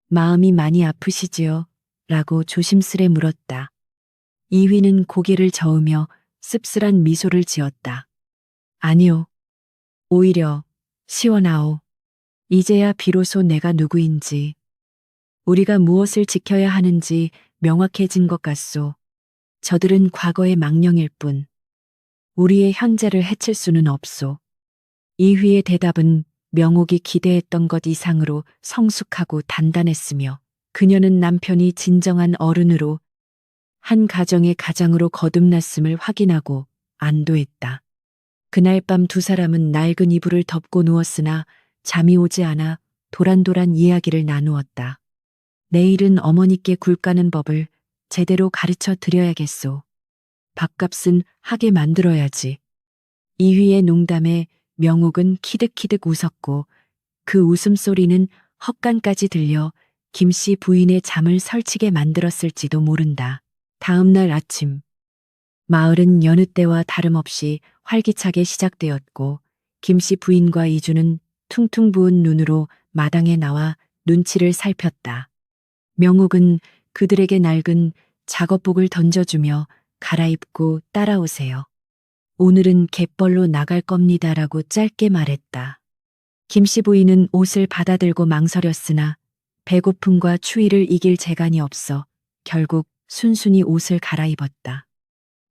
마음이 많이 아프시지요? 라고 조심스레 물었다. 이휘는 고개를 저으며 씁쓸한 미소를 지었다. 아니요. 오히려 시원하오. 이제야 비로소 내가 누구인지, 우리가 무엇을 지켜야 하는지 명확해진 것 같소. 저들은 과거의 망령일 뿐 우리의 현재를 해칠 수는 없소. 이휘의 대답은 명옥이 기대했던 것 이상으로 성숙하고 단단했으며 그녀는 남편이 진정한 어른으로 한 가정의 가장으로 거듭났음을 확인하고 안도했다. 그날 밤 두 사람은 낡은 이불을 덮고 누웠으나 잠이 오지 않아 도란도란 이야기를 나누었다. 내일은 어머니께 굴 까는 법을 제대로 가르쳐 드려야겠소. 밥값은 하게 만들어야지. 이휘의 농담에 명옥은 키득키득 웃었고 그 웃음소리는 헛간까지 들려 김씨 부인의 잠을 설치게 만들었을지도 모른다. 다음 날 아침 마을은 여느 때와 다름없이 활기차게 시작되었고 김씨 부인과 이주는 퉁퉁 부은 눈으로 마당에 나와 눈치를 살폈다. 명옥은 그들에게 낡은 작업복을 던져주며 갈아입고 따라오세요. 오늘은 갯벌로 나갈 겁니다라고 짧게 말했다. 김씨 부인은 옷을 받아들고 망설였으나 배고픔과 추위를 이길 재간이 없어 결국 순순히 옷을 갈아입었다.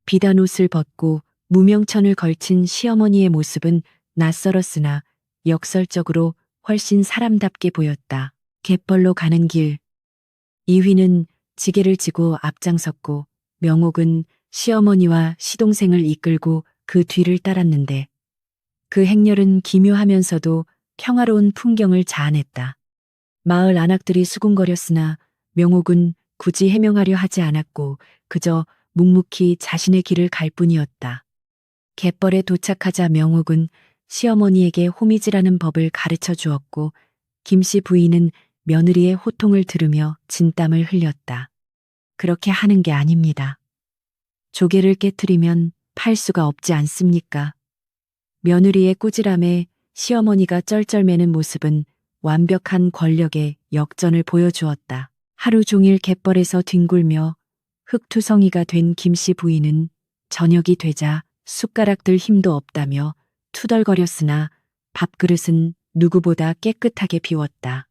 비단 옷을 벗고 무명천을 걸친 시어머니의 모습은 낯설었으나 역설적으로 훨씬 사람답게 보였다. 갯벌로 가는 길. 이휘는 지게를 지고 앞장섰고 명옥은 시어머니와 시동생을 이끌고 그 뒤를 따랐는데 그 행렬은 기묘하면서도 평화로운 풍경을 자아냈다. 마을 안악들이 수군거렸으나 명옥은 굳이 해명하려 하지 않았고 그저 묵묵히 자신의 길을 갈 뿐이었다. 갯벌에 도착하자 명옥은 시어머니에게 호미질하는 법을 가르쳐 주었고 김씨 부인은 며느리의 호통을 들으며 진땀을 흘렸다. 그렇게 하는 게 아닙니다. 조개를 깨트리면 팔 수가 없지 않습니까? 며느리의 꾸지람에 시어머니가 쩔쩔매는 모습은 완벽한 권력의 역전을 보여주었다. 하루 종일 갯벌에서 뒹굴며 흙투성이가 된 김씨 부인은 저녁이 되자 숟가락들 힘도 없다며 투덜거렸으나 밥그릇은 누구보다 깨끗하게 비웠다.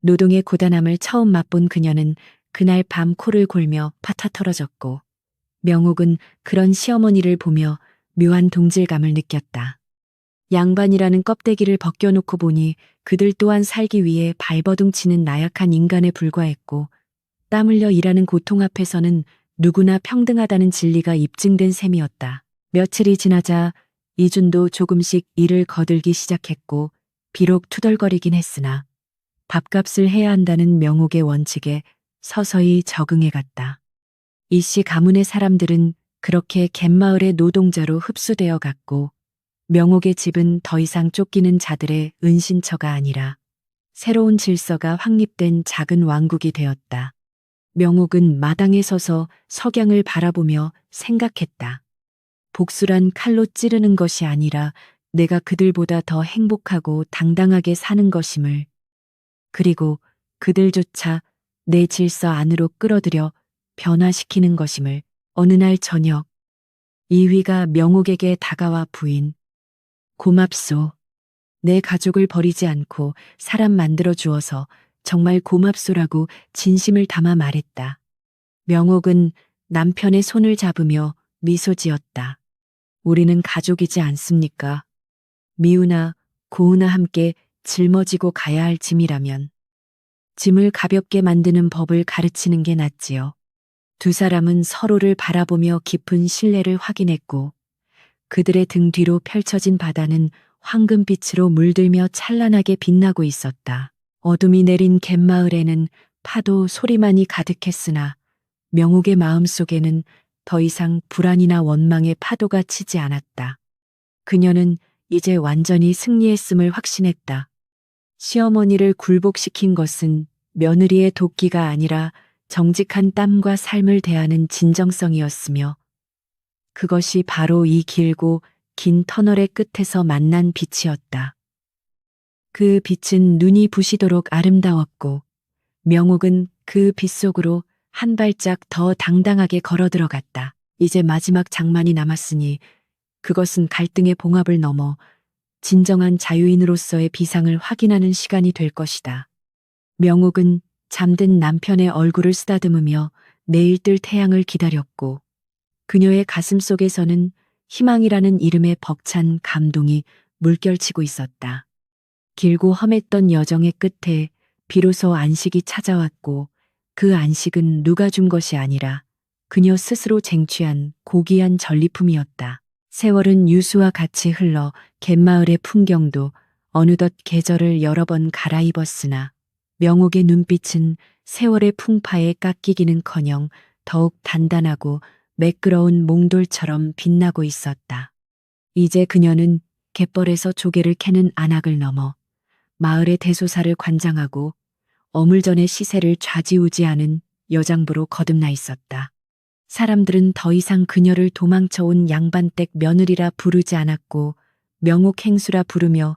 노동의 고단함을 처음 맛본 그녀는 그날 밤 코를 골며 파타 털어졌고 명옥은 그런 시어머니를 보며 묘한 동질감을 느꼈다. 양반이라는 껍데기를 벗겨놓고 보니 그들 또한 살기 위해 발버둥치는 나약한 인간에 불과했고 땀 흘려 일하는 고통 앞에서는 누구나 평등하다는 진리가 입증된 셈이었다. 며칠이 지나자 이준도 조금씩 일을 거들기 시작했고 비록 투덜거리긴 했으나 밥값을 해야 한다는 명옥의 원칙에 서서히 적응해 갔다. 이씨 가문의 사람들은 그렇게 갯마을의 노동자로 흡수되어 갔고 명옥의 집은 더 이상 쫓기는 자들의 은신처가 아니라 새로운 질서가 확립된 작은 왕국이 되었다. 명옥은 마당에 서서 석양을 바라보며 생각했다. 복수란 칼로 찌르는 것이 아니라 내가 그들보다 더 행복하고 당당하게 사는 것임을, 그리고 그들조차 내 질서 안으로 끌어들여 변화시키는 것임을. 어느 날 저녁, 이휘가 명옥에게 다가와 부인, 고맙소. 내 가족을 버리지 않고 사람 만들어 주어서 정말 고맙소라고 진심을 담아 말했다. 명옥은 남편의 손을 잡으며 미소 지었다. 우리는 가족이지 않습니까? 미우나 고우나 함께 짊어지고 가야 할 짐이라면 짐을 가볍게 만드는 법을 가르치는 게 낫지요. 두 사람은 서로를 바라보며 깊은 신뢰를 확인했고 그들의 등 뒤로 펼쳐진 바다는 황금빛으로 물들며 찬란하게 빛나고 있었다. 어둠이 내린 갯마을에는 파도 소리만이 가득했으나 명옥의 마음속에는 더 이상 불안이나 원망의 파도가 치지 않았다. 그녀는 이제 완전히 승리했음을 확신했다. 시어머니를 굴복시킨 것은 며느리의 도끼가 아니라 정직한 땀과 삶을 대하는 진정성이었으며 그것이 바로 이 길고 긴 터널의 끝에서 만난 빛이었다. 그 빛은 눈이 부시도록 아름다웠고 명옥은 그 빛 속으로 한 발짝 더 당당하게 걸어 들어갔다. 이제 마지막 장만이 남았으니 그것은 갈등의 봉합을 넘어 진정한 자유인으로서의 비상을 확인하는 시간이 될 것이다. 명옥은 잠든 남편의 얼굴을 쓰다듬으며 내일 뜰 태양을 기다렸고 그녀의 가슴 속에서는 희망이라는 이름의 벅찬 감동이 물결치고 있었다. 길고 험했던 여정의 끝에 비로소 안식이 찾아왔고 그 안식은 누가 준 것이 아니라 그녀 스스로 쟁취한 고귀한 전리품이었다. 세월은 유수와 같이 흘러 갯마을의 풍경도 어느덧 계절을 여러 번 갈아입었으나 명옥의 눈빛은 세월의 풍파에 깎이기는커녕 더욱 단단하고 매끄러운 몽돌처럼 빛나고 있었다. 이제 그녀는 갯벌에서 조개를 캐는 안악을 넘어 마을의 대소사를 관장하고 어물전의 시세를 좌지우지하는 여장부로 거듭나 있었다. 사람들은 더 이상 그녀를 도망쳐온 양반댁 며느리라 부르지 않았고 명옥 행수라 부르며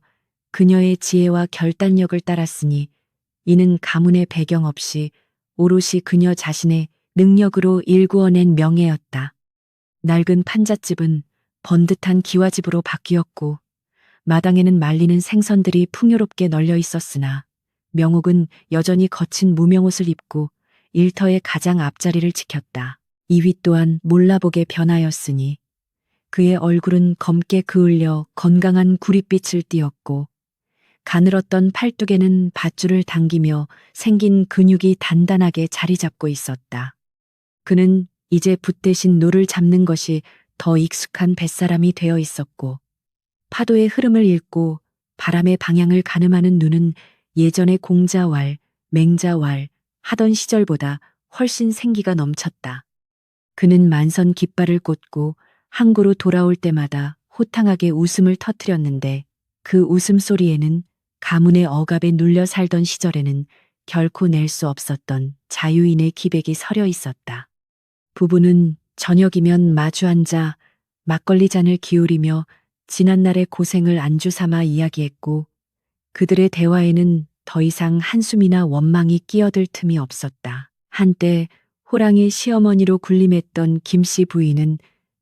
그녀의 지혜와 결단력을 따랐으니 이는 가문의 배경 없이 오롯이 그녀 자신의 능력으로 일구어낸 명예였다. 낡은 판잣집은 번듯한 기와집으로 바뀌었고 마당에는 말리는 생선들이 풍요롭게 널려 있었으나 명옥은 여전히 거친 무명옷을 입고 일터의 가장 앞자리를 지켰다. 이위 또한 몰라보게 변하였으니 그의 얼굴은 검게 그을려 건강한 구릿빛을 띠었고 가늘었던 팔뚝에는 밧줄을 당기며 생긴 근육이 단단하게 자리 잡고 있었다. 그는 이제 붓 대신 노를 잡는 것이 더 익숙한 뱃사람이 되어 있었고 파도의 흐름을 읽고 바람의 방향을 가늠하는 눈은 예전의 공자왈, 맹자왈 하던 시절보다 훨씬 생기가 넘쳤다. 그는 만선 깃발을 꽂고 항구로 돌아올 때마다 호탕하게 웃음을 터뜨렸는데 그 웃음소리에는 가문의 억압에 눌려 살던 시절에는 결코 낼 수 없었던 자유인의 기백이 서려 있었다. 부부는 저녁이면 마주 앉아 막걸리 잔을 기울이며 지난날의 고생을 안주 삼아 이야기했고 그들의 대화에는 더 이상 한숨이나 원망이 끼어들 틈이 없었다. 한때 호랑이 시어머니로 군림했던 김씨 부인은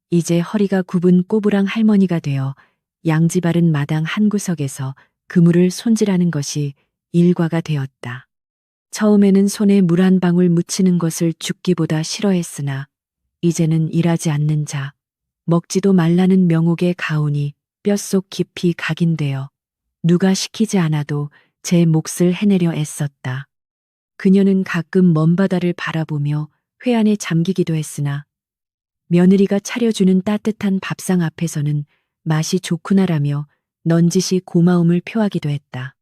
이제 허리가 굽은 꼬부랑 할머니가 되어 양지 바른 마당 한 구석에서 그물을 손질하는 것이 일과가 되었다. 처음에는 손에 물 한 방울 묻히는 것을 죽기보다 싫어했으나 이제는 일하지 않는 자, 먹지도 말라는 명옥의 가훈이 뼛속 깊이 각인되어 누가 시키지 않아도 제 몫을 해내려 애썼다. 그녀는 가끔 먼 바다를 바라보며 회한에 잠기기도 했으나 며느리가 차려주는 따뜻한 밥상 앞에서는 맛이 좋구나라며 넌지시 고마움을 표하기도 했다.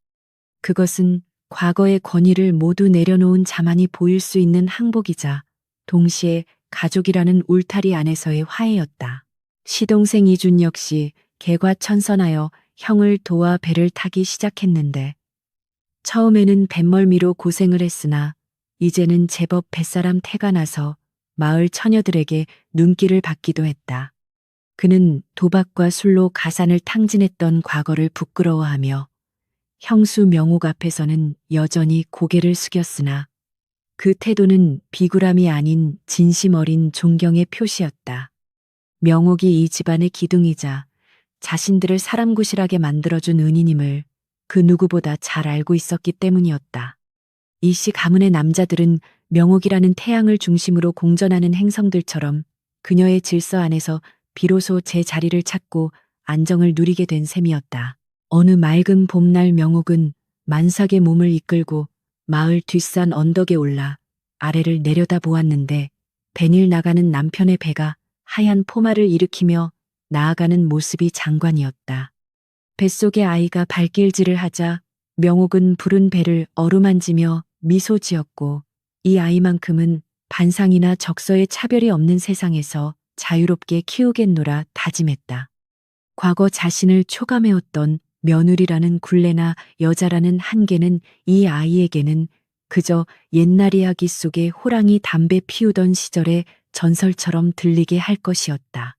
그것은 과거의 권위를 모두 내려놓은 자만이 보일 수 있는 항복이자 동시에 가족이라는 울타리 안에서의 화해였다. 시동생 이준 역시 개과천선하여 형을 도와 배를 타기 시작했는데 처음에는 뱃멀미로 고생을 했으나 이제는 제법 뱃사람 태가 나서 마을 처녀들에게 눈길을 받기도 했다. 그는 도박과 술로 가산을 탕진했던 과거를 부끄러워하며 형수 명옥 앞에서는 여전히 고개를 숙였으나 그 태도는 비굴함이 아닌 진심 어린 존경의 표시였다. 명옥이 이 집안의 기둥이자 자신들을 사람구실하게 만들어준 은인임을 그 누구보다 잘 알고 있었기 때문이었다. 이씨 가문의 남자들은 명옥이라는 태양을 중심으로 공전하는 행성들처럼 그녀의 질서 안에서 비로소 제 자리를 찾고 안정을 누리게 된 셈이었다. 어느 맑은 봄날 명옥은 만삭의 몸을 이끌고 마을 뒷산 언덕에 올라 아래를 내려다 보았는데 배닐 나가는 남편의 배가 하얀 포마를 일으키며 나아가는 모습이 장관이었다. 뱃속의 아이가 발길질을 하자 명옥은 부른 배를 어루만지며 미소 지었고 이 아이만큼은 반상이나 적서의 차별이 없는 세상에서 자유롭게 키우겠노라 다짐했다. 과거 자신을 초감해왔던 며느리라는 굴레나 여자라는 한계는 이 아이에게는 그저 옛날 이야기 속에 호랑이 담배 피우던 시절의 전설처럼 들리게 할 것이었다.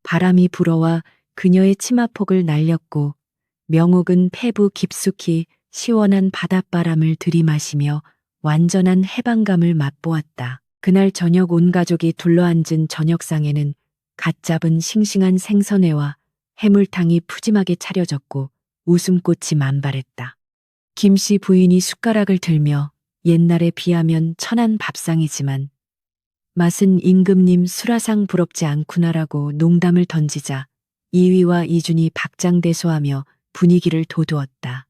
바람이 불어와 그녀의 치마폭을 날렸고 명옥은 폐부 깊숙이 시원한 바닷바람을 들이마시며 완전한 해방감을 맛보았다. 그날 저녁 온 가족이 둘러앉은 저녁상에는 갓 잡은 싱싱한 생선회와 해물탕이 푸짐하게 차려졌고 웃음꽃이 만발했다. 김씨 부인이 숟가락을 들며 옛날에 비하면 천한 밥상이지만 맛은 임금님 수라상 부럽지 않구나라고 농담을 던지자 이위와 이준이 박장대소하며 분위기를 돋우었다.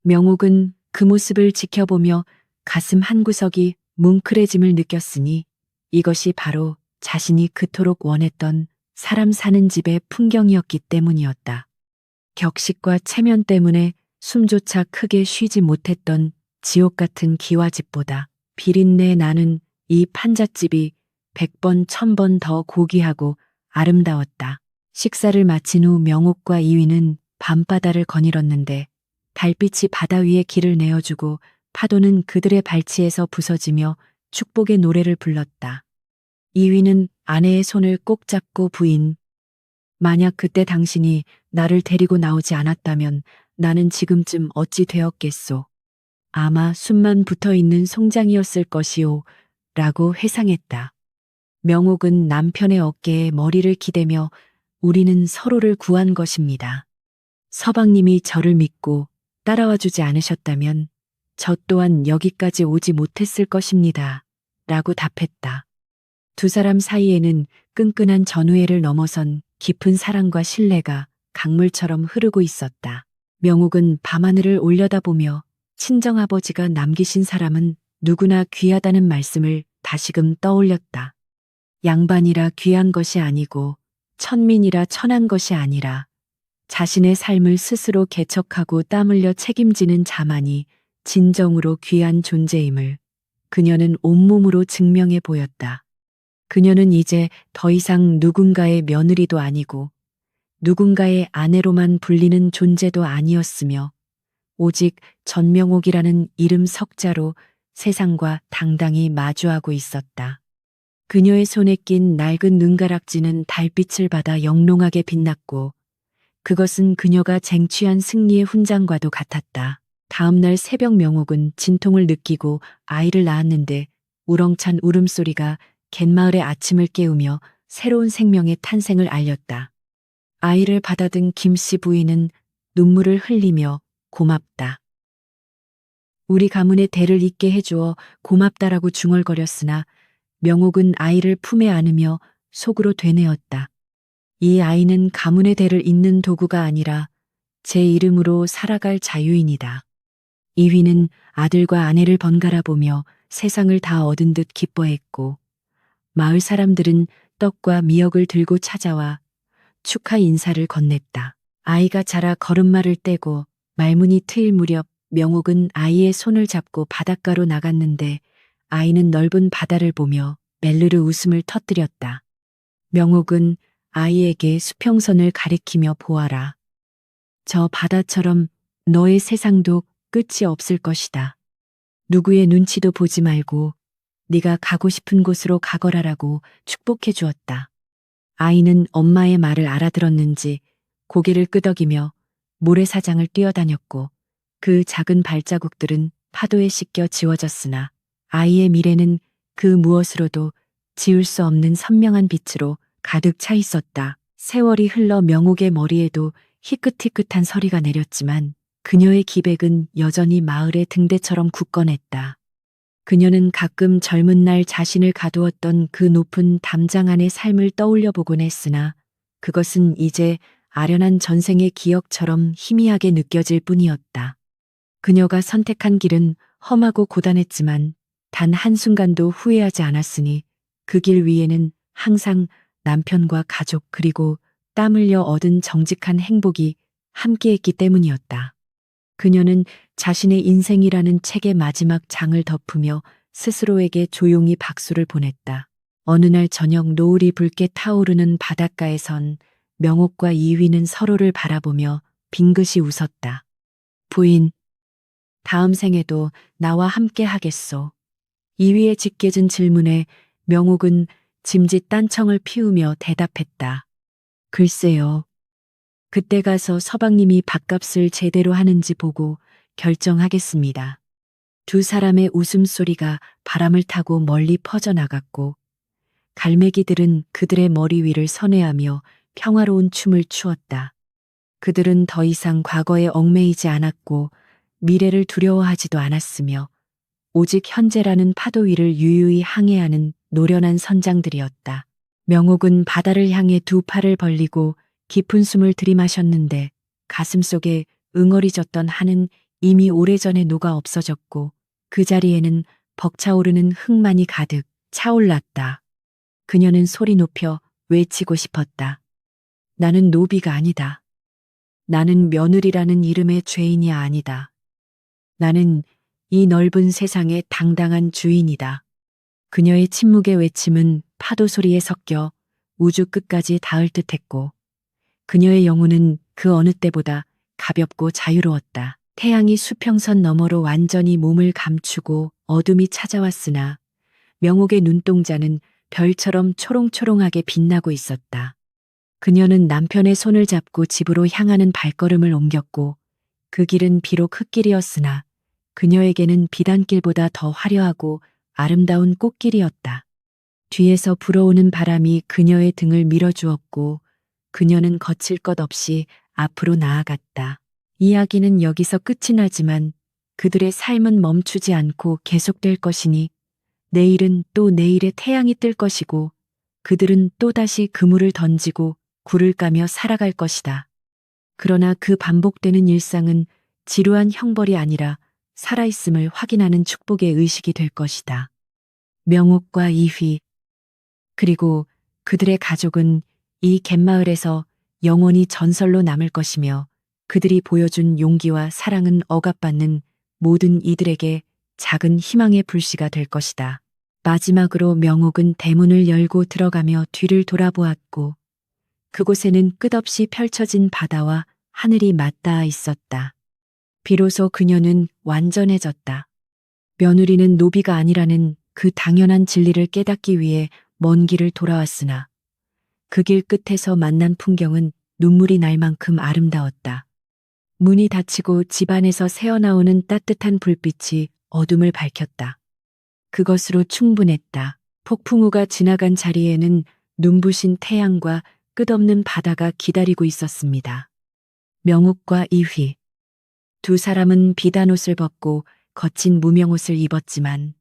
명옥은 그 모습을 지켜보며 가슴 한구석이 뭉클해짐을 느꼈으니 이것이 바로 자신이 그토록 원했던 사람 사는 집의 풍경이었기 때문이었다. 격식과 체면 때문에 숨조차 크게 쉬지 못했던 지옥 같은 기와집보다 비린내 나는 이 판잣집이 100번 1000번 더 고귀하고 아름다웠다. 식사를 마친 후 명옥과 이위는 밤바다를 거닐었는데 달빛이 바다 위에 길을 내어주고 파도는 그들의 발치에서 부서지며 축복의 노래를 불렀다. 이위는 아내의 손을 꼭 잡고 부인, 만약 그때 당신이 나를 데리고 나오지 않았다면 나는 지금쯤 어찌 되었겠소. 아마 숨만 붙어 있는 송장이었을 것이오. 라고 회상했다. 명옥은 남편의 어깨에 머리를 기대며 우리는 서로를 구한 것입니다. 서방님이 저를 믿고 따라와 주지 않으셨다면 저 또한 여기까지 오지 못했을 것입니다. 라고 답했다. 두 사람 사이에는 끈끈한 전우애를 넘어선 깊은 사랑과 신뢰가 강물처럼 흐르고 있었다. 명옥은 밤하늘을 올려다보며 친정아버지가 남기신 사람은 누구나 귀하다는 말씀을 다시금 떠올렸다. 양반이라 귀한 것이 아니고 천민이라 천한 것이 아니라 자신의 삶을 스스로 개척하고 땀 흘려 책임지는 자만이 진정으로 귀한 존재임을 그녀는 온몸으로 증명해 보였다. 그녀는 이제 더 이상 누군가의 며느리도 아니고 누군가의 아내로만 불리는 존재도 아니었으며 오직 전명옥이라는 이름 석자로 세상과 당당히 마주하고 있었다. 그녀의 손에 낀 낡은 눈가락지는 달빛을 받아 영롱하게 빛났고 그것은 그녀가 쟁취한 승리의 훈장과도 같았다. 다음 날 새벽 명옥은 진통을 느끼고 아이를 낳았는데 우렁찬 울음소리가 갯마을의 아침을 깨우며 새로운 생명의 탄생을 알렸다. 아이를 받아든 김씨 부인은 눈물을 흘리며 고맙다. 우리 가문의 대를 잇게 해주어 고맙다라고 중얼거렸으나 명옥은 아이를 품에 안으며 속으로 되뇌었다. 이 아이는 가문의 대를 잇는 도구가 아니라 제 이름으로 살아갈 자유인이다. 이휘는 아들과 아내를 번갈아 보며 세상을 다 얻은 듯 기뻐했고 마을 사람들은 떡과 미역을 들고 찾아와 축하 인사를 건넸다. 아이가 자라 걸음마를 떼고 말문이 트일 무렵 명옥은 아이의 손을 잡고 바닷가로 나갔는데 아이는 넓은 바다를 보며 멜르르 웃음을 터뜨렸다. 명옥은 아이에게 수평선을 가리키며 보아라. 저 바다처럼 너의 세상도 끝이 없을 것이다. 누구의 눈치도 보지 말고 네가 가고 싶은 곳으로 가거라라고 축복해 주었다. 아이는 엄마의 말을 알아들었는지 고개를 끄덕이며 모래사장을 뛰어다녔고 그 작은 발자국들은 파도에 씻겨 지워졌으나 아이의 미래는 그 무엇으로도 지울 수 없는 선명한 빛으로 가득 차 있었다. 세월이 흘러 명옥의 머리에도 희끗희끗한 서리가 내렸지만 그녀의 기백은 여전히 마을의 등대처럼 굳건했다. 그녀는 가끔 젊은 날 자신을 가두었던 그 높은 담장 안의 삶을 떠올려 보곤 했으나 그것은 이제 아련한 전생의 기억처럼 희미하게 느껴질 뿐이었다. 그녀가 선택한 길은 험하고 고단했지만 단 한순간도 후회하지 않았으니 그 길 위에는 항상 남편과 가족 그리고 땀 흘려 얻은 정직한 행복이 함께했기 때문이었다. 그녀는 자신의 인생이라는 책의 마지막 장을 덮으며 스스로에게 조용히 박수를 보냈다. 어느 날 저녁 노을이 붉게 타오르는 바닷가에선 명옥과 이휘는 서로를 바라보며 빙긋이 웃었다. 부인, 다음 생에도 나와 함께 하겠소. 이휘의 짓궂은 질문에 명옥은 짐짓 딴청을 피우며 대답했다. 글쎄요. 그때 가서 서방님이 밥값을 제대로 하는지 보고 결정하겠습니다. 두 사람의 웃음소리가 바람을 타고 멀리 퍼져나갔고 갈매기들은 그들의 머리 위를 선회하며 평화로운 춤을 추었다. 그들은 더 이상 과거에 얽매이지 않았고 미래를 두려워하지도 않았으며 오직 현재라는 파도 위를 유유히 항해하는 노련한 선장들이었다. 명옥은 바다를 향해 두 팔을 벌리고 깊은 숨을 들이마셨는데 가슴속에 응어리졌던 한은 이미 오래전에 녹아 없어졌고 그 자리에는 벅차오르는 흥만이 가득 차올랐다. 그녀는 소리 높여 외치고 싶었다. 나는 노비가 아니다. 나는 며느리라는 이름의 죄인이 아니다. 나는 이 넓은 세상의 당당한 주인이다. 그녀의 침묵의 외침은 파도 소리에 섞여 우주 끝까지 닿을 듯했고 그녀의 영혼은 그 어느 때보다 가볍고 자유로웠다. 태양이 수평선 너머로 완전히 몸을 감추고 어둠이 찾아왔으나 명옥의 눈동자는 별처럼 초롱초롱하게 빛나고 있었다. 그녀는 남편의 손을 잡고 집으로 향하는 발걸음을 옮겼고 그 길은 비록 흙길이었으나 그녀에게는 비단길보다 더 화려하고 아름다운 꽃길이었다. 뒤에서 불어오는 바람이 그녀의 등을 밀어주었고 그녀는 거칠 것 없이 앞으로 나아갔다. 이야기는 여기서 끝이 나지만 그들의 삶은 멈추지 않고 계속될 것이니 내일은 또 내일의 태양이 뜰 것이고 그들은 또다시 그물을 던지고 굴을 까며 살아갈 것이다. 그러나 그 반복되는 일상은 지루한 형벌이 아니라 살아있음을 확인하는 축복의 의식이 될 것이다. 명옥과 이휘, 그리고 그들의 가족은 이 갯마을에서 영원히 전설로 남을 것이며 그들이 보여준 용기와 사랑은 억압받는 모든 이들에게 작은 희망의 불씨가 될 것이다. 마지막으로 명옥은 대문을 열고 들어가며 뒤를 돌아보았고 그곳에는 끝없이 펼쳐진 바다와 하늘이 맞닿아 있었다. 비로소 그녀는 완전해졌다. 며느리는 노비가 아니라는 그 당연한 진리를 깨닫기 위해 먼 길을 돌아왔으나 그 길 끝에서 만난 풍경은 눈물이 날 만큼 아름다웠다. 문이 닫히고 집안에서 새어나오는 따뜻한 불빛이 어둠을 밝혔다. 그것으로 충분했다. 폭풍우가 지나간 자리에는 눈부신 태양과 끝없는 바다가 기다리고 있었습니다. 명옥과 이휘. 두 사람은 비단옷을 벗고 거친 무명옷을 입었지만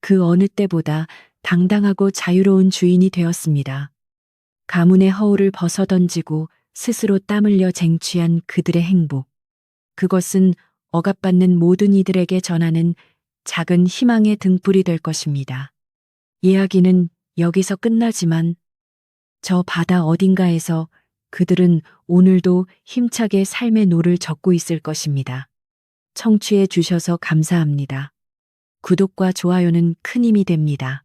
그 어느 때보다 당당하고 자유로운 주인이 되었습니다. 가문의 허울을 벗어던지고 스스로 땀 흘려 쟁취한 그들의 행복. 그것은 억압받는 모든 이들에게 전하는 작은 희망의 등불이 될 것입니다. 이야기는 여기서 끝나지만 저 바다 어딘가에서 그들은 오늘도 힘차게 삶의 노를 젓고 있을 것입니다. 청취해 주셔서 감사합니다. 구독과 좋아요는 큰 힘이 됩니다.